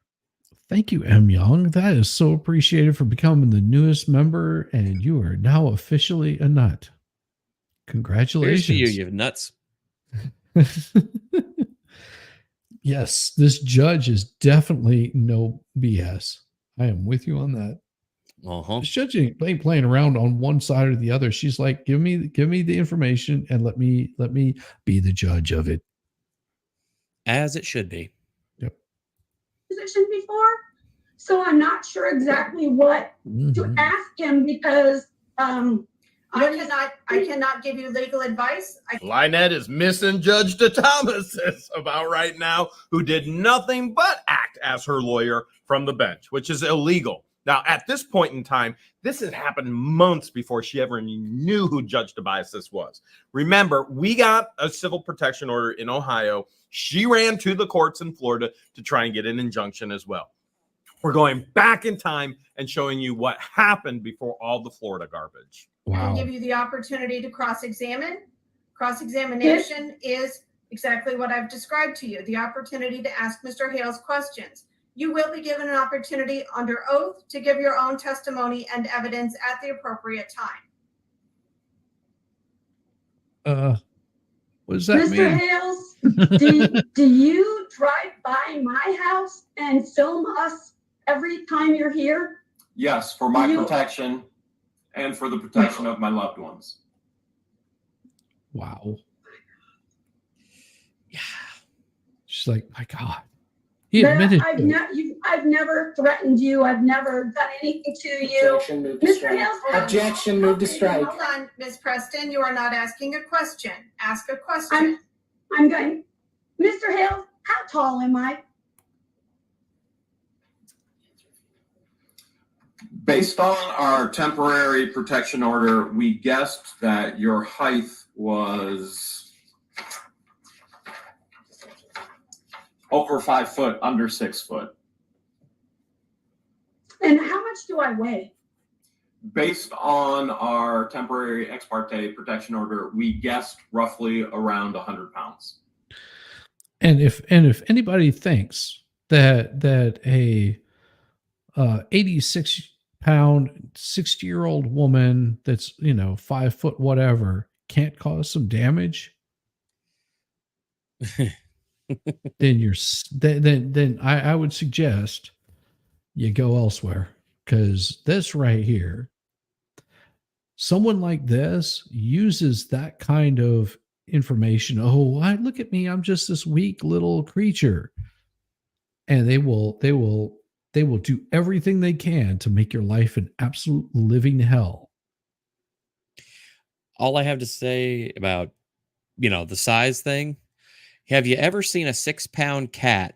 Thank you, M. Young. That is so appreciated for becoming the newest member, and you are now officially a nut. Congratulations. Here's to you nuts. Yes, this judge is definitely no BS. I am with you on that. This judge ain't playing around on one side or the other. She's like, give me the information and let me be the judge of it. As it should be. Yep. Position before. So I'm not sure exactly what to ask him because I cannot give you legal advice. LIEnette is missing Judge Thomas about right now, who did nothing but act as her lawyer from the bench, which is illegal. Now, at this point in time, this had happened months before she ever knew who Judge Tobias was. Remember, we got a civil protection order in Ohio. She ran to the courts in Florida to try and get an injunction as well. We're going back in time and showing you what happened before all the Florida garbage. And give you the opportunity to cross-examine. Cross-examination is exactly what I've described to you, the opportunity to ask Mr. Hale's questions. You will be given an opportunity under oath to give your own testimony and evidence at the appropriate time. What does that Mr. mean? Hales, do you drive by my house and film us every time you're here? Yes, for my protection and for the protection of my loved ones. Wow. Yeah. She's like, my God. He admitted I've never threatened you. I've never done anything to you. Mr. Hales, Objection, move to strike. Hold on, Ms. Preston, you are not asking a question. Ask a question. I'm going, Mr. Hales, how tall am I? Based on our temporary protection order, we guessed that your height was over 5 foot, under 6 foot. And how much do I weigh? Based on our temporary ex parte protection order, we guessed roughly around 100 pounds. And if anybody thinks that a 86-pound 60-year-old woman that's 5 foot whatever can't cause some damage, then I would suggest you go elsewhere, because this right here, someone like this uses that kind of information. Oh, look at me, I'm just this weak little creature, and they will do everything they can to make your life an absolute living hell. All I have to say about, the size thing, have you ever seen a 6-pound cat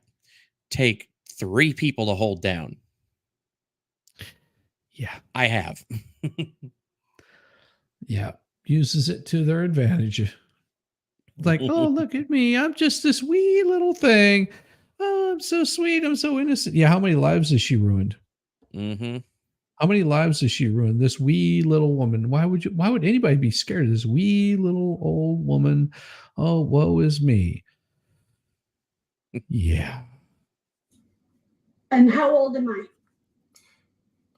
take 3 people to hold down? Yeah, I have. Yeah, uses it to their advantage. Like, oh, look at me, I'm just this wee little thing. Oh, I'm so sweet, I'm so innocent. Yeah, how many lives has she ruined? Mm-hmm. How many lives has she ruined? This wee little woman. Why would anybody be scared of this wee little old woman? Oh, woe is me. Yeah. And how old am I?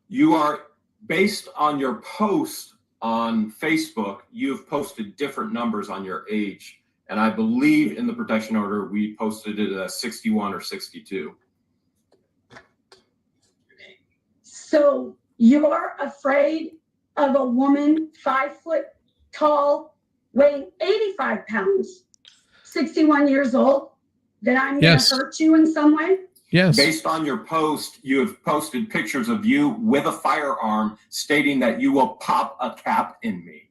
You are, based on your post on Facebook, you've posted different numbers on your age. And I believe in the protection order, we posted it as 61 or 62. So you're afraid of a woman 5 foot tall, weighing 85 pounds, 61 years old, that I'm going to hurt you in some way? Yes. Based on your post, you have posted pictures of you with a firearm stating that you will pop a cap in me.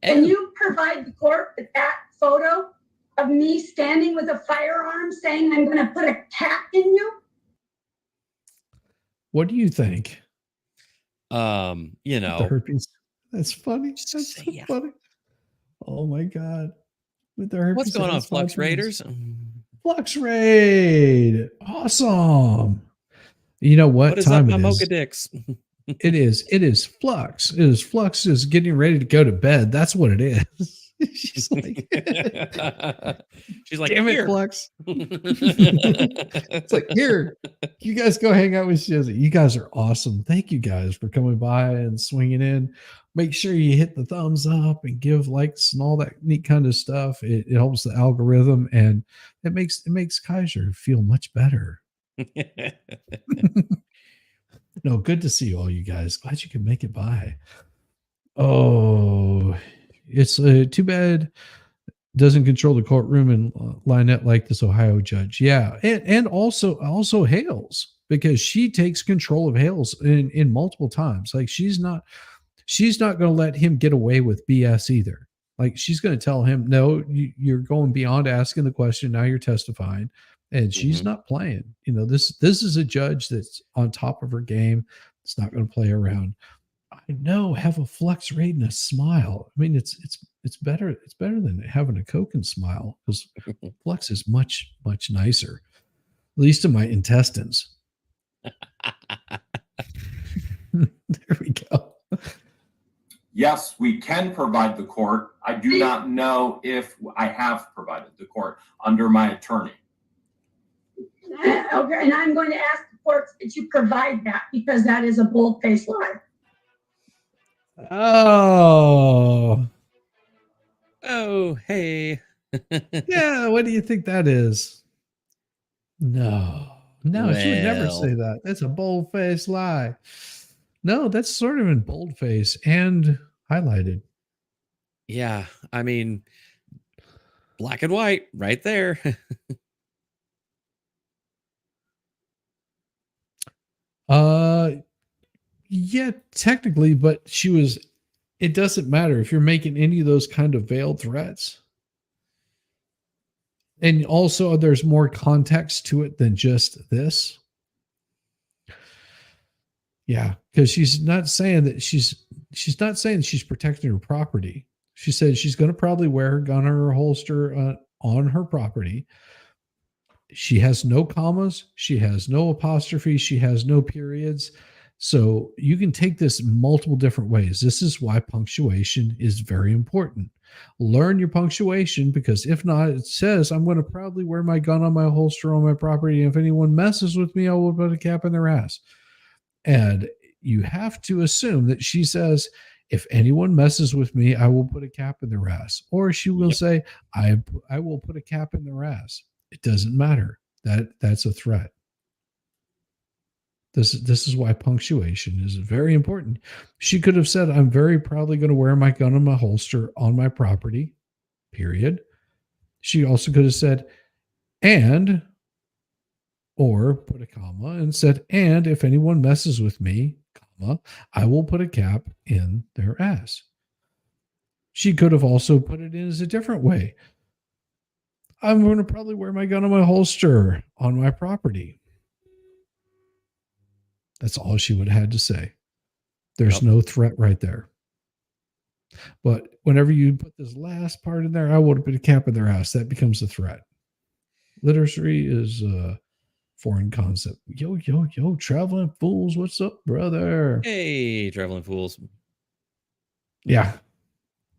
And you provide the court with that photo of me standing with a firearm saying I'm going to put a cap in you? What do you think? The herpes. That's funny. That's so funny. Oh my God. With the herpes. What's going on, Flux Raiders? Flux Raid. Awesome. You know what is time up, it my is? Mocha Dicks? It is Flux. It is Flux is getting ready to go to bed. That's what it is. She's like, damn it, Flux. It's like, here, you guys go hang out with Shizzy. You guys are awesome. Thank you guys for coming by and swinging in. Make sure you hit the thumbs up and give likes and all that neat kind of stuff. It helps the algorithm, and it makes Kaiser feel much better. No, good to see all you guys. Glad you could make it by. Oh, it's too bad doesn't control the courtroom and LIEnette like this Ohio judge. Yeah, and also Hales. because she takes control of Hale's in multiple times. Like she's not going to let him get away with BS either. Like she's going to tell him, no, you're going beyond asking the question. Now you're testifying. And she's not playing. You know, this is a judge that's on top of her game. It's not going to play around. I know, have a flex rate and a smile. I mean, it's better. It's better than having a Coke and smile, because flex is much, much nicer, at least in my intestines. There we go. Yes, we can provide the court. I do not know if I have provided the court under my attorney. Okay, and I'm going to ask the court that you provide that, because that is a bold-faced lie. Oh, hey. yeah. What do you think that is? No, she would never say that. That's a bold-faced lie. No, that's sort of in boldface and highlighted. Yeah, I mean, black and white right there. Yeah, technically, but it doesn't matter if you're making any of those kind of veiled threats. And also there's more context to it than just this. Yeah, because she's not saying that she's not saying she's protecting her property. She said she's going to probably wear her gun or her holster on her property. She has no commas. She has no apostrophe. She has no periods. So you can take this multiple different ways. This is why punctuation is very important. Learn your punctuation, because if not, it says, I'm going to proudly wear my gun on my holster on my property. And if anyone messes with me, I will put a cap in their ass. And you have to assume that she says, if anyone messes with me, I will put a cap in their ass. Or she will say, I will put a cap in their ass. It doesn't matter. That's a threat. This is why punctuation is very important. She could have said, I'm very proudly going to wear my gun in my holster on my property, period. She also could have said, and, or put a comma and said, and if anyone messes with me, comma, I will put a cap in their ass. She could have also put it in as a different way. I'm going to probably wear my gun in my holster on my property. That's all she would have had to say. There's no threat right there. But whenever you put this last part in there, I would have put a cap in their ass. That becomes a threat. Literacy is a foreign concept. Yo, traveling fools. What's up, brother? Hey, traveling fools. Yeah.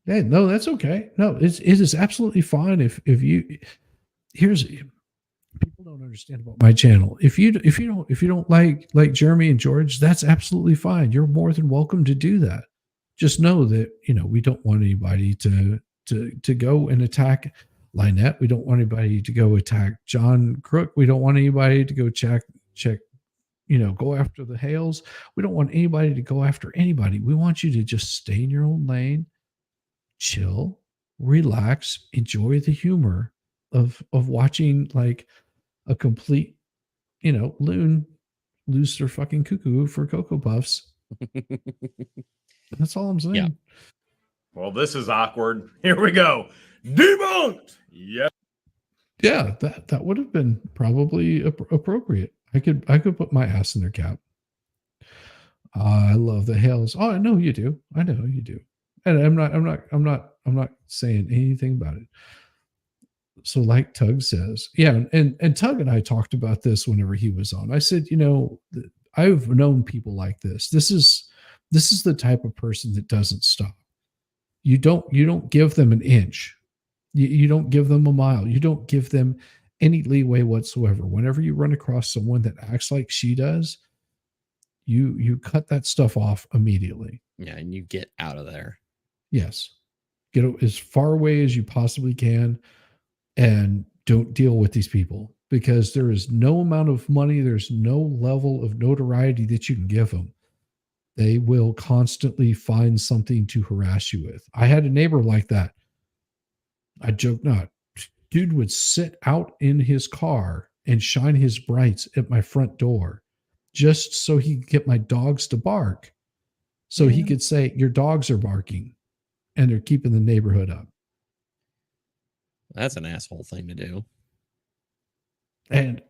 Hey, no, that's okay. No, it is absolutely fine if you. Here's people don't understand about my channel. If you don't like Jeremy and George, that's absolutely fine. You're more than welcome to do that. Just know that we don't want anybody to go and attack LIEnette. We don't want anybody to go attack John Crook. We don't want anybody to go check go after the Hales. We don't want anybody to go after anybody. We want you to just stay in your own lane. Chill, relax, enjoy the humor of watching like a complete, loon lose their fucking cuckoo for Cocoa Puffs. That's all I'm saying. Yeah. Well, this is awkward. Here we go. Debunked. Yep. Yeah, that would have been probably appropriate. I could put my ass in their cap. I love the Hales. Oh, I know you do. I know you do. And I'm not saying anything about it. So like Tug says, yeah, and Tug and I talked about this whenever he was on. I said, I've known people like this. This is the type of person that doesn't stop. You don't give them an inch. You don't give them a mile. You don't give them any leeway whatsoever. Whenever you run across someone that acts like she does, you cut that stuff off immediately. Yeah, and you get out of there. Yes. Get as far away as you possibly can and don't deal with these people, because there is no amount of money, there's no level of notoriety that you can give them. They will constantly find something to harass you with. I had a neighbor like that. I joke not. Dude would sit out in his car and shine his brights at my front door just so he could get my dogs to bark. So he could say, your dogs are barking and they're keeping the neighborhood up. That's an asshole thing to do. And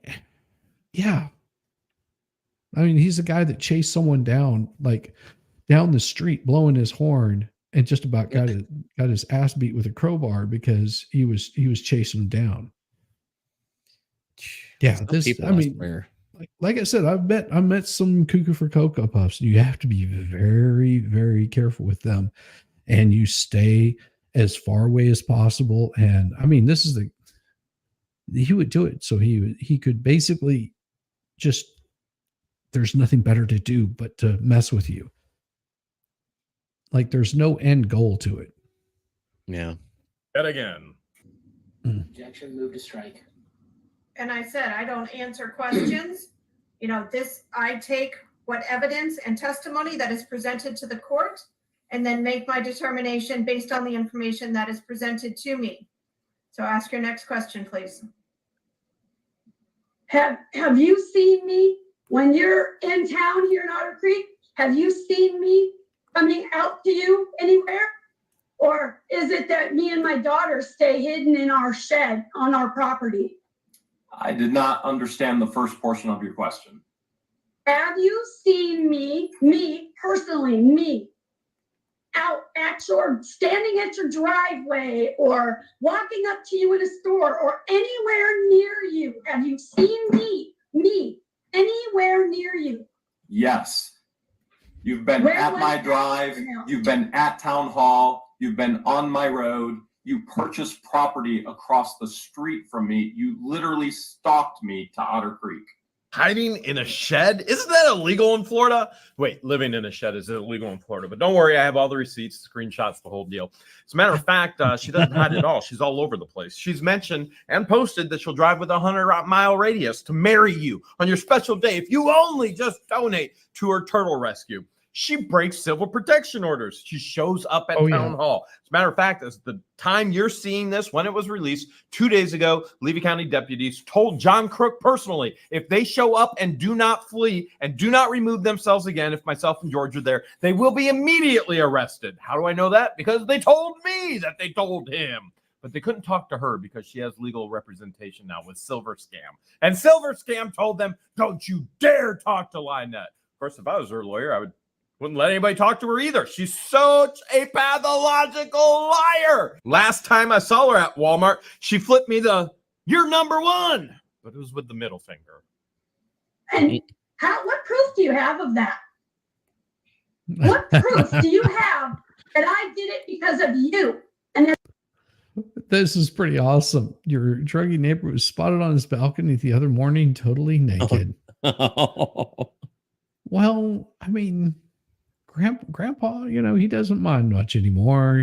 yeah, I mean, he's a guy that chased someone down, like down the street, blowing his horn, and just about got his ass beat with a crowbar because he was chasing him down. Yeah, Some this. people, I mean, swear. like I said, I met some cuckoo for Cocoa Puffs. You have to be very, very careful with them, and you stay as far away as possible. And I mean, this is he would do it so he could basically just, there's nothing better to do but to mess with you. Like there's no end goal to it. Yeah. Yet again. Objection, move to strike. And I said, I don't answer questions. You know, I take what evidence and testimony that is presented to the court and then make my determination based on the information that is presented to me. So ask your next question, please. Have you seen me when you're in town here in Otter Creek? Have you seen me coming out to you anywhere? Or is it that me and my daughter stay hidden in our shed on our property? I did not understand the first portion of your question. Have you seen me personally, out at standing at your driveway or walking up to you in a store or anywhere near you? Have you seen me anywhere near you? Yes. You've been at my drive. You've been at town hall. You've been on my road. You purchased property across the street from me. You literally stalked me to Otter Creek. Hiding in a shed? Isn't that illegal in Florida? Wait, living in a shed is illegal in Florida. But don't worry, I have all the receipts, screenshots, the whole deal. As a matter of fact, she doesn't hide at all. She's all over the place. She's mentioned and posted that she'll drive with a 100-mile radius to marry you on your special day if you only just donate to her turtle rescue. She breaks civil protection orders. She shows up at town hall. As a matter of fact, as the time you're seeing this, when it was released 2 days ago, Levy County deputies told John Crook personally, if they show up and do not flee and do not remove themselves again, if myself and George are there, they will be immediately arrested. How do I know that? Because they told me that they told him. But they couldn't talk to her because she has legal representation now with Silver Scam. And Silver Scam told them, don't you dare talk to LIEnette. Of course, if I was her lawyer, I wouldn't let anybody talk to her either. She's such a pathological liar. Last time I saw her at Walmart, she flipped me "you're number one," but it was with the middle finger. And what proof do you have of that? What proof do you have that I did it because of you? And this is pretty awesome. Your druggy neighbor was spotted on his balcony the other morning, totally naked. Well, I mean, Grandpa, he doesn't mind much anymore,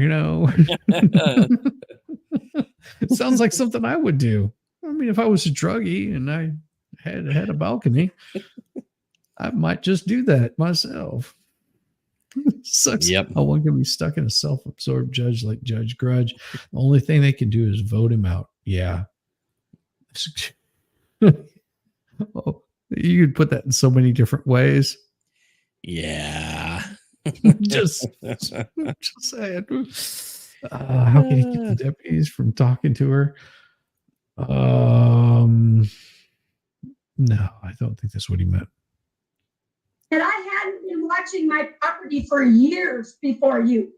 It sounds like something I would do. I mean, if I was a druggie and I had a balcony, I might just do that myself. Sucks how one can be stuck in a self-absorbed judge like Judge Grudge. The only thing they can do is vote him out. Yeah. Oh, you could put that in so many different ways. Yeah. just saying. How can he keep the deputies from talking to her? No, I don't think that's what he meant. And I hadn't been watching my property for years before you.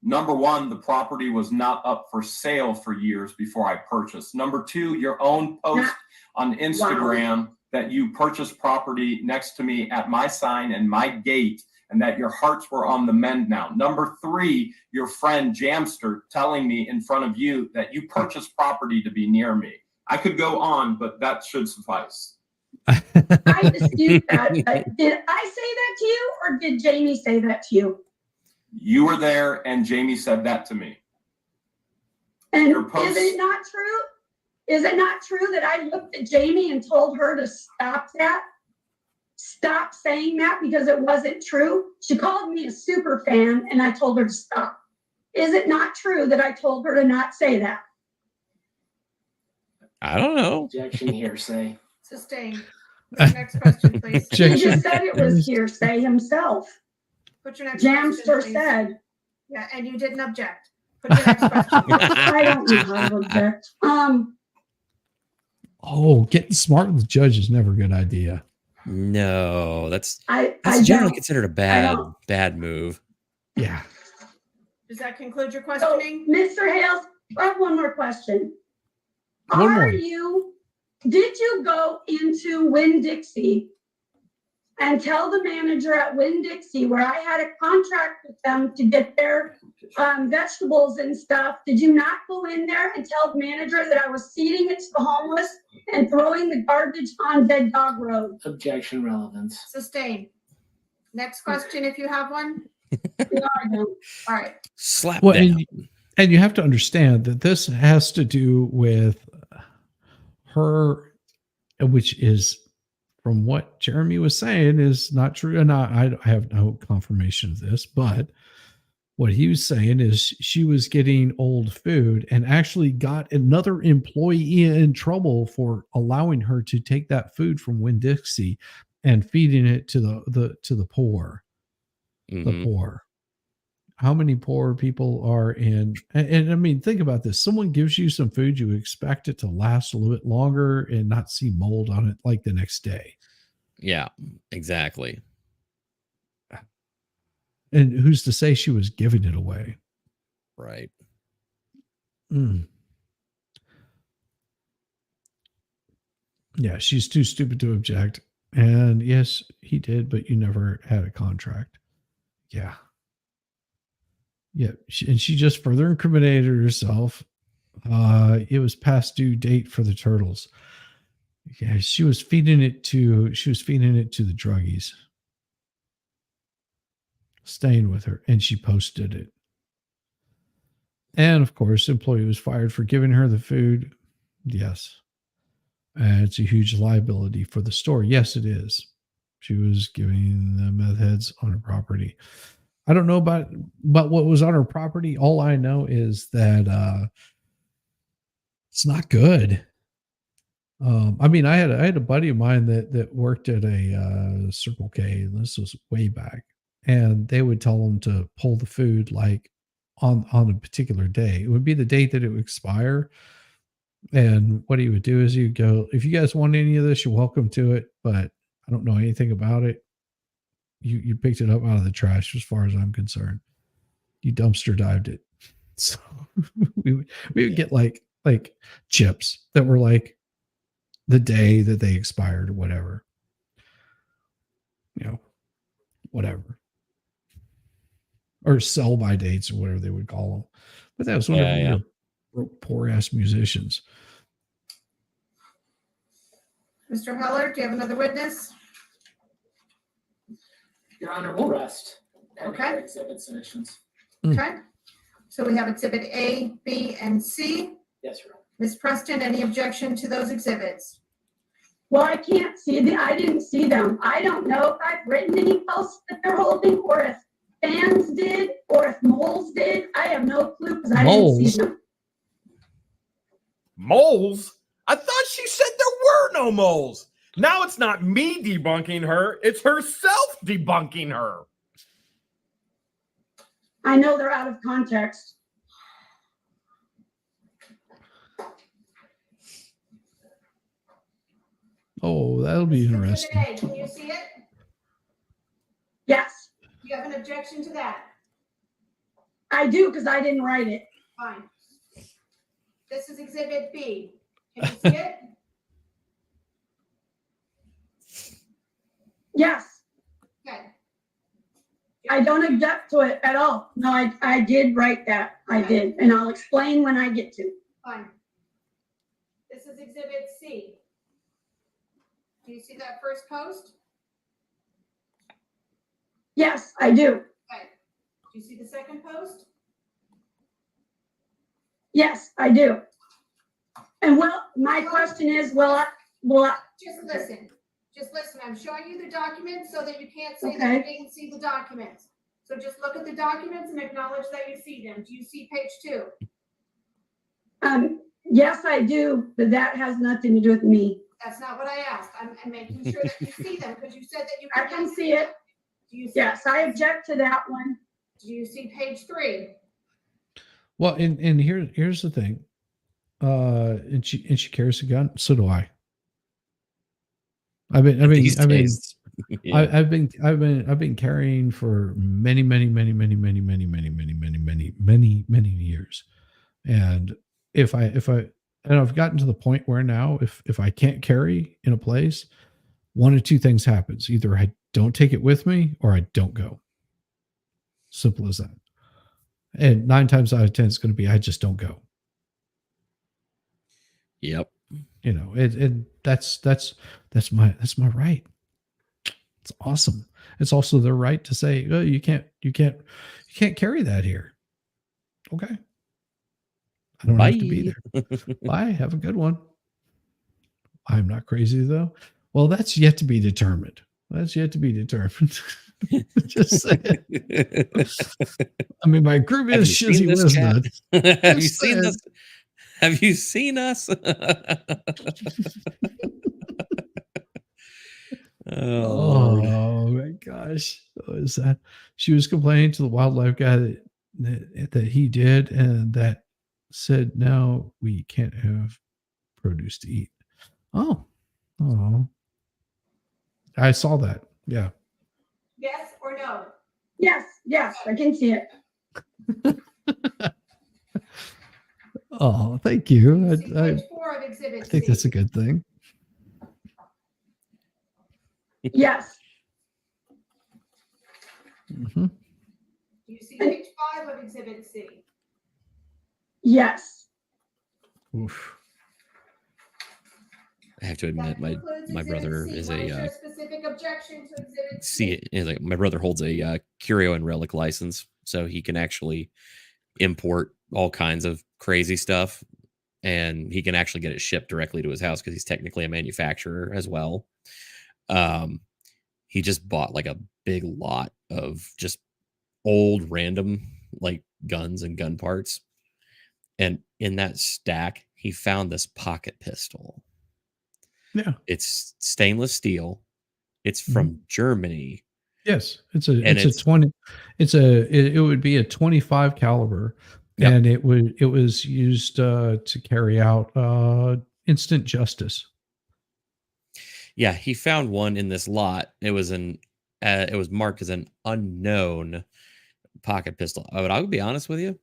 Number one, the property was not up for sale for years before I purchased. Number two, your own post on Instagram that you purchased property next to me at my sign and my gate, and that your hearts were on the mend now. Number three, your friend Jamster telling me in front of you that you purchased property to be near me. I could go on, but that should suffice. I dispute that. Did I say that to you, or did Jamie say that to you? You were there, and Jamie said that to me. And is it not true? Is it not true that I looked at Jamie and told her to stop that? Stop saying that because it wasn't true. She called me a super fan, and I told her to stop. Is it not true that I told her to not say that? I don't know. Objection, hearsay. Sustained. Put your next question, please. He just said it was hearsay himself. Put your next Jamster question, please. said. Yeah, and you didn't object. Put your next question. I don't know how to object. Oh, getting smart with the judge is never a good idea. No, that's I generally don't- considered a don't. bad move. Yeah. Does that conclude your So, questioning? Mr. Hales, I have one more question. One more. Did you go into Winn-Dixie and tell the manager at Winn-Dixie, where I had a contract with them to get their vegetables and stuff, did you not go in there and tell the manager that I was feeding it to the homeless and throwing the garbage on Dead Dog Road? Objection relevance. Sustain. Next question, if you have one. No, I don't. All right. Slap Well, down. and you have to understand that this has to do with her, which is, from what Jeremy was saying, is not true. And I have no confirmation of this, but what he was saying is she was getting old food and actually got another employee in trouble for allowing her to take that food from Winn-Dixie and feeding it to the poor. The poor. How many poor people are in, and I mean, think about this. Someone gives you some food, you expect it to last a little bit longer and not see mold on it like the next day. Yeah, exactly. And who's to say she was giving it away? Right. Yeah, she's too stupid to object. And yes, he did, but you never had a contract. Yeah. Yeah. And she just further incriminated herself. It was past due date for the turtles. Yeah, she was feeding it to the druggies. Staying with her, and she posted it. And of course, employee was fired for giving her the food. Yes. And it's a huge liability for the store. Yes, it is. She was giving the meth heads on her property. I don't know about what was on her property. All I know is that it's not good. I mean, I had a buddy of mine that worked at a Circle K, and this was way back, and they would tell him to pull the food like on a particular day. It would be the date that it would expire. And what he would do is he'd go, if you guys want any of this, you're welcome to it, but I don't know anything about it. You picked it up out of the trash as far as I'm concerned. You dumpster dived it. So we would get like chips that were like the day that they expired or whatever. You know, whatever. Or sell by dates or whatever they would call them. But that was one of the poor ass musicians. Mr. Heller, do you have another witness? Your Honor, we'll rest. Okay. Exhibit submissions. Okay. So we have exhibit A, B, and C. Yes, Your Honor. Ms. Preston, any objection to those exhibits? Well, I can't see I didn't see them. I don't know if I've written any posts that they're holding, or if fans did, or if moles did. I have no clue because I didn't see them. Moles? I thought she said there were no moles. Now it's not me debunking her, it's herself debunking her. I know they're out of context. Oh, that'll be interesting. Exhibit A, can you see it? Yes, Do you have an objection to that? I do because I didn't write it. Fine. This is exhibit B. Can you see it? Yes, Okay. I don't object to it at all. No, I did write that. I did, and I'll explain when I get to. Fine. This is exhibit C. Do you see that first post? Yes, I do. Okay. Do you see the second post? Yes, I do. And my question is, will I? Just listen. Just listen. I'm showing you the documents so that you can't say that Okay. you didn't see the documents. So just look at the documents and acknowledge that you see them. Do you see page 2? Yes, I do, but that has nothing to do with me. That's not what I asked. I'm making sure that you see them because you said that you. I can see it. Do you see? Yes, I object to that one. Do you see page 3? Well, and here's the thing. And she carries a gun. So do I. I've been carrying for many years. And I've gotten to the point where now if I can't carry in a place, one of two things happens. Either I don't take it with me or I don't go. Simple as that. And 9 times out of 10, it's going to be, I just don't go. Yep. You know, that's my right. It's awesome. It's also their right to say, oh, you can't carry that here. Okay. I don't have to be there. Bye. Have a good one. I'm not crazy though. Well, that's yet to be determined. Just saying. I mean, my group is shizzy was nuts. Have you seen this? Have you seen us? Oh my gosh. What is that? She was complaining to the wildlife guy that he did, and that said, now we can't have produce to eat. Oh. I saw that. Yeah. Yes or no? Yes, I can see it. Oh, thank you. See page 4 of Exhibit I think C. that's a good thing. Yes. Mm-hmm. Do you see page 5 of Exhibit C? Yes. Oof. I have to admit, my brother is a specific objection to Exhibit C. Like my brother holds a curio and relic license, so he can actually import all kinds of crazy stuff, and he can actually get it shipped directly to his house because he's technically a manufacturer as well. He just bought like a big lot of just old random like guns and gun parts, and in that stack he found this pocket pistol. Yeah, it's stainless steel. It's from Germany. Yes, it would be a 25 caliber. Yep. And it was used to carry out instant justice. Yeah, he found one in this lot. It was marked as an unknown pocket pistol. But I'll be honest with you,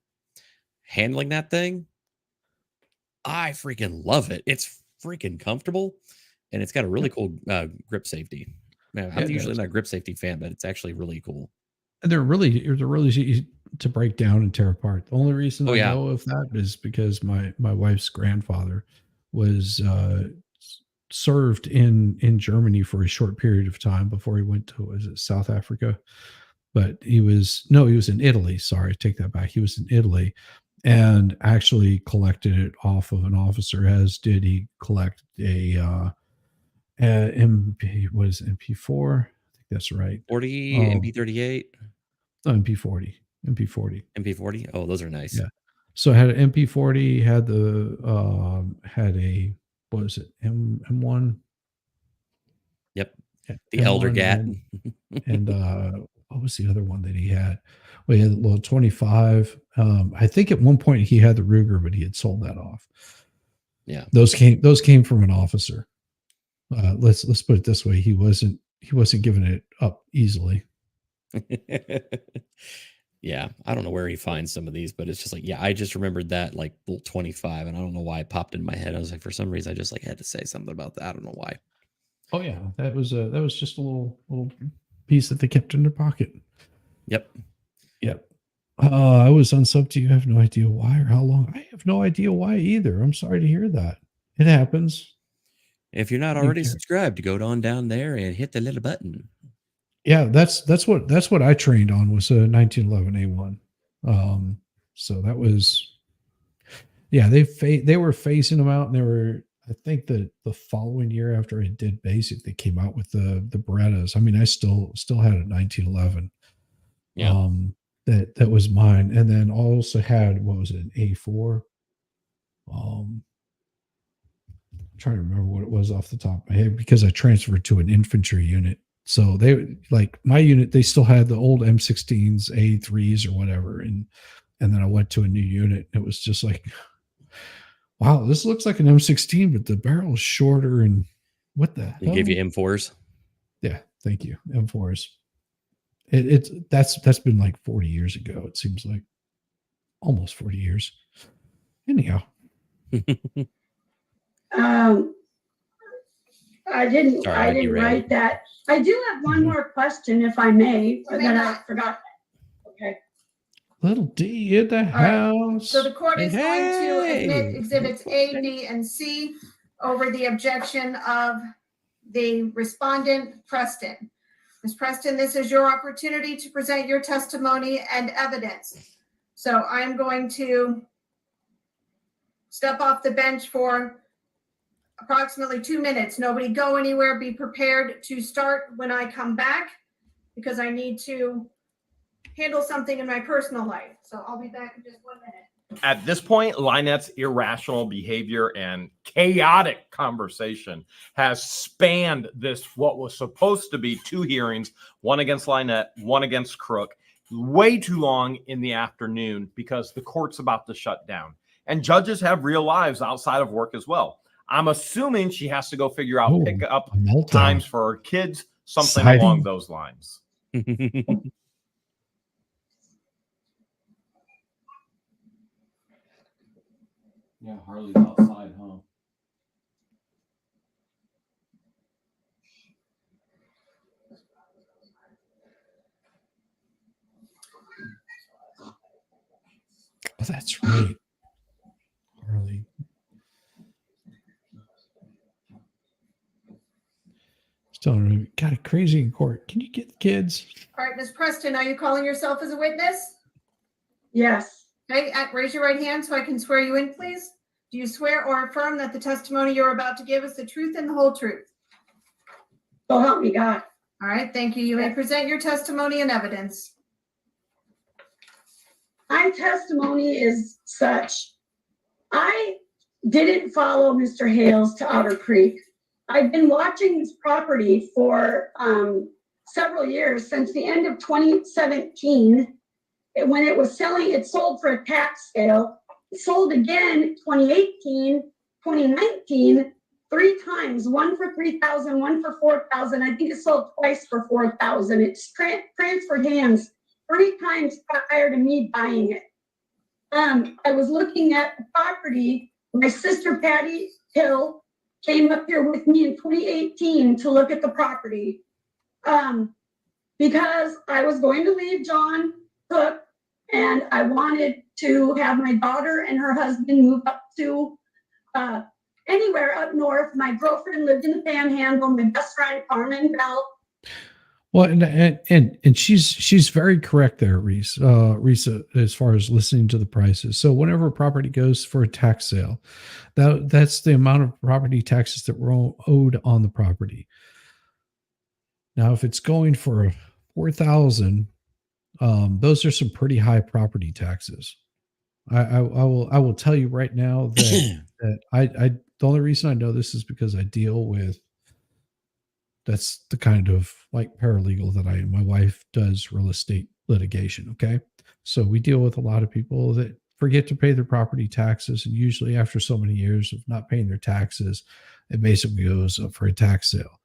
handling that thing, I freaking love it. It's freaking comfortable, and it's got a really cool grip safety. Man, I'm usually not a grip safety fan, but it's actually really cool. And they're really easy to break down and tear apart. The only reason I know of that is because my wife's grandfather was served in Germany for a short period of time before he went to South Africa. But he was in Italy. Sorry, take that back. He was in Italy and actually collected it off of an officer, as did he collect a MP4. I think that's right. 40, MP38. No, MP40. MP40. Oh, those are nice. Yeah. So I had an MP40, had a what is it? M1. Yep. The M1 Elder Gat. And what was the other one that he had? Well, he had a little 25. I think at one point he had the Ruger, but he had sold that off. Yeah. Those came from an officer. Let's put it this way. He wasn't giving it up easily. Yeah, I don't know where he finds some of these, but it's just like, yeah, I just remembered that like little 25, and I don't know why it popped in my head. I was like, for some reason, I just like had to say something about that. I don't know why. Oh yeah, that was just a little piece that they kept in their pocket. Yep. I was unsubbed to you. I have no idea why or how long. I have no idea why either. I'm sorry to hear that. It happens. If you're not already subscribed, go on down there and hit the little button. Yeah, that's what I trained on, was a 1911 A1. So that was, yeah, they were phasing them out, and they were, I think that the following year after I did basic, they came out with the Berettas. I mean, I still had a 1911. Yeah. That was mine, and then also had, what was it, an A4. trying to remember what it was off the top of my head because I transferred to an infantry unit. So they like my unit, they still had the old M16s, A3s or whatever. And then I went to a new unit. It was just like, wow, this looks like an M16, but the barrel is shorter. And what the They gave you M4s. Yeah, thank you. M4s. That's been like 40 years ago. It seems like almost 40 years. Anyhow. I didn't write that. I do have one more question, if I may, that I forgot. Okay. Little D in the house. So the court is going to admit exhibits A, B, and C over the objection of the respondent, Preston. Ms. Preston, this is your opportunity to present your testimony and evidence. So I'm going to step off the bench for approximately 2 minutes. Nobody go anywhere. Be prepared to start when I come back because I need to handle something in my personal life. So I'll be back in just 1 minute. At this point, LIEnette's irrational behavior and chaotic conversation has spanned this, what was supposed to be 2 hearings, one against LIEnette, one against Crook, way too long in the afternoon because the court's about to shut down. And judges have real lives outside of work as well. I'm assuming she has to go figure out pick up times for her kids, something along those lines. Yeah, Harley's outside, huh? Oh, that's right. Harley. Still got it crazy in court. Can you get the kids? All right, Ms. Preston, are you calling yourself as a witness? Yes. Okay, raise your right hand so I can swear you in, please. Do you swear or affirm that the testimony you're about to give is the truth and the whole truth? So help me God. All right, thank you. You may present your testimony and evidence. My testimony is such. I didn't follow Mr. Hales to Otter Creek. I've been watching this property for several years, since the end of 2017. When it was selling, it sold for a tax sale. It sold again 2018, 2019, 3 times, one for $3,000, one for $4,000. I think it sold twice for $4,000. It's transferred hands 3 times prior to me buying it. I was looking at the property. My sister Patty Hale came up here with me in 2018 to look at the property because I was going to leave John Cook and I wanted to have my daughter and her husband move up to anywhere up north. My girlfriend lived in the Panhandle. My best friend Carmen Bell. Well, and she's very correct there, Risa, as far as listening to the prices. So whenever a property goes for a tax sale, that's the amount of property taxes that were owed on the property. Now, if it's going for $4,000, those are some pretty high property taxes. I will tell you right now that the only reason I know this is because I deal with. That's the kind of like paralegal that I am. My wife does real estate litigation. Okay. So we deal with a lot of people that forget to pay their property taxes. And usually after so many years of not paying their taxes, it basically goes up for a tax sale.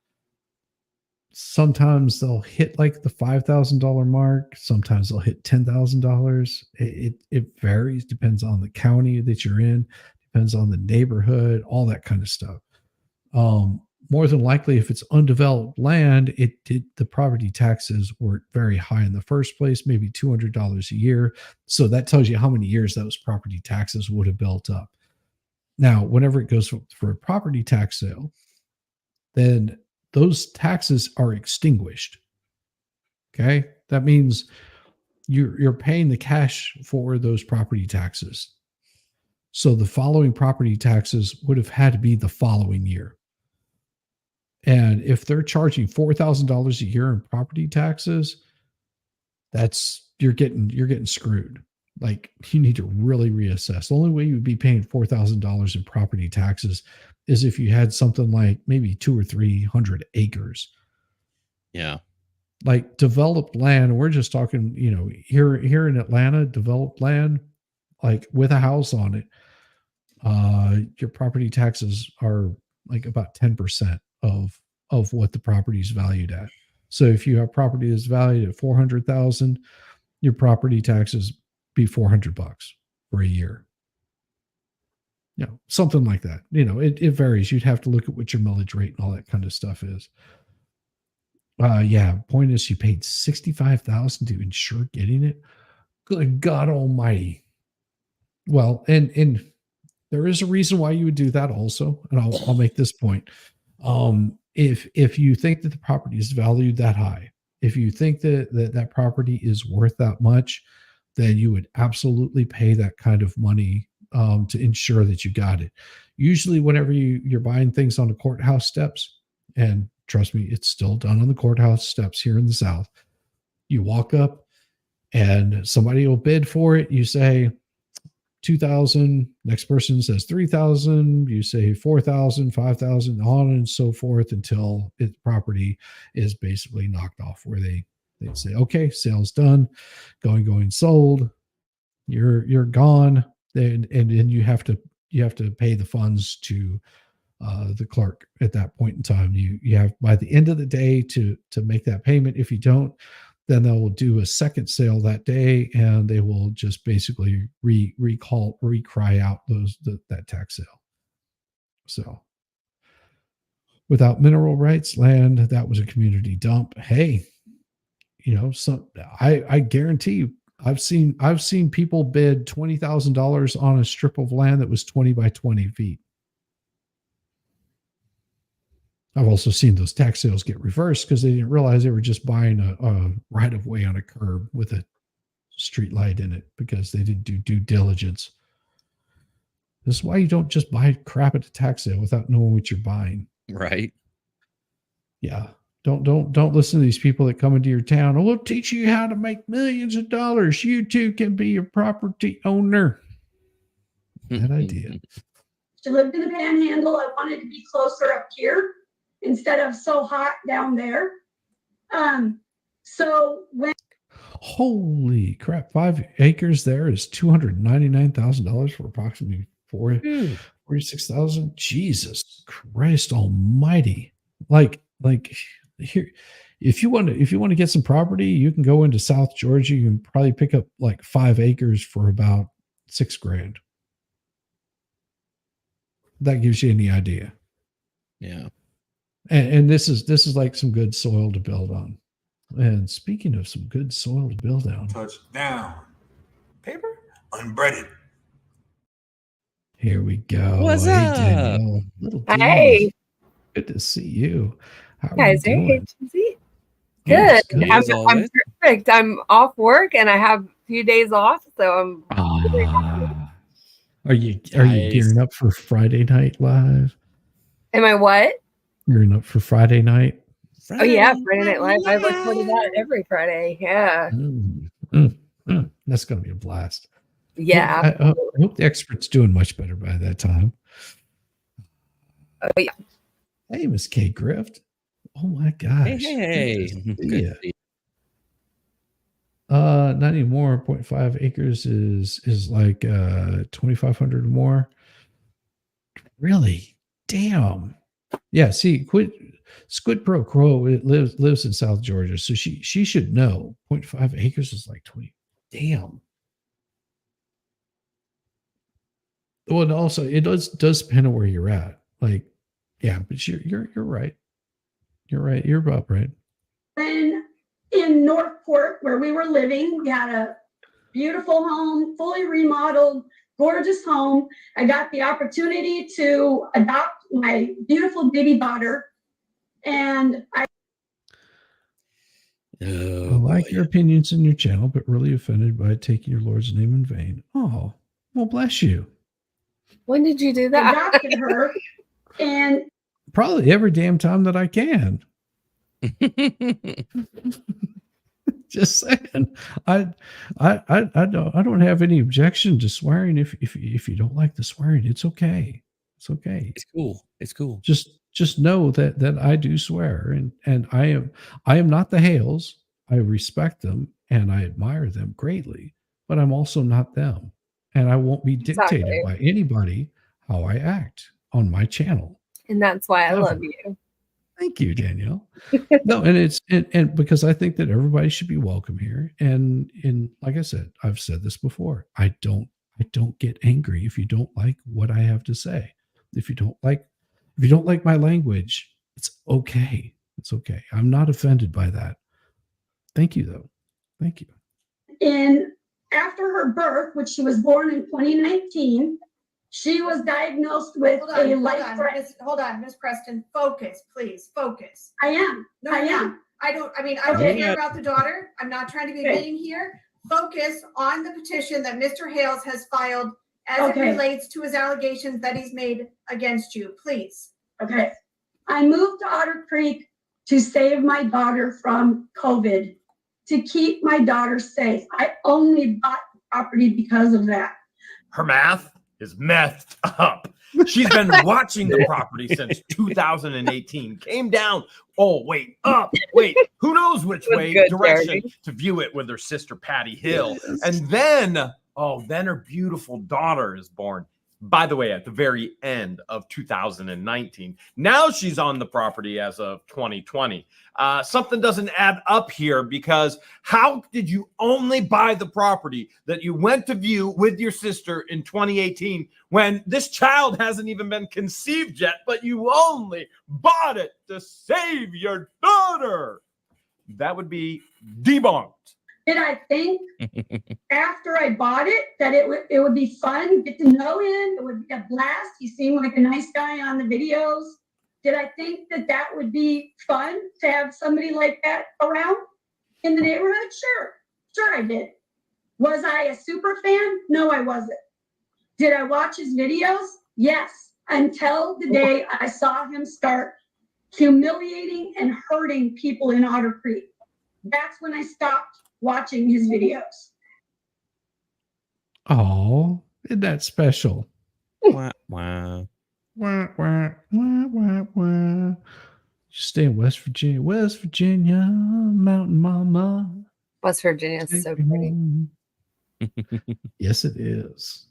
Sometimes they'll hit like the $5,000 mark. Sometimes they'll hit $10,000. It varies, depends on the county that you're in, depends on the neighborhood, all that kind of stuff. More than likely, if it's undeveloped land, the property taxes weren't very high in the first place, maybe $200 a year. So that tells you how many years those property taxes would have built up. Now, whenever it goes for a property tax sale, then those taxes are extinguished. Okay, that means you're paying the cash for those property taxes. So the following property taxes would have had to be the following year. And if they're charging $4,000 a year in property taxes, you're getting screwed. like you need to really reassess. The only way you would be paying $4,000 in property taxes is if you had something like maybe 200 or 300 acres. Yeah. Like developed land. We're just talking, here in Atlanta, developed land, like with a house on it. Your property taxes are like about 10% of what the property is valued at. So if you have property that's valued at 400,000, your property taxes be $400 for a year. Something like that. It varies. You'd have to look at what your millage rate and all that kind of stuff is. Point is you paid $65,000 to insure getting it. Good God Almighty. Well, and there is a reason why you would do that also, and I'll make this point. If you think that the property is valued that high, if you think that property is worth that much, then you would absolutely pay that kind of money to ensure that you got it. Usually, whenever you're buying things on the courthouse steps, and trust me, it's still done on the courthouse steps here in the South. You walk up, and somebody will bid for it. You say $2,000. Next person says $3,000. You say $4,000, $5,000, on and so forth until its property is basically knocked off. Where they say, okay, sale's done, going sold. You're gone. And then you have to pay the funds to the clerk at that point in time. You have by the end of the day to make that payment. If you don't, then they will do a second sale that day, and they will just basically recry out that tax sale. So without mineral rights land, that was a community dump. Hey, I guarantee you, I've seen people bid $20,000 on a strip of land that was 20 by 20 feet. I've also seen those tax sales get reversed because they didn't realize they were just buying a right of way on a curb with a street light in it because they didn't do due diligence. This is why you don't just buy crap at a tax sale without knowing what you're buying. Right. Yeah. Don't listen to these people that come into your town. Oh, we'll teach you how to make millions of dollars. You too can be a property owner. Bad idea. She lived in the Panhandle. I wanted to be closer up here instead of so hot down there. So when holy crap, 5 acres there is $299,000 for approximately 46,000. Jesus Christ Almighty! Like here, if you want to get some property, you can go into South Georgia. You can probably pick up like 5 acres for about $6,000. That gives you any idea. Yeah. And this is like some good soil to build on. And speaking of some good soil to build on, touchdown. Paper unbreaded. Here we go. What's hey, up? Danielle. Little Hey. Danielle. Good to see you. How are Guys, you doing? Good. Good. I'm, As I'm always. perfect. I'm off work and I have a few days off, so I'm Are you Nice. gearing up for Friday Night Live? Am I what? Gearing up for Friday night? Oh yeah, Friday Night Live. I look forward to that every Friday. Yeah. That's going to be a blast. Yeah. I hope the expert's doing much better by that time. Oh yeah. Hey, Miss Kay Grift. Oh my gosh. Hey. Good to see Good ya. to see you. Not anymore. 0.5 acres is like 2,500 more. Really? Damn. Yeah. See, Squid Pro Crow, it lives in South Georgia, so she should know. 0.5 acres is like 20. Damn. Well, and also it does depend on where you're at. Like, yeah, but you're right. You're right. You're about right. when in Northport, where we were living, we had a beautiful home, fully remodeled, gorgeous home. I got the opportunity to adopt my beautiful baby daughter. And I like your opinions in your channel, but really offended by taking your Lord's name in vain. Oh, well, bless you. When did you do that? adopted her. And Probably every damn time that I can. Just saying. I don't have any objection to swearing. If you don't like the swearing, it's okay. It's okay. It's cool. It's cool. Just know that I do swear, and I am not the Hales. I respect them and I admire them greatly, but I'm also not them, and I won't be dictated Exactly. by anybody how I act on my channel. And that's why I Ever. love you. Thank you, Danielle. No, and it's and because I think that everybody should be welcome here. And like I said, I've said this before. I don't get angry if you don't like what I have to say. If you don't like my language, it's okay. It's okay. I'm not offended by that. Thank you, though. Thank you. And after her birth, which she was born in 2019, she was diagnosed with a life threat. Hold on, Miss Preston. Focus, please. Focus. I am. No, I no, am. I don't care about the daughter. I'm not trying to be mean here. Focus on the petition that Mr. Hales has filed as it relates to his allegations that he's made against you, please. Okay. I moved to Otter Creek to save my daughter from COVID, to keep my daughter safe. I only bought the property because of that. Her math is messed up. She's been watching the property since 2018. Came down. Oh, wait, up. Wait, who knows which way direction to view it with her sister Patty Hill. And then, then her beautiful daughter is born. By the way, at the very end of 2019. Now she's on the property as of 2020. Something doesn't add up here, because how did you only buy the property that you went to view with your sister in 2018 when this child hasn't even been conceived yet, but you only bought it to save your daughter? That would be debunked. Did I think after I bought it that it would be fun, get to know him, it would be a blast? He seemed like a nice guy on the videos. Did I think that would be fun to have somebody like that around in the neighborhood? Sure I did. Was I a super fan? No, I wasn't. Did I watch his videos? Yes, until the day I saw him start humiliating and hurting people in Otter Creek. That's when I stopped watching his videos. Oh, isn't that special? Wah, wah. Wah, wah, wah, wah, wah. Just stay in West Virginia. West Virginia, Mountain Mama. West Virginia is so pretty. Yes, it is.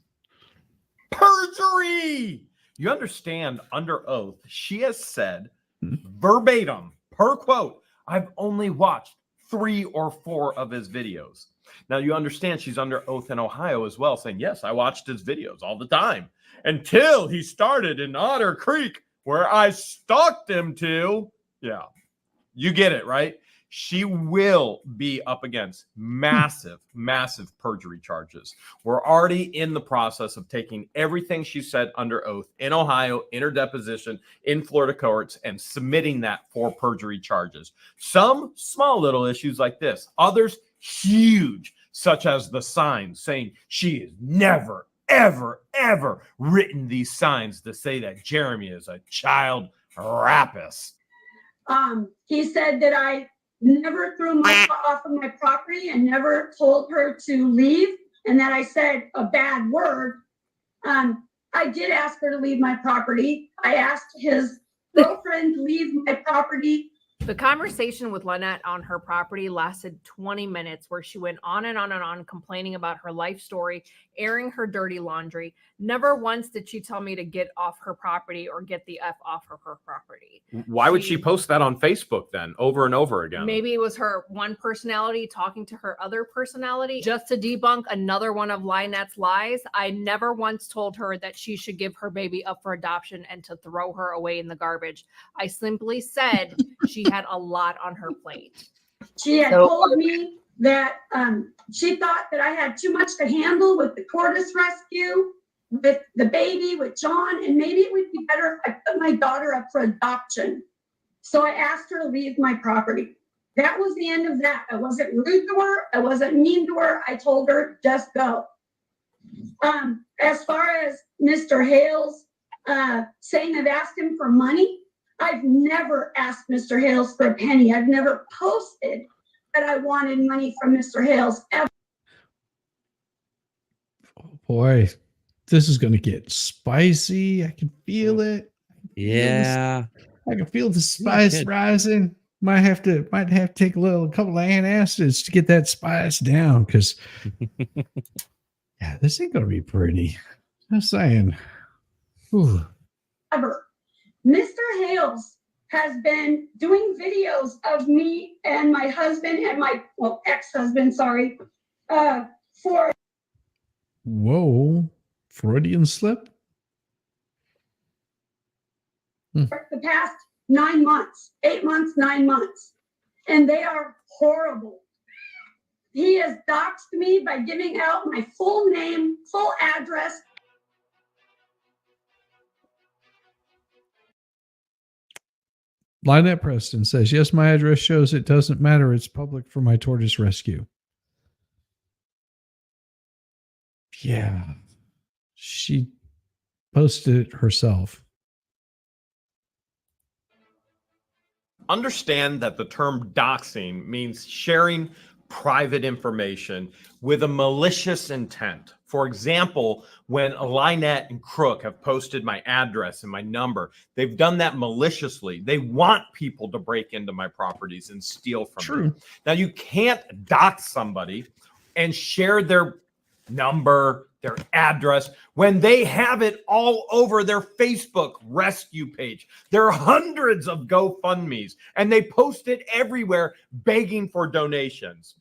Perjury! You understand, under oath, she has said verbatim, per quote, I've only watched 3 or 4 of his videos. Now, you understand she's under oath in Ohio as well, saying, yes, I watched his videos all the time until he started in Otter Creek, where I stalked him to. Yeah, you get it, right? She will be up against massive, massive perjury charges. We're already in the process of taking everything she said under oath in Ohio, in her deposition, in Florida courts, and submitting that for perjury charges. Some small little issues like this, others huge, such as the signs saying she has never, ever, ever written these signs to say that Jeremy is a child rapist. He said that I never threw my off of my property and never told her to leave, and that I said a bad word. I did ask her to leave my property. I asked his girlfriend to leave my property. The conversation with LIEnette on her property lasted 20 minutes, where she went on and on and on, complaining about her life story, airing her dirty laundry. Never once did she tell me to get off her property or get the F off of her property. Why would she post that on Facebook then over and over again? Maybe it was her one personality talking to her other personality. Just to debunk another one of LIEnette's lies, I never once told her that she should give her baby up for adoption and to throw her away in the garbage. I simply said she had a lot on her plate. She had told me that she thought that I had too much to handle with the tortoise rescue, with the baby, with John, and maybe it would be better if I put my daughter up for adoption. So I asked her to leave my property. That was the end of that. I wasn't rude to her. I wasn't mean to her. I told her, just go. As far as Mr. Hale's saying I've asked him for money, I've never asked Mr. Hales for a penny. I've never posted that I wanted money from Mr. Hales ever. Boy, this is going to get spicy. I can feel it. Yeah. I can feel the spice rising. Might have to take a couple of antacids to get that spice down, because yeah, this ain't gonna be pretty. I'm saying. Whew. Ever. Mr. Hales has been doing videos of me and my husband and my ex-husband, for Whoa, Freudian slip. the past 9 months, 8 months, 9 months, and they are horrible. He has doxed me by giving out my full name, full address. LIEnette Preston says, yes, my address shows it doesn't matter. It's public for my tortoise rescue. Yeah. She posted it herself. Understand that the term doxing means sharing private information with a malicious intent. For example, when LIEnette and Crook have posted my address and my number, they've done that maliciously. They want people to break into my properties and steal from them. Now, you can't dox somebody and share their number, their address, when they have it all over their Facebook rescue page. There are hundreds of GoFundMes, and they post it everywhere begging for donations.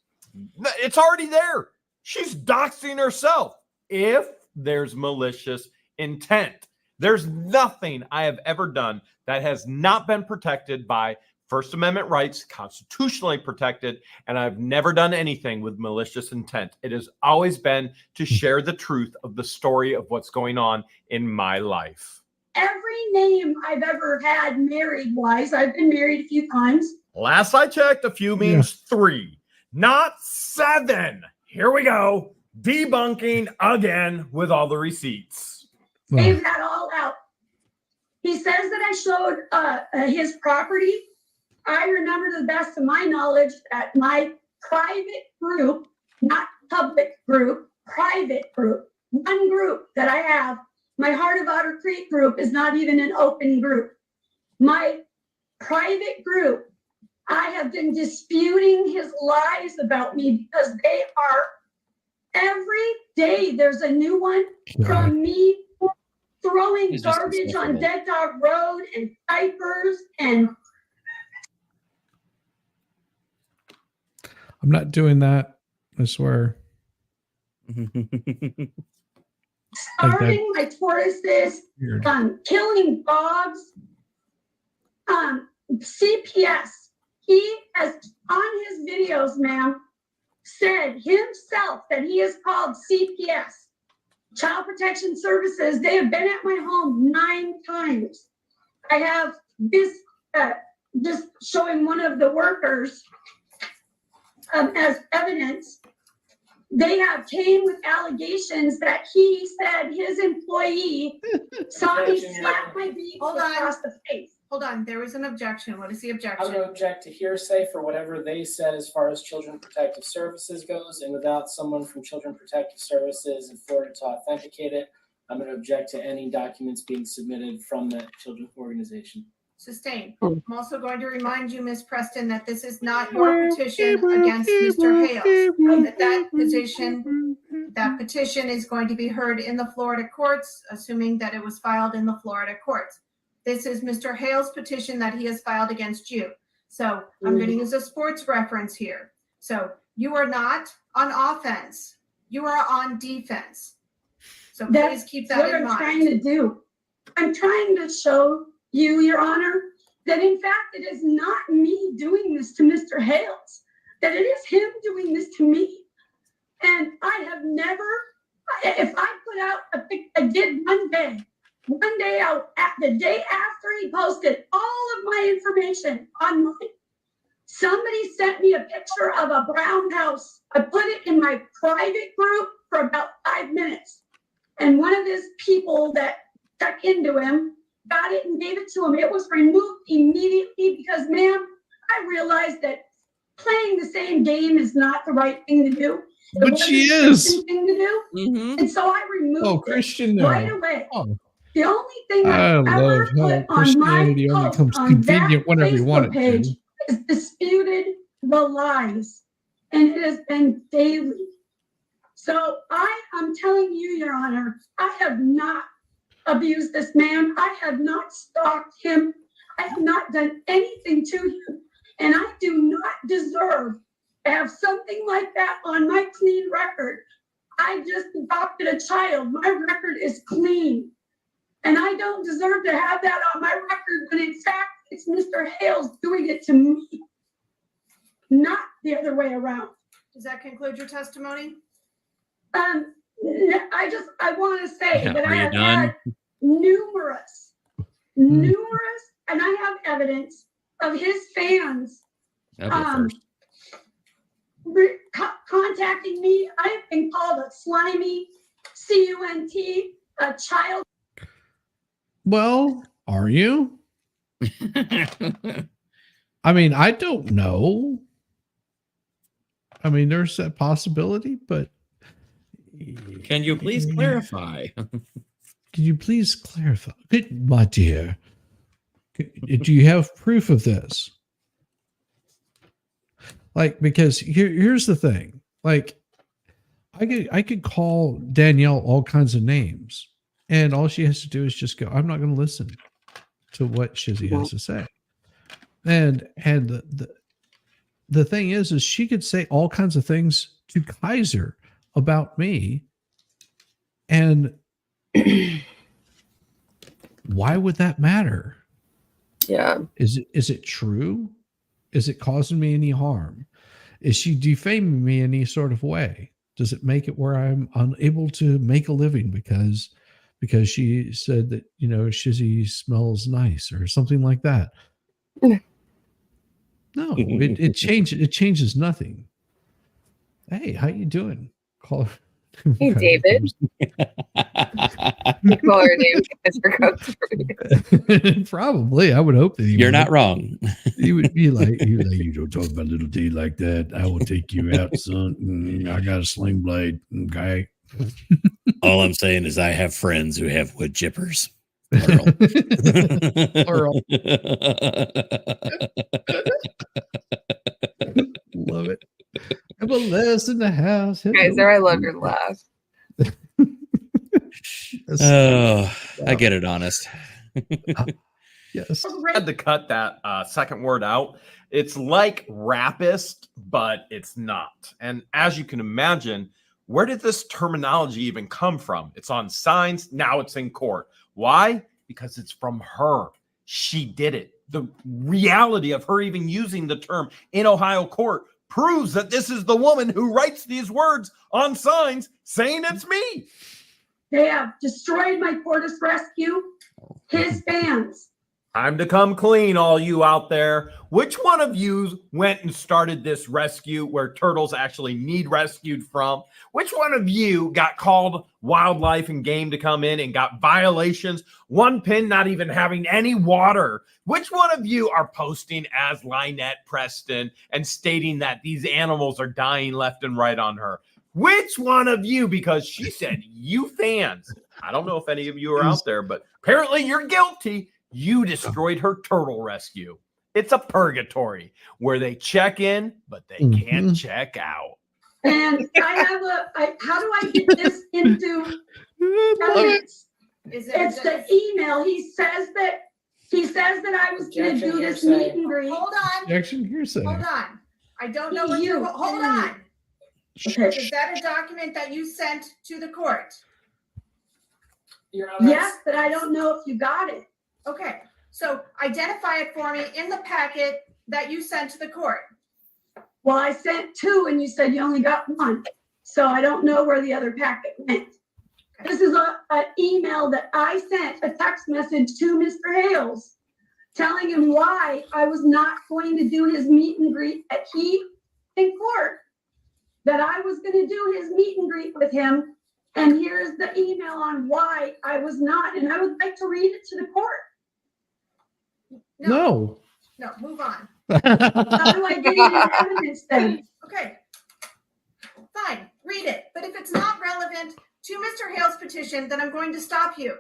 It's already there. She's doxing herself if there's malicious intent. There's nothing I have ever done that has not been protected by First Amendment rights, constitutionally protected, and I've never done anything with malicious intent. It has always been to share the truth of the story of what's going on in my life. Every name I've ever had married-wise, I've been married a few times. Last I checked, a few means 3, not 7. Here we go. Debunking again with all the receipts. Gave that all out. He says that I showed his property. I remember, to the best of my knowledge, that my private group, not public group, private group, one group that I have, my Heart of Otter Creek group, is not even an open group. My private group, I have been disputing his lies about me, because they are, every day there's a new one from me throwing garbage on Dead Dog Road and diapers and... I'm not doing that. I swear. Starving my tortoises, killing dogs, CPS. He has, on his videos, ma'am, said himself that he has called CPS, Child Protection Services. They have been at my home 9 times. I have this, just showing one of the workers as evidence. They have came with allegations that he said his employee saw me slap my vehicle across the face. Hold on, there was an objection. What is the objection? I'm going to object to hearsay for whatever they said as far as Children Protective Services goes, and without someone from Children Protective Services in Florida to authenticate it, I'm going to object to any documents being submitted from that children's organization. Sustained. I'm also going to remind you, Ms. Preston, that this is not your petition against Mr. Hale. That petition is going to be heard in the Florida courts, assuming that it was filed in the Florida courts. This is Mr. Hale's petition that he has filed against you. So I'm going to use a sports reference here. So you are not on offense. You are on defense. So please keep that in mind. That's what I'm trying to do. I'm trying to show you, Your Honor, that in fact it is not me doing this to Mr. Hales, that it is him doing this to me. And I have never, if I put out a pic, I did one day out, at the day after he posted all of my information online, somebody sent me a picture of a brown house. I put it in my private group for about 5 minutes. And one of his people that stuck into him got it and gave it to him. It was removed immediately because, ma'am, I realized that playing the same game is not the right thing to do. It But wasn't she the is. Christian thing to do. Mm-hmm. And so I removed Oh, it Christian now. right away. Oh, The only thing I I love ever how put on my Christianity only post comes on that convenient whenever you want Facebook it page to. is disputed the lies, and it has been daily. So I am telling you, Your Honor, I have not abused this man. I have not stalked him. I have not done anything to him, and I do not deserve to have something like that on my clean record. I just adopted a child. My record is clean. And I don't deserve to have that on my record when in fact it's Mr. Hale's doing it to me, not the other way around. Does that conclude your testimony? I want to say Yeah, that are I you have done? had numerous, and I have evidence of his fans That'll be first. contacting me. I have been called a slimy, cunt, a child. Well, are you? I mean, I don't know. I mean, there's that possibility, but Can you please clarify? Can you please clarify? Good, my dear. Do you have proof of this? Like, because here's the thing. Like, I could call Danielle all kinds of names, and all she has to do is just go, I'm not going to listen to what Shizzy has to say. And the thing is she could say all kinds of things to Kaiser about me. And why would that matter? Yeah. Is it true? Is it causing me any harm? Is she defaming me in any sort of way? Does it make it where I'm unable to make a living because she said that, you know, Shizzy smells nice or something like that? No, it changes nothing. Hey, how you doing? Call Hey, David. Call her name as her go-to. Probably. I would hope that You're not wrong. He would be like, you don't talk about little D like that. I will take you out, son. I got a sling blade. Okay. All I'm saying is I have friends who have wood chippers. Plural. Love it. I'm a less in the house. Kaiser, I love your laugh. Oh, I get it, honest. Yes. I had to cut that second word out. It's like rapist, but it's not. And as you can imagine, where did this terminology even come from? It's on signs. Now it's in court. Why? Because it's from her. She did it. The reality of her even using the term in Ohio court proves that this is the woman who writes these words on signs saying it's me. They have destroyed my Portis Rescue. His fans. Time to come clean, all you out there. Which one of you went and started this rescue where turtles actually need rescued from? Which one of you got called wildlife and game to come in and got violations? One pin not even having any water. Which one of you are posting as LIEnette Preston and stating that these animals are dying left and right on her? Which one of you? Because she said, you fans. I don't know if any of you are out there, but apparently you're guilty. You destroyed her turtle rescue. It's a purgatory where they check in, but they can't check out. And I have how do I get this into evidence? It's the email. He says that I was going to do this meet and greet. Hold on. Objection hearsay. Hold on. I don't know what you're. Hold on. Okay. Is that a document that you sent to the court? Yes, but I don't know if you got it. Okay. So identify it for me in the packet that you sent to the court. Well, I sent 2 and you said you only got 1. So I don't know where the other packet went. Okay. This is an email that I sent, a text message to Mr. Hales telling him why I was not going to do his meet and greet in court, that I was going to do his meet and greet with him. And here's the email on why I was not. And I would like to read it to the court. No. No, move on. How do I get it in evidence then? Okay. Fine, read it. But if it's not relevant to Mr. Hale's petition, then I'm going to stop you.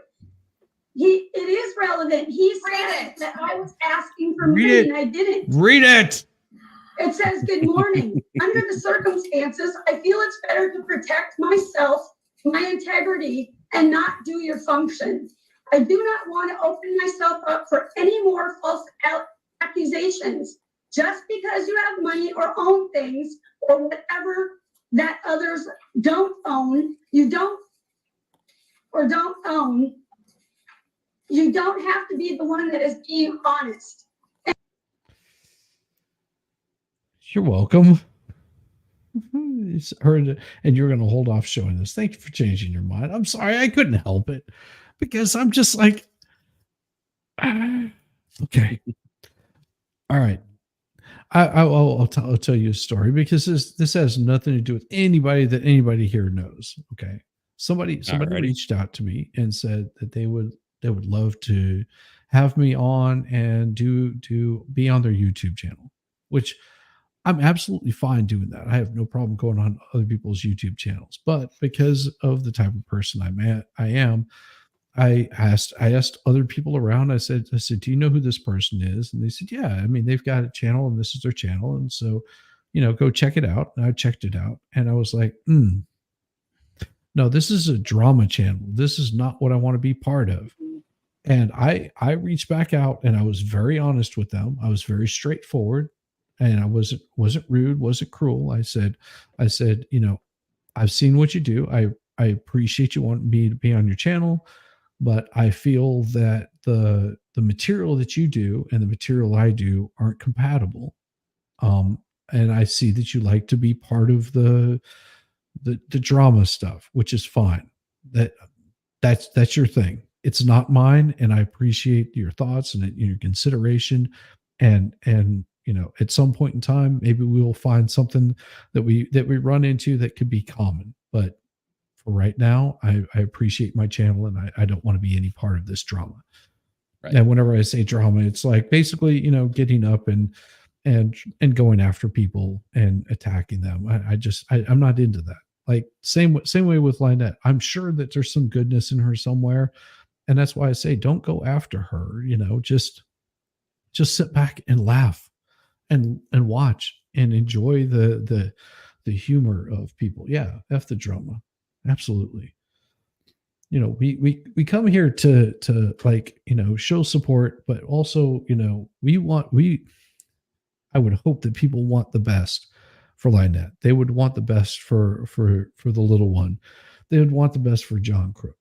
It is relevant. He said that I was asking for money and I didn't. Read it. It says, good morning. Under the circumstances, I feel it's better to protect myself, my integrity, and not do your function. I do not want to open myself up for any more false accusations. Just because you have money or own things or whatever that others don't own, you don't own, you don't have to be the one that is being honest. You're welcome. It's heard, and you're going to hold off showing this. Thank you for changing your mind. I'm sorry, I couldn't help it because I'm just like, okay, all right. I'll tell you a story because this has nothing to do with anybody that anybody here knows. Okay, somebody Alrighty. reached out to me and said that they would love to have me on and do be on their YouTube channel, which I'm absolutely fine doing that. I have no problem going on other people's YouTube channels, but because of the type of person I asked other people around. I said, do you know who this person is? And they said, yeah. I mean, they've got a channel and this is their channel. And so, go check it out. And I checked it out and I was like, no, this is a drama channel. This is not what I want to be part of. And I reached back out and I was very honest with them. I was very straightforward and I wasn't rude, wasn't cruel. I said, I've seen what you do. I appreciate you wanting me to be on your channel, but I feel that the material that you do and the material I do aren't compatible. And I see that you like to be part of the drama stuff, which is fine. That's your thing. It's not mine. And I appreciate your thoughts and your consideration. And at some point in time, maybe we will find something that we run into that could be common. But for right now, I appreciate my channel and I don't want to be any part of this drama. Right. And whenever I say drama, it's like basically, getting up and going after people and attacking them. I'm not into that. Like same way with LIEnette. I'm sure that there's some goodness in her somewhere. And that's why I say, don't go after her, just sit back and laugh and watch and enjoy the humor of people. Yeah. F the drama. Absolutely. We come here to like, show support, but also, I would hope that people want the best for LIEnette. They would want the best for the little one. They would want the best for John Crook.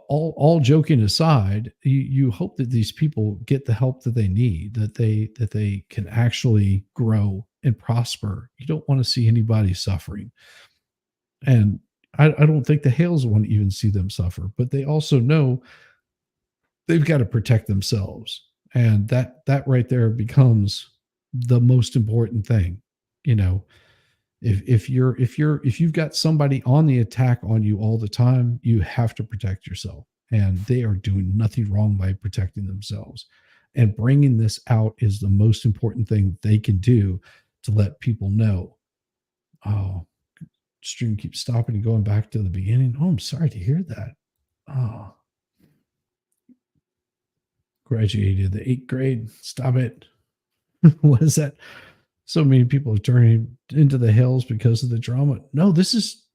All joking aside, you hope that these people get the help that they need, that they can actually grow and prosper. You don't want to see anybody suffering. And I don't think the Hales want to even see them suffer, but they also know they've got to protect themselves. And that right there becomes the most important thing. If you've got somebody on the attack on you all the time, you have to protect yourself. And they are doing nothing wrong by protecting themselves. And bringing this out is the most important thing they can do to let people know. Oh, stream keeps stopping and going back to the beginning. Oh, I'm sorry to hear that. Oh, graduated the 8th grade. Stop it. What is that? So many people are turning into the Hales because of the drama. No, this is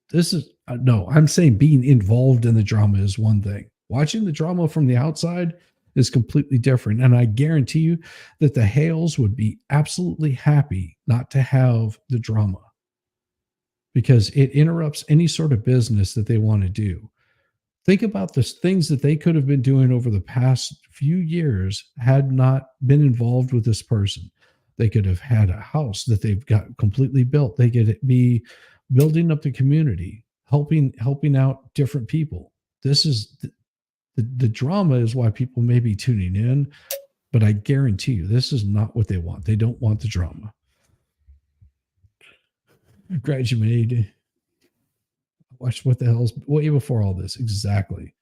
no, I'm saying being involved in the drama is one thing. Watching the drama from the outside is completely different. And I guarantee you that the Hales would be absolutely happy not to have the drama because it interrupts any sort of business that they want to do. Think about the things that they could have been doing over the past few years had not been involved with this person. They could have had a house that they've got completely built. They could be building up the community, helping out different people. This is the drama is why people may be tuning in, but I guarantee you this is not what they want. They don't want the drama. Graduated. Watch what the hell's way before all this. Exactly.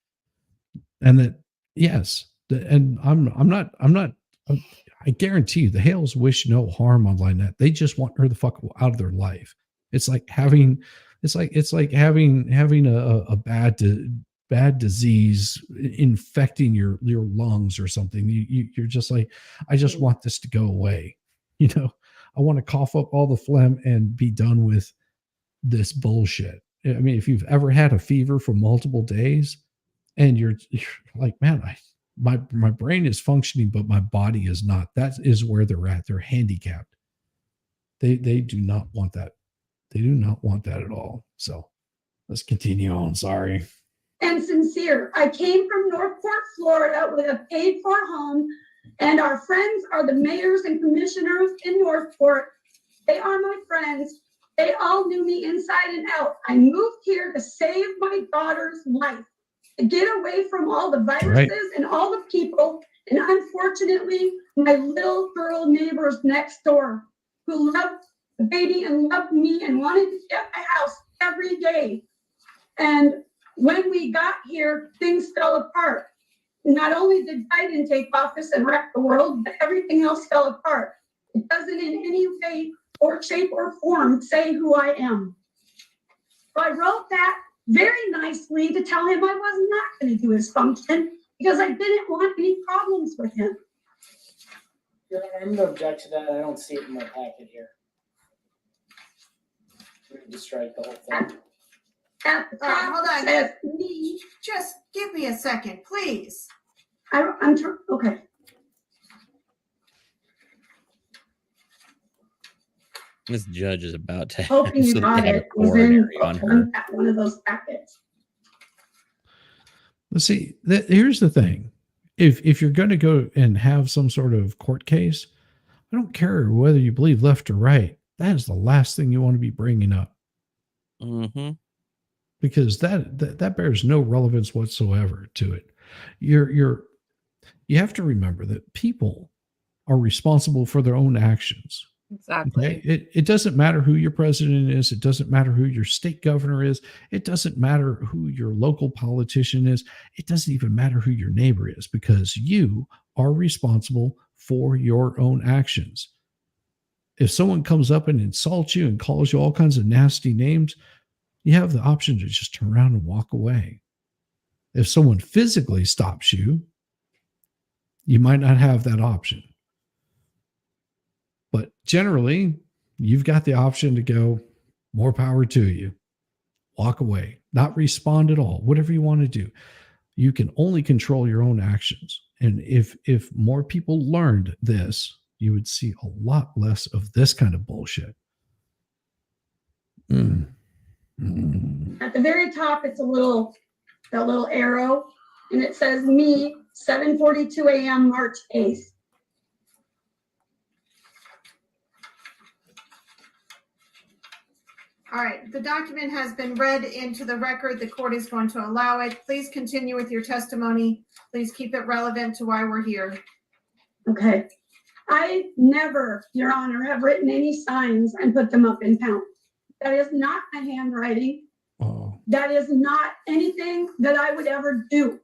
And that, yes. And I'm not I guarantee you, the Hales wish no harm on LIEnette. They just want her the fuck out of their life. It's like having a bad disease infecting your lungs or something. You're just like, I just want this to go away. You know, I want to cough up all the phlegm and be done with this bullshit. I mean, if you've ever had a fever for multiple days and you're like, man, my brain is functioning, but my body is not. That is where they're at. They're handicapped. They do not want that. They do not want that at all. So let's continue on. Sorry. And sincere. I came from Northport, Florida with a paid for home, and our friends are the mayors and commissioners in Northport. They are my friends. They all knew me inside and out. I moved here to save my daughter's life, to get away from all the viruses and all the people. And unfortunately, my little girl neighbors next door who loved the baby and loved me and wanted to get my house every day. And when we got here, things fell apart. Not only did Biden take office and wreck the world, but everything else fell apart. It doesn't in any way or shape or form say who I am. So I wrote that very nicely to tell him I was not going to do his function because I didn't want any problems with him. Your Honor, I'm going to object to that. I don't see it in my packet here. We need to strike the whole thing. At the top, hold on. says me. Just give me a second, please. Okay. This judge is about to Hoping you got it. It was in one of those packets. Let's see. Here's the thing. If you're going to go and have some sort of court case, I don't care whether you believe left or right. That is the last thing you want to be bringing up. Mm-hmm. Because that bears no relevance whatsoever to it. You have to remember that people are responsible for their own actions. Exactly. Okay? It doesn't matter who your president is. It doesn't matter who your state governor is. It doesn't matter who your local politician is. It doesn't even matter who your neighbor is, because you are responsible for your own actions. If someone comes up and insults you and calls you all kinds of nasty names, you have the option to just turn around and walk away. If someone physically stops you, you might not have that option. But generally, you've got the option to go, more power to you. Walk away, not respond at all, whatever you want to do. You can only control your own actions. And if more people learned this, you would see a lot less of this kind of bullshit. At the very top, it's that little arrow, and it says me, 7:42 a.m., March 8th. All right, the document has been read into the record. The court is going to allow it. Please continue with your testimony. Please keep it relevant to why we're here. Okay. I never, Your Honor, have written any signs and put them up in town. That is not my handwriting. Oh. That is not anything that I would ever do.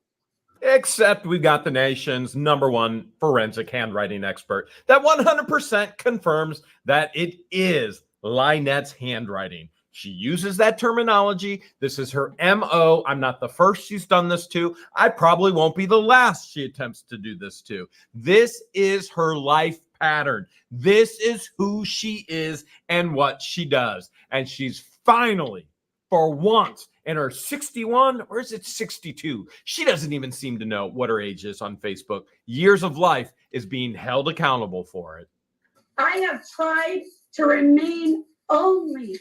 Except we've got the nation's #1 forensic handwriting expert that 100% confirms that it is LIEnette's handwriting. She uses that terminology. This is her MO. I'm not the first she's done this to. I probably won't be the last she attempts to do this to. This is her life pattern. This is who she is and what she does. And she's finally, for once, in her 61, or is it 62? She doesn't even seem to know what her age is on Facebook. Years of life is being held accountable for it. I have tried to remain only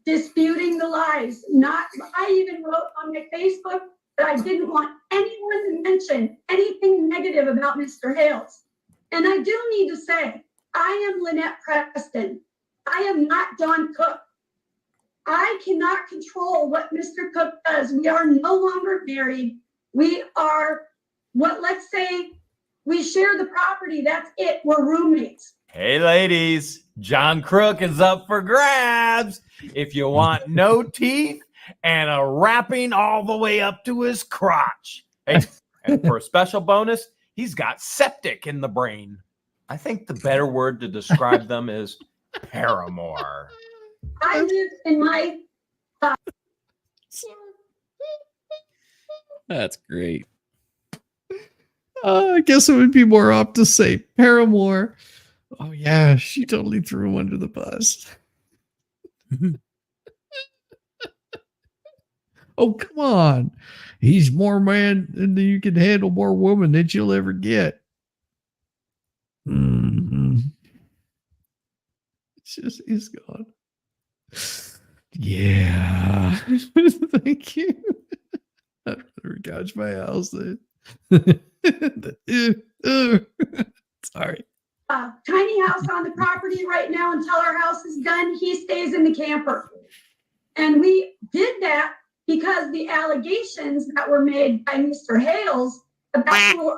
disputing the lies. I even wrote on my Facebook that I didn't want anyone to mention anything negative about Mr. Hales. And I do need to say, I am LIEnette Preston. I am not John Cook. I cannot control what Mr. Cook does. We are no longer married. We are let's say we share the property. That's it. We're roommates. Hey, ladies, John Crook is up for grabs. If you want no teeth and a wrapping all the way up to his crotch. Hey, and for a special bonus, He's got septic in the brain. I think the better word to describe them is paramour. I live in my That's great. I guess it would be more apt to say Paramore. Oh yeah, she totally threw him under the bus. Oh come on, he's more man than you can handle, more woman than you'll ever get. It's just he's gone. Yeah, thank you. I'd rather gouge my house then. Sorry. Tiny house on the property right now until our house is done. He stays in the camper. And we did that because the allegations that were made by Mr. Hales about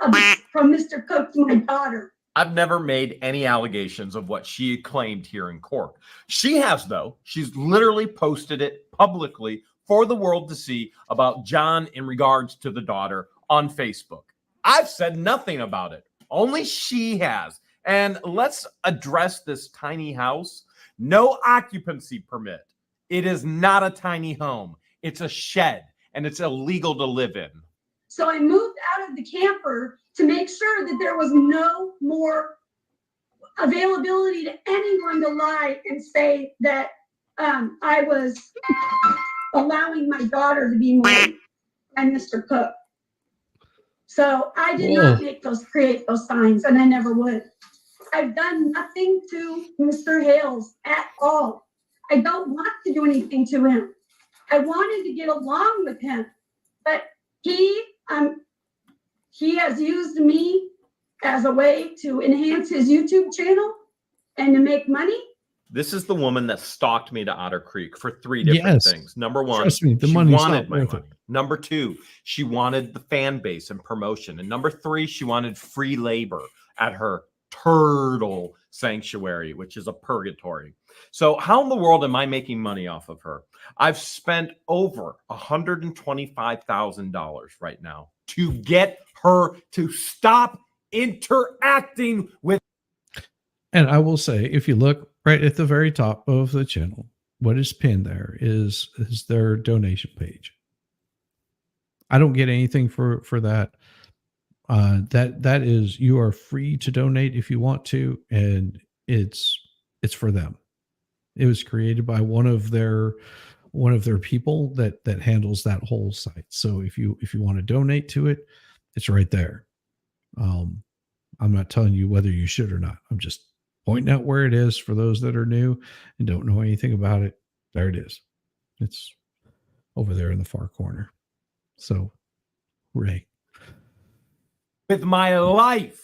from Mr. Cook to my daughter. I've never made any allegations of what she claimed here in court. She has, though. She's literally posted it publicly for the world to see about John in regards to the daughter on Facebook. I've said nothing about it. Only she has. And let's address this tiny house. No occupancy permit. It is not a tiny home. It's a shed, and it's illegal to live in. So I moved out of the camper to make sure that there was no more availability to anyone to lie and say that I was allowing my daughter to be married by Mr. Cook. So I did not create those signs, and I never would. I've done nothing to Mr. Hales at all. I don't want to do anything to him. I wanted to get along with him, but he has used me as a way to enhance his YouTube channel and to make money. This is the woman that stalked me to Otter Creek for 3 different things. Number one, trust me, the she money's wanted not my worth money. it. Number two, she wanted the fan base and promotion. And number three, she wanted free labor at her turtle sanctuary, which is a purgatory. So how in the world am I making money off of her? I've spent over $125,000 right now to get her to stop interacting with. And I will say, if you look right at the very top of the channel, what is pinned there is their donation page. I don't get anything for that. That is, you are free to donate if you want to, and it's for them. It was created by one of their people that handles that whole site. So if you want to donate to it, it's right there. I'm not telling you whether you should or not. I'm just pointing out where it is for those that are new and don't know anything about it. There it is. It's over there in the far corner. So, hooray. With my life.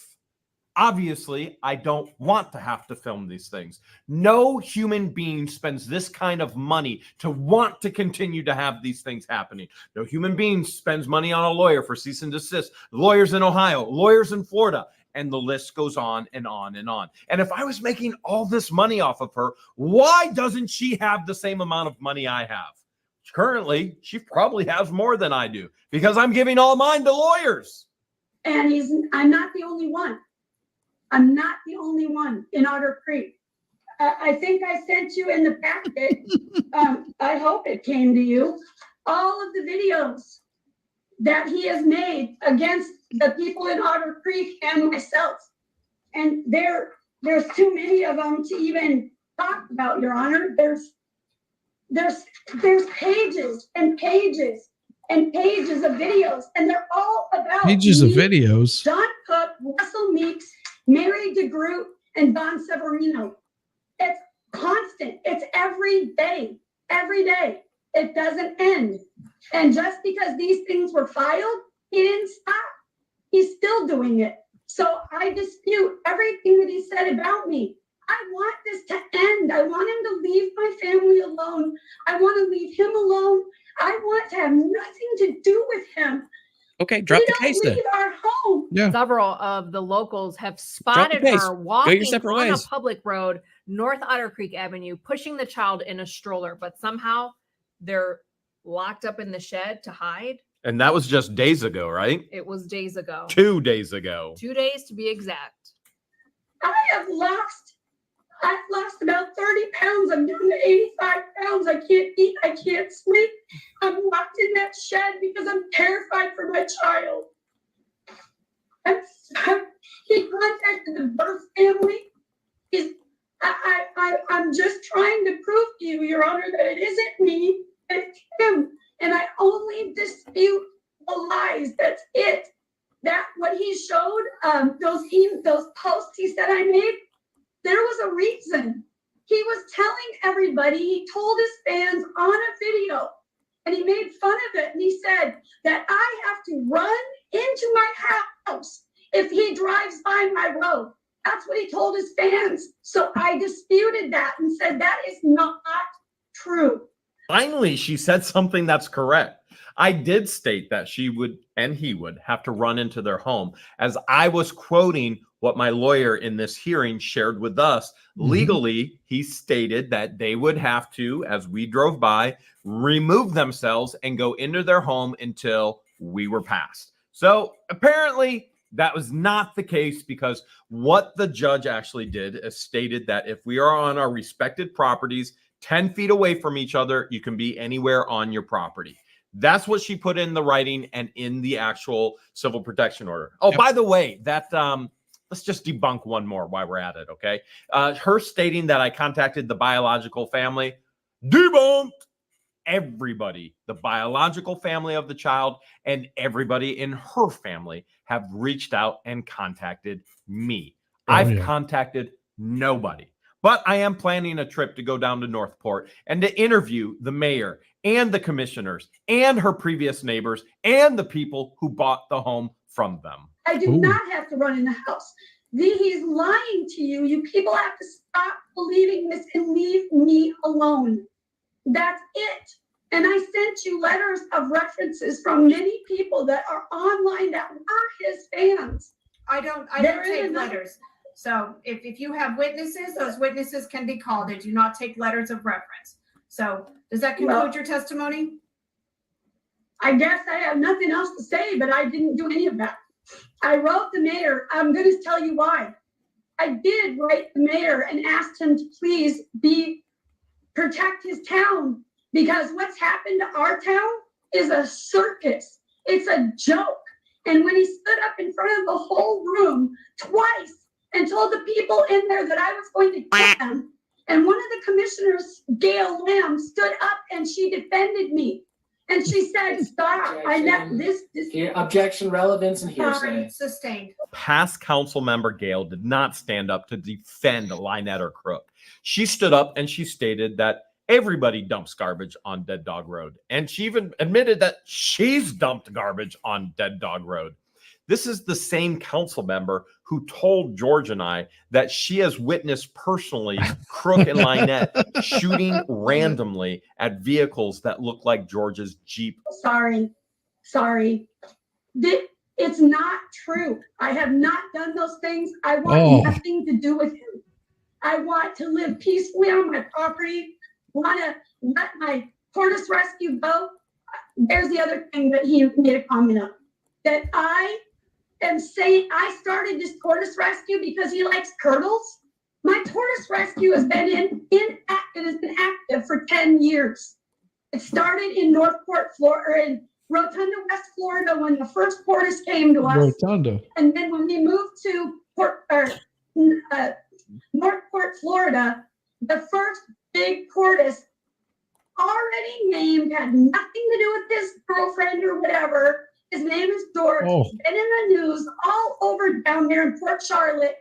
Obviously, I don't want to have to film these things. No human being spends this kind of money to want to continue to have these things happening. No human being spends money on a lawyer for cease and desist. Lawyers in Ohio, lawyers in Florida, and the list goes on and on and on. And if I was making all this money off of her, why doesn't she have the same amount of money I have? Currently, she probably has more than I do because I'm giving all mine to lawyers. And I'm not the only one. I'm not the only one in Otter Creek. I think I sent you in the packet. I hope it came to you. All of the videos that he has made against the people in Otter Creek and myself. And there's too many of them to even talk about, Your Honor. There's pages and pages and pages of videos, and they're all about pages of videos. John Cook, Russell Meeks, Mary DeGroot, and Don Severino. It's constant. It's every day. Every day. It doesn't end. And just because these things were filed, he didn't stop. He's still doing it. So I dispute everything that he said about me. I want this to end. I want him to leave my family alone. I want to leave him alone. I want to have nothing to do with him. Okay, drop the case then. Leave our home. Yeah. Several of the locals have spotted case. her Go walking your separate on ways. a public road, North Otter Creek Avenue, pushing the child in a stroller, but somehow they're locked up in the shed to hide. And that was just days ago, right? It was days ago. 2 days ago. 2 days to be exact. I've lost about 30 pounds. I'm down to 85 pounds. I can't eat. I can't sleep. I'm locked in that shed because I'm terrified for my child. He contacted the birth family. I'm just trying to prove to you, Your Honor, that it isn't me, it's him. And I only dispute the lies. That's it. That what he showed, those posts he said I made, there was a reason. He was telling everybody, he told his fans on a video, and he made fun of it. And he said that I have to run into my house if he drives by my road. That's what he told his fans. So I disputed that and said that is not true. Finally, she said something that's correct. I did state that she would and he would have to run into their home, as I was quoting what my lawyer in this hearing shared with us. Legally, he stated that they would have to, as we drove by, remove themselves and go into their home until we were passed. So apparently that was not the case, because what the judge actually did is stated that if we are on our respected properties 10 feet away from each other, you can be anywhere on your property. That's what she put in the writing and in the actual civil protection order. Oh, by the way, that let's just debunk one more while we're at it, okay? Her stating that I contacted the biological family, debunked. Everybody, the biological family of the child and everybody in her family have reached out and contacted me. I've contacted nobody. But I am planning a trip to go down to Northport and to interview the mayor and the commissioners and her previous neighbors and the people who bought the home from them. I do not have to run in the house. He's lying to you. You people have to stop believing this and leave me alone. That's it. And I sent you letters of references from many people that are online that were his fans. I don't take letters. So if you have witnesses, those witnesses can be called. I do not take letters of reference. So does that conclude your testimony? I guess I have nothing else to say, but I didn't do any of that. I wrote the mayor. I'm going to tell you why. I did write the mayor and asked him to please protect his town, because what's happened to our town is a circus. It's a joke. And when he stood up in front of the whole room twice and told the people in there that I was going to kill them, and one of the commissioners, Gail Lamb, stood up and she defended me. And she said, stop. Objection, relevance, and hearsay. Sustained. Past council member Gail did not stand up to defend LIEnette or Crook. She stood up and she stated that everybody dumps garbage on Dead Dog Road. And she even admitted that she's dumped garbage on Dead Dog Road. This is the same council member who told George and I that she has witnessed personally Crook and LIEnette shooting randomly at vehicles that look like George's Jeep. Sorry. It's not true. I have not done those things. I want nothing to do with him. I want to live peacefully on my property. Want to let my tortoise rescue go. There's the other thing that he made a comment on. That I am saying I started this tortoise rescue because he likes turtles. My tortoise rescue has been active for 10 years. It started in Northport, Florida, in Rotunda, West Florida, when the first tortoise came to us. Rotunda. And then when we moved to Northport, Florida, the first big tortoise, already named, had nothing to do with his girlfriend or whatever. His name is George. Been in the news all over down there in Port Charlotte.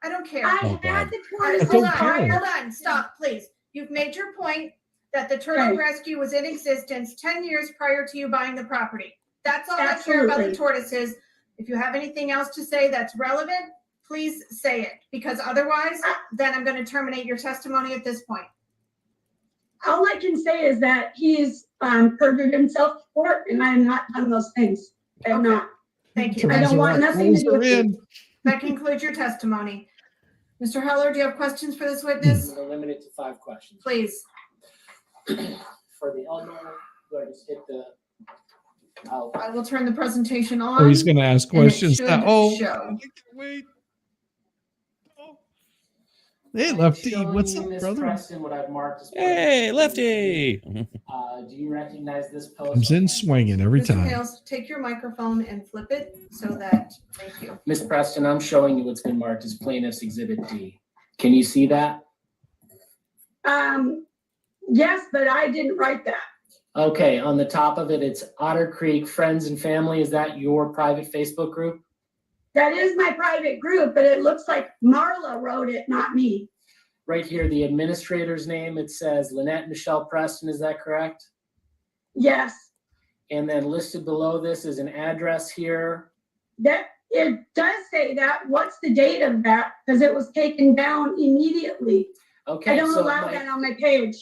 I don't care. I had the tortoise. Hold on. Stop, please. You've made your point that the turtle rescue was in existence 10 years prior to you buying the property. That's all I care about the tortoises. If you have anything else to say that's relevant, please say it, because otherwise, then I'm going to terminate your testimony at this point. All I can say is that he's perjured himself before, and I have not done those things. I have not. Thank you. I don't want nothing to do with it. That concludes your testimony. Mr. Heller, do you have questions for this witness? I'm going to limit it to 5 questions. Please. For the elder, do I just hit the I will turn the presentation on. Oh, he's going to ask and it questions. should Oh, show. wait. Hey, Lefty, Showing what's you, up, Miss brother? Preston, what I've marked as Hey, Lefty. do you recognize this post? Comes in swinging every Mr. time. Hales, take your microphone and flip it so that, thank you. Miss Preston, I'm showing you what's been marked as plaintiff's exhibit D. Can you see that? Yes, but I didn't write that. Okay, on the top of it, it's Otter Creek Friends and Family. Is that your private Facebook group? That is my private group, but it looks like Marla wrote it, not me. Right here, the administrator's name, it says LIEnette Michelle Preston. Is that correct? Yes, And then listed below this is an address here. that it does say that. What's the date of that? Because it was taken down immediately. Okay, I don't so allow that on my page.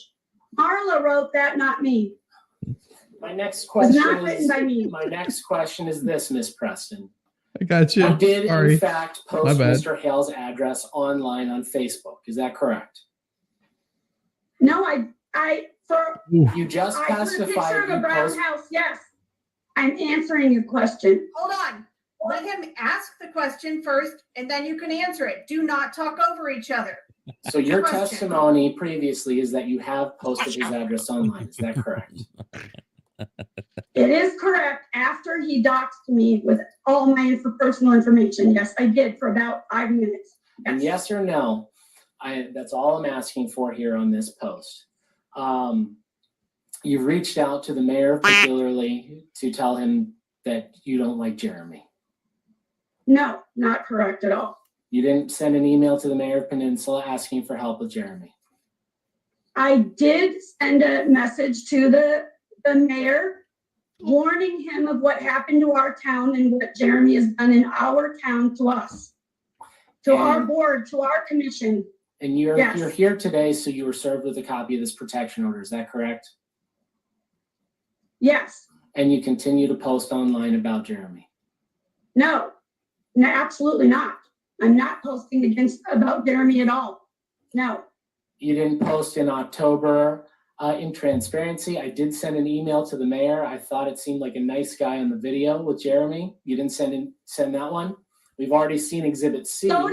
Marla wrote that, not me. my next It was question not written is by me. my next question is this, Miss Preston. I got you. You did Sorry. in fact My post bad. Mr. Hale's address online on Facebook. Is that correct? No, You just I put a testified picture of a you brown post. house, yes. I'm answering your question. Hold on. Let him ask the question first, and then you can answer it. Do not talk over each other. So your Question. testimony previously is that you have posted his address online. Is that correct? It is correct. After he doxed me with all my personal information, yes, I did for about 5 minutes. And yes or no, that's all I'm asking for here on this post. You've reached out to the mayor particularly to tell him that you don't like Jeremy. No, not correct at all. You didn't send an email to the mayor of Peninsula asking for help with Jeremy. I did send a message to the mayor warning him of what happened to our town and what Jeremy has done in our town to us, to our board, to our commission. And you're Yes. here today, so you were served with a copy of this protection order. Is that correct? Yes, And you continue to post online about Jeremy. no, absolutely not. I'm not posting about Jeremy at all. No. You didn't post in October. In transparency, I did send an email to the mayor. I thought it seemed like a nice guy on the video with Jeremy. You didn't send that one. We've already seen Exhibit C. Show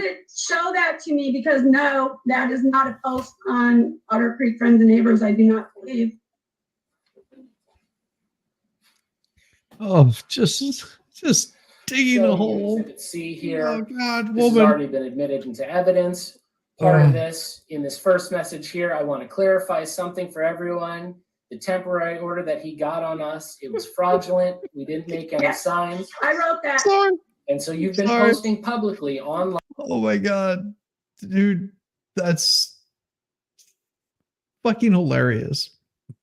that to me, because no, that is not a post on Otter Creek Friends and Neighbors, I do not believe. Oh, just digging a Showing hole. Exhibit C here. Oh God, This has woman. already been admitted into evidence. Part of this, in this first message here, I want to clarify something for everyone. The temporary order that he got on us, it was fraudulent. We didn't make any Yes. signs. I wrote that. Sorry. And so you've been Sorry. posting publicly online. Oh my God, dude, that's fucking hilarious.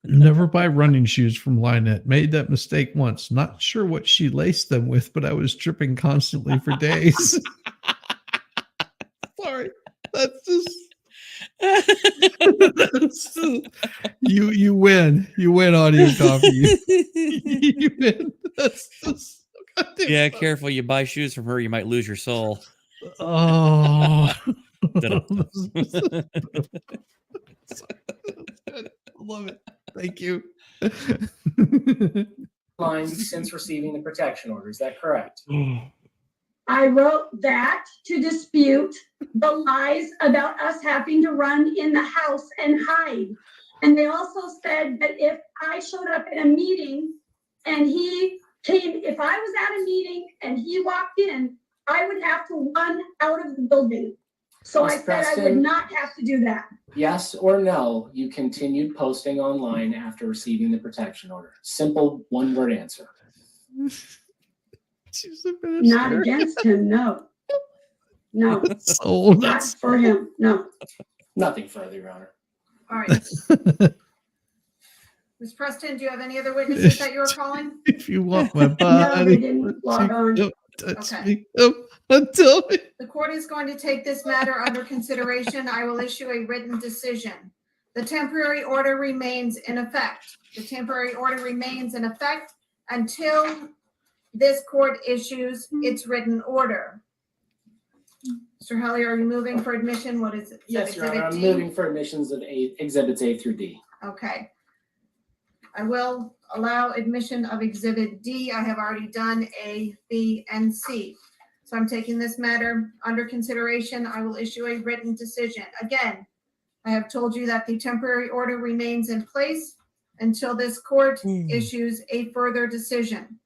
Never buy running shoes from LIEnette. Made that mistake once. Not sure what she laced them with, but I was tripping constantly for days. Sorry. That's just you win. You win, audio copy. You win. That's just Yeah, careful. You buy shoes from her, you might lose your soul. oh. Ta-da. Love it. Thank you. Since receiving the protection order. Is that correct? I wrote that to dispute the lies about us having to run in the house and hide. And they also said that if I showed up at a meeting and he came, if I was at a meeting and he walked in, I would have to run out of the building. So Ms. I said I would Preston? not have to do that. Yes or no, you continued posting online after receiving the protection order. Simple one-word answer. Not against him, no. No. Oh, Not for him, no. Nothing further, Your Honor. All right. Ms. Preston, do you have any other witnesses that you were calling? If you want my No, body, they didn't log on. don't touch Okay. me. Until The court is going to take this matter under consideration. I will issue a written decision. The temporary order remains in effect. The temporary order remains in effect until this court issues its written order. Mr. Hale, are you moving for admission? What is it? Yes, Your Honor, I'm Exhibit D? moving for admissions of Exhibits A through D. Okay. I will allow admission of Exhibit D. I have already done A, B, and C. So I'm taking this matter under consideration. I will issue a written decision. Again, I have told you that the temporary order remains in place until this court issues a further decision.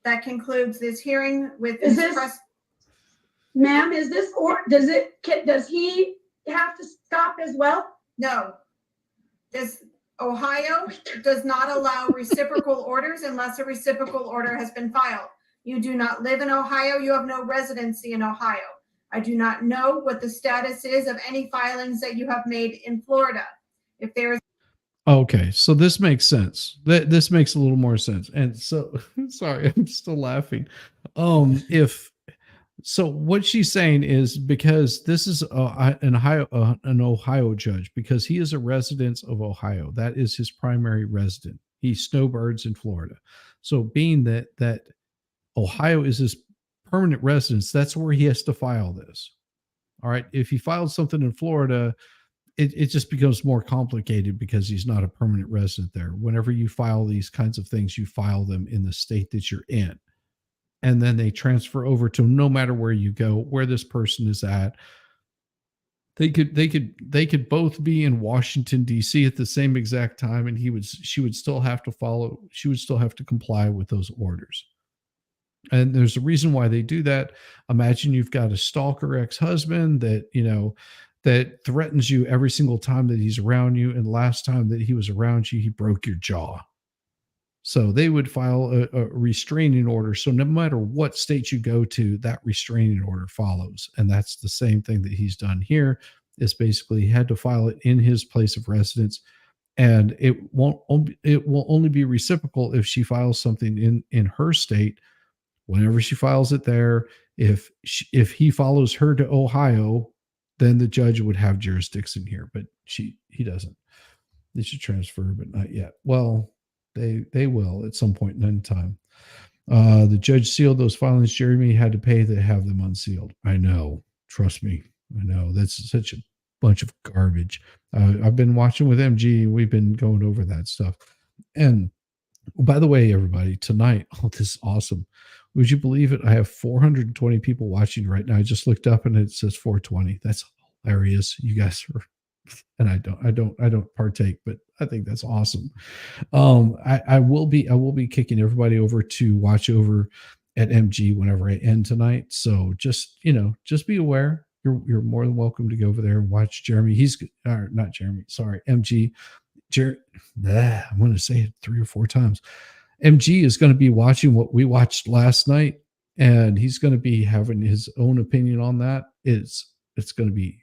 That concludes this hearing with Ma'am, is this, or does he have to stop as well? No. This Ohio does not allow reciprocal orders unless a reciprocal order has been filed. You do not live in Ohio. You have no residency in Ohio. I do not know what the status is of any filings that you have made in Florida. If there is Okay, so this makes sense. This makes a little more sense. And so, sorry, I'm still laughing. So what she's saying is, because this is an Ohio judge, because he is a resident of Ohio, that is his primary resident. He snowbirds in Florida. So being that Ohio is his permanent residence, that's where he has to file this. All right. If he filed something in Florida, it just becomes more complicated because he's not a permanent resident there. Whenever you file these kinds of things, you file them in the state that you're in. And then they transfer over to, no matter where you go, where this person is at. They could both be in Washington, D.C. at the same exact time, and she would still have to comply with those orders. And there's a reason why they do that. Imagine you've got a stalker ex-husband that threatens you every single time that he's around you. And last time that he was around you, he broke your jaw. So they would file a restraining order. So no matter what state you go to, that restraining order follows. And that's the same thing that he's done here, is basically he had to file it in his place of residence. And it will only be reciprocal if she files something in her state. Whenever she files it there, if he follows her to Ohio, then the judge would have jurisdiction here, but he doesn't. They should transfer, but not yet. Well, they will at some point in time. The judge sealed those filings. Jeremy had to pay to have them unsealed. I know. Trust me. I know. That's such a bunch of garbage. I've been watching with MG. We've been going over that stuff. And by the way, everybody, tonight, this is awesome. Would you believe it? I have 420 people watching right now. I just looked up and it says 420. That's hilarious. You guys are, and I don't partake, but I think that's awesome. I will be kicking everybody over to watch over at MG whenever I end tonight. So just be aware. You're more than welcome to go over there and watch Jeremy. Not Jeremy. Sorry, MG. I'm going to say it 3 or 4 times. MG is going to be watching what we watched last night, and he's going to be having his own opinion on that. It's going to be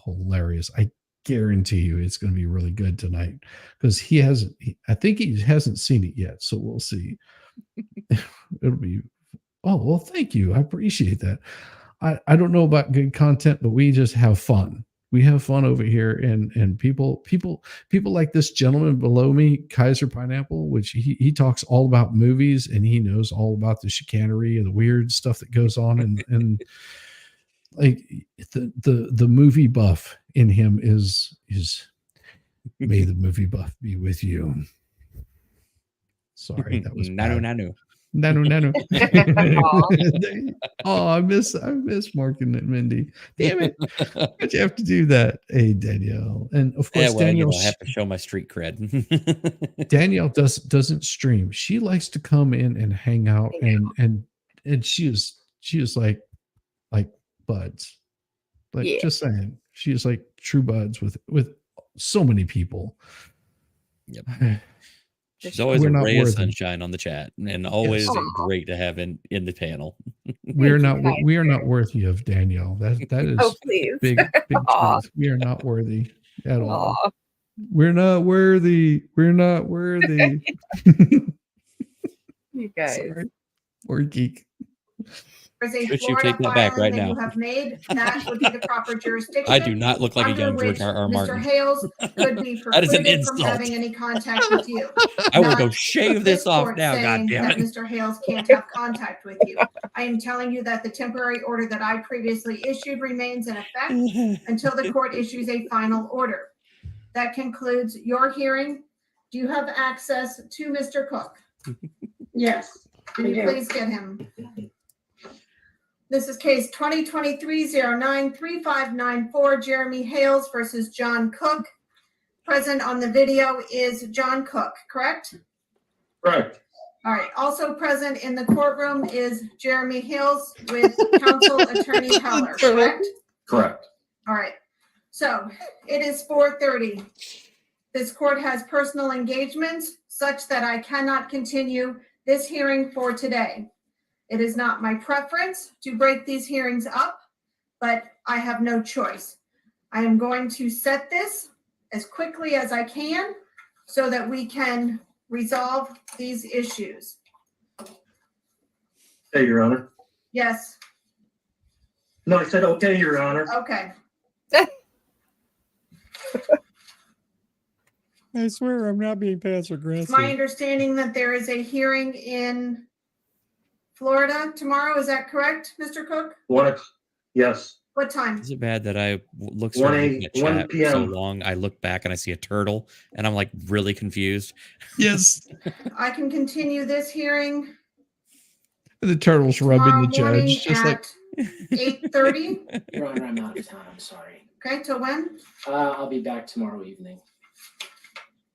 hilarious. I guarantee you it's going to be really good tonight, because I think he hasn't seen it yet. So we'll see. It'll be, oh, well, thank you. I appreciate that. I don't know about good content, but we just have fun. We have fun over here, and people like this gentleman below me, Kaiser Pineapple, which he talks all about movies, and he knows all about the chicanery and the weird stuff that goes on, and like the movie buff in him is may the movie buff be with you. Sorry, that was nano. Oh, I miss Mark and Mindy. Damn it! Why'd you have to do that? Hey, Danielle, and of course Danielle. I have to show my street cred. Danielle doesn't stream. She likes to come in and hang out, and she is like buds. Like, just saying, she is like true buds with so many people. Yep. She's always a ray of sunshine on the chat, and always great to have in the panel. We are not worthy of Danielle. That is big truth. We are not worthy at all. We're not worthy. We're not worthy. You guys. Sorry. We're geek. There's a Should you Florida take that back right filing now? You have made, that would be the proper jurisdiction. I do not look like a young George R. Mr. Martin. Hales could be That is an precluded from insult. having any contact with you. I will go shave this off court now. saying God damn that it! Mr. Hales can't have contact with you. I am telling you that the temporary order that I previously issued remains in effect until the court issues a final order. That concludes your hearing. Do you have access to Mr. Cook? Yes. Can you please get him? This is case 2023-09-3594, Jeremy Hales versus John Cook. Present on the video is John Cook, correct? Correct. All right. Also present in the courtroom is Jeremy Hales with counsel attorney Heller, correct? Correct. All right. So it is 4:30. This court has personal engagements such that I cannot continue this hearing for today. It is not my preference to break these hearings up, but I have no choice. I am going to set this as quickly as I can so that we can resolve these issues. Hey, Your Honor. Yes. No, I said, okay, Your Honor. Okay. I swear I'm not being passive aggressive. It's my understanding that there is a hearing in Florida tomorrow. Is that correct, Mr. Cook? Yes. What time? Is it bad that I look 1 at the 1 chat for p.m. so long? I look back and I see a turtle, and I'm like really confused. Yes. I can continue this hearing The turtle's rubbing the judge, just like 8:30. Your Honor, I'm out of town. I'm sorry. Okay, till when? I'll be back tomorrow evening.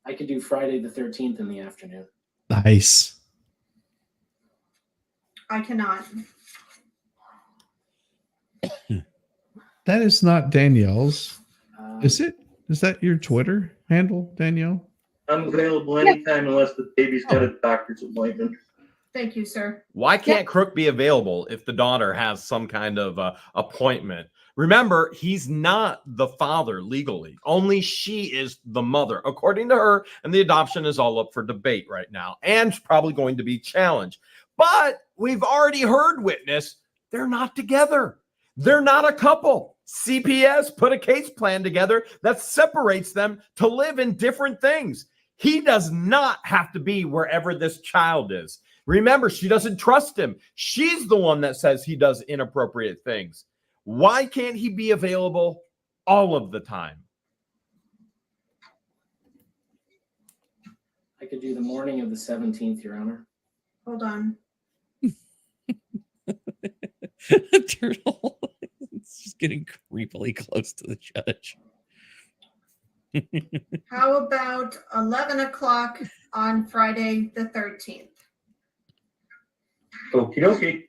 I could do Friday the 13th in the afternoon. nice. I cannot. That is not Danielle's. Is it? Is that your Twitter handle, Danielle? I'm available anytime unless the baby's got a doctor's appointment. Thank you, sir. Why can't Crook be available if the daughter has some kind of appointment? Remember, he's not the father legally. Only she is the mother, according to her, and the adoption is all up for debate right now and probably going to be challenged. But we've already heard witness, they're not together. They're not a couple. CPS put a case plan together that separates them to live in different things. He does not have to be wherever this child is. Remember, she doesn't trust him. She's the one that says he does inappropriate things. Why can't he be available all of the time? I could do the morning of the 17th, Your Honor. Hold on. Turtle. It's just getting creepily close to the judge. How about 11 o'clock on Friday the 13th? Okie dokie.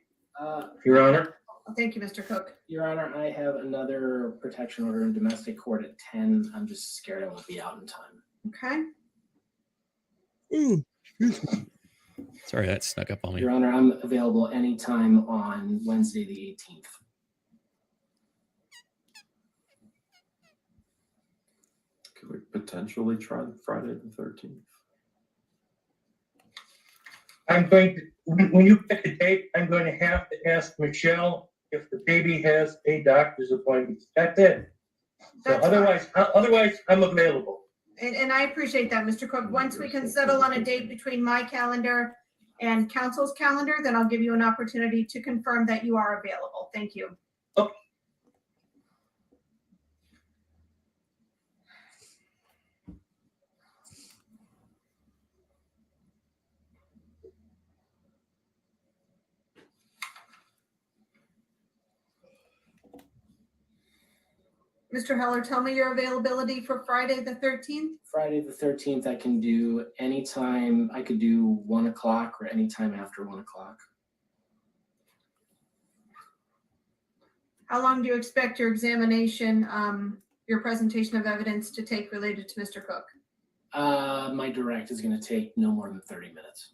Your Honor. Thank you, Mr. Cook. Your Honor, I have another protection order in domestic court at 10. I'm just scared I won't be out in time. Okay. Sorry, that snuck up on me. Your Honor, I'm available anytime on Wednesday the 18th. Could we potentially try Friday the 13th? I'm going to, when you pick a date, I'm going to have to ask Michelle if the baby has a doctor's appointment. That's it. So otherwise, I'm available. And I appreciate that, Mr. Cook. Once we can settle on a date between my calendar and council's calendar, then I'll give you an opportunity to confirm that you are available. Thank you. Okay. Mr. Heller, tell me your availability for Friday the 13th. Friday the 13th, I can do anytime. I could do 1 o'clock or anytime after 1 o'clock. How long do you expect your examination, your presentation of evidence to take related to Mr. Cook? My direct is going to take no more than 30 minutes.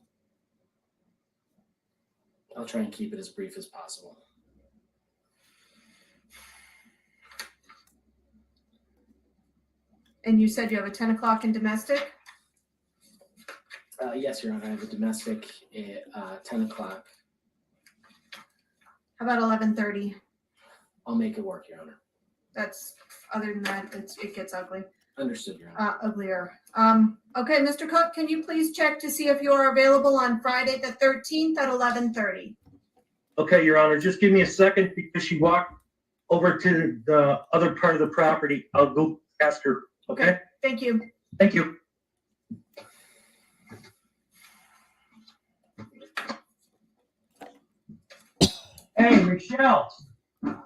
I'll try and keep it as brief as possible. And you said you have a 10 o'clock in domestic? Yes, Your Honor. I have a domestic at 10 o'clock. How about 11:30? I'll make it work, Your Honor. That's, other than that, it gets ugly. Understood, Your Honor. Uglier. Okay, Mr. Cook, can you please check to see if you're available on Friday the 13th at 11:30? Okay, Your Honor, just give me a second because she walked over to the other part of the property. I'll go ask her. Okay. Thank you. Thank you. Hey, Michelle. Does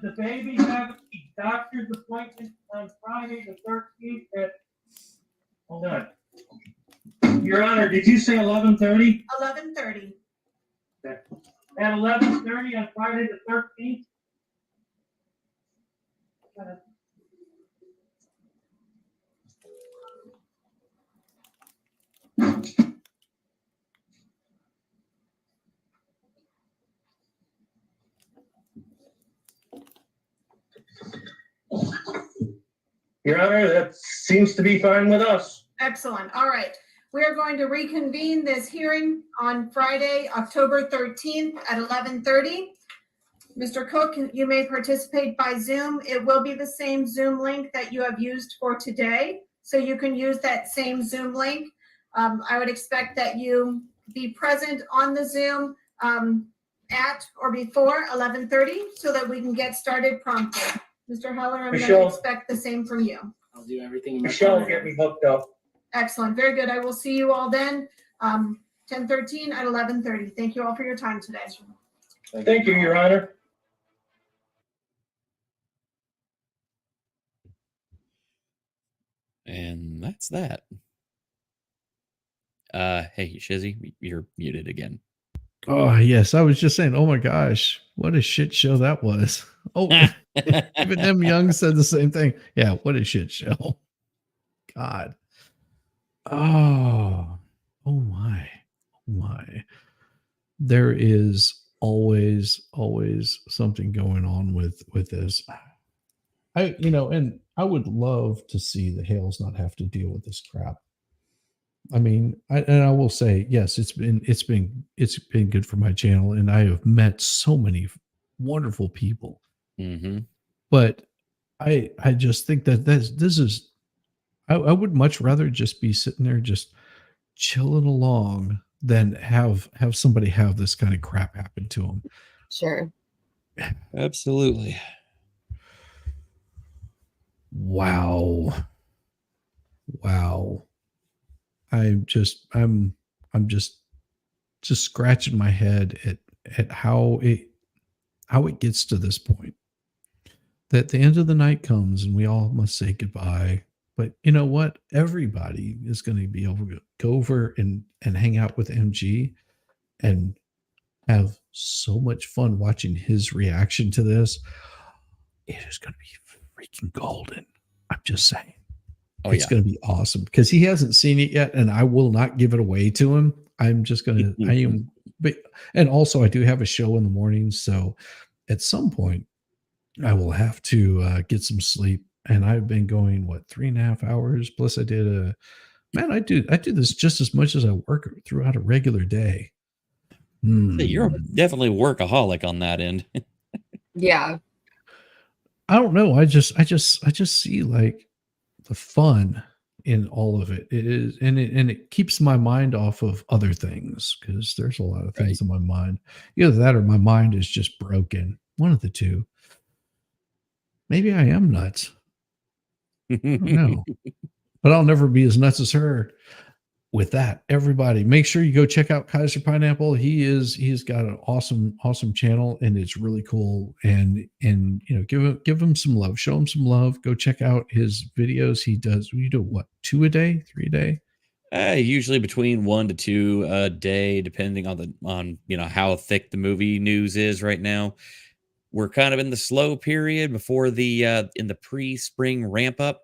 the baby have a doctor's appointment on Friday the 13th at, hold on. Your Honor, did you say 11:30? 11:30. At 11:30 on Friday the 13th? Your Honor, that seems to be fine with us. Excellent. All right. We are going to reconvene this hearing on Friday, October 13th at 11:30. Mr. Cook, you may participate by Zoom. It will be the same Zoom link that you have used for today. So you can use that same Zoom link. I would expect that you be present on the Zoom at or before 11:30 so that we can get started promptly. Mr. Heller, I'm going to expect the same from you. I'll do everything in my Michelle, power. get me hooked up. Excellent. Very good. I will see you all then, 10:13 at 11:30. Thank you all for your time today. Thank you, Your Honor. And that's that. Hey, Shizzy, you're muted again. Oh, yes. I was just saying, oh my gosh, what a shit show that was. Oh, even M. Young said the same thing. Yeah, what a shit show. God. Oh my. There is always something going on with this. And I would love to see the Hales not have to deal with this crap. I mean, I will say, yes, it's been good for my channel, and I have met so many wonderful people. Mm-hmm. But I just think that this is. I would much rather just be sitting there just chilling along than have somebody have this kind of crap happen to them. Sure. Absolutely. Wow. I'm just scratching my head at how it gets to this point. That the end of the night comes and we all must say goodbye. But you know what? Everybody is going to be able to go over and hang out with MG and have so much fun watching his reaction to this. It is going to be freaking golden. I'm just saying. Oh, it's going to be awesome because he hasn't seen it yet, and I will not give it away to him. I'm just going to, and also I do have a show in the morning. So at some point I will have to get some sleep. And I've been going, 3.5 hours. Plus I did I do this just as much as I work throughout a regular day. You're definitely workaholic on that end. Yeah. I don't know. I just see like the fun in all of it. It is, and it keeps my mind off of other things because there's a lot of things in my mind. Either that or my mind is just broken. One of the two. Maybe I am nuts. I don't know. But I'll never be as nuts as her. With that, everybody, make sure you go check out Kaiser Pineapple. He's got an awesome channel, and it's really cool. And give him some love, show him some love. Go check out his videos. He does. You do what, 2 a day, 3 a day? Usually between 1 to 2 a day, depending on how thick the movie news is right now. We're kind of in the slow period before in the pre-spring ramp up.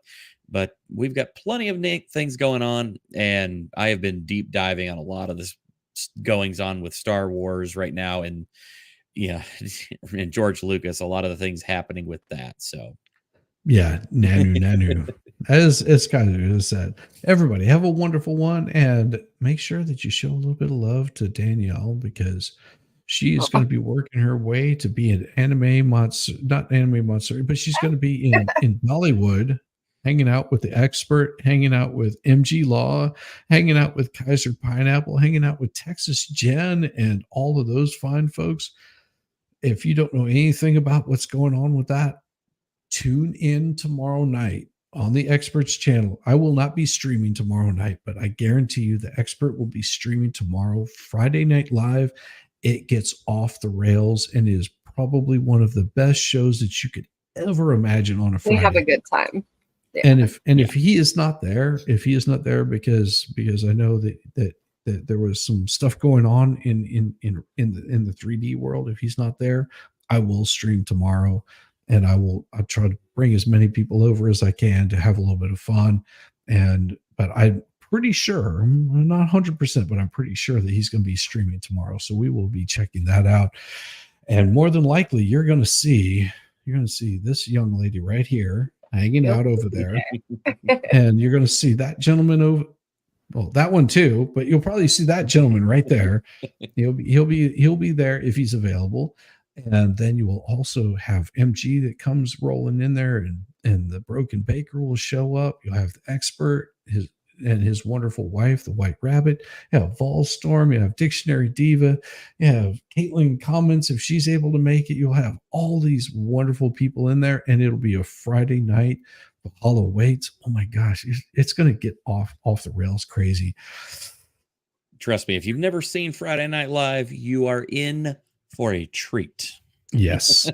But we've got plenty of things going on, and I have been deep diving on a lot of this goings on with Star Wars right now, and and George Lucas, a lot of the things happening with that. So, yeah, nanu. As Kaiser said, everybody have a wonderful one, and make sure that you show a little bit of love to Danielle because she is going to be working her way to be an anime monster, not anime monster, but she's going to be in Bollywood. Hanging out with the expert, hanging out with MG Law, hanging out with Kaiser Pineapple, hanging out with Texas Jen, and all of those fine folks. If you don't know anything about what's going on with that, tune in tomorrow night on the Expert's channel. I will not be streaming tomorrow night, but I guarantee you the Expert will be streaming tomorrow, Friday Night Live, it gets off the rails and is probably one of the best shows that you could ever imagine on a Friday. We have a good time. Yeah. And if he is not there, because I know that there was some stuff going on in the 3D world. If he's not there, I will stream tomorrow, and I'll try to bring as many people over as I can to have a little bit of fun. But I'm pretty sure, I'm not 100%, but I'm pretty sure that he's going to be streaming tomorrow. So we will be checking that out. And more than likely, you're going to see this young lady right here hanging out over there. And you're going to see that gentleman over. Well, that one too, but you'll probably see that gentleman right there. He'll be there if he's available. And then you will also have MG that comes rolling in there, and the Broken Baker will show up. You'll have the expert, his wonderful wife, the White Rabbit. You have Volstorm, you have Dictionary Diva, you have Caitlin Comments if she's able to make it. You'll have all these wonderful people in there, and it'll be a Friday night. The Hollow Waits. Oh my gosh, it's going to get off the rails crazy. Trust me, if you've never seen Friday Night Live, you are in for a treat. Yes.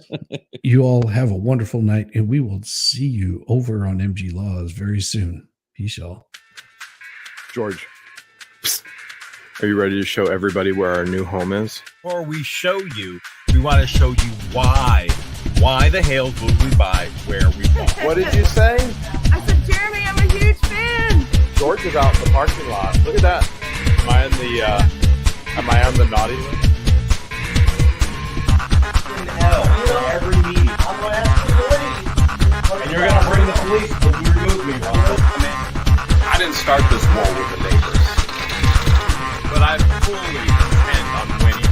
You all have a wonderful night, and we will see you over on MG Laws very soon. Peace, y'all. George, are you ready to show everybody where our new home is? Before we show you, we want to show you why the Hales would we buy where we bought. What did you say? I said, Jeremy, I'm a huge fan. George is out in the parking lot. Look at that. Am I on the naughty list? Every meeting. And you're gonna bring the police to remove me. I didn't start this war with the neighbors. But I fully intend on winning.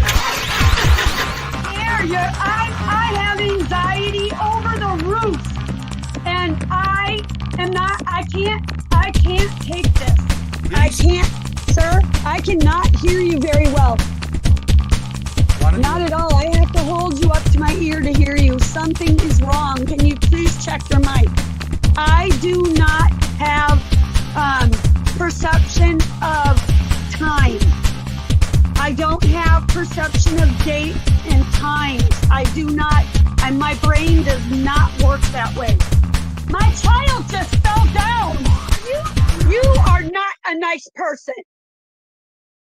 I have anxiety over the roof, and I can't take this. I can't, sir. I cannot hear you very well. Not at all. I have to hold you up to my ear to hear you. Something is wrong. Can you please check your mic? I do not have perception of time. I don't have perception of date and times. I do not, and my brain does not work that way. My child just fell down. You are not a nice person.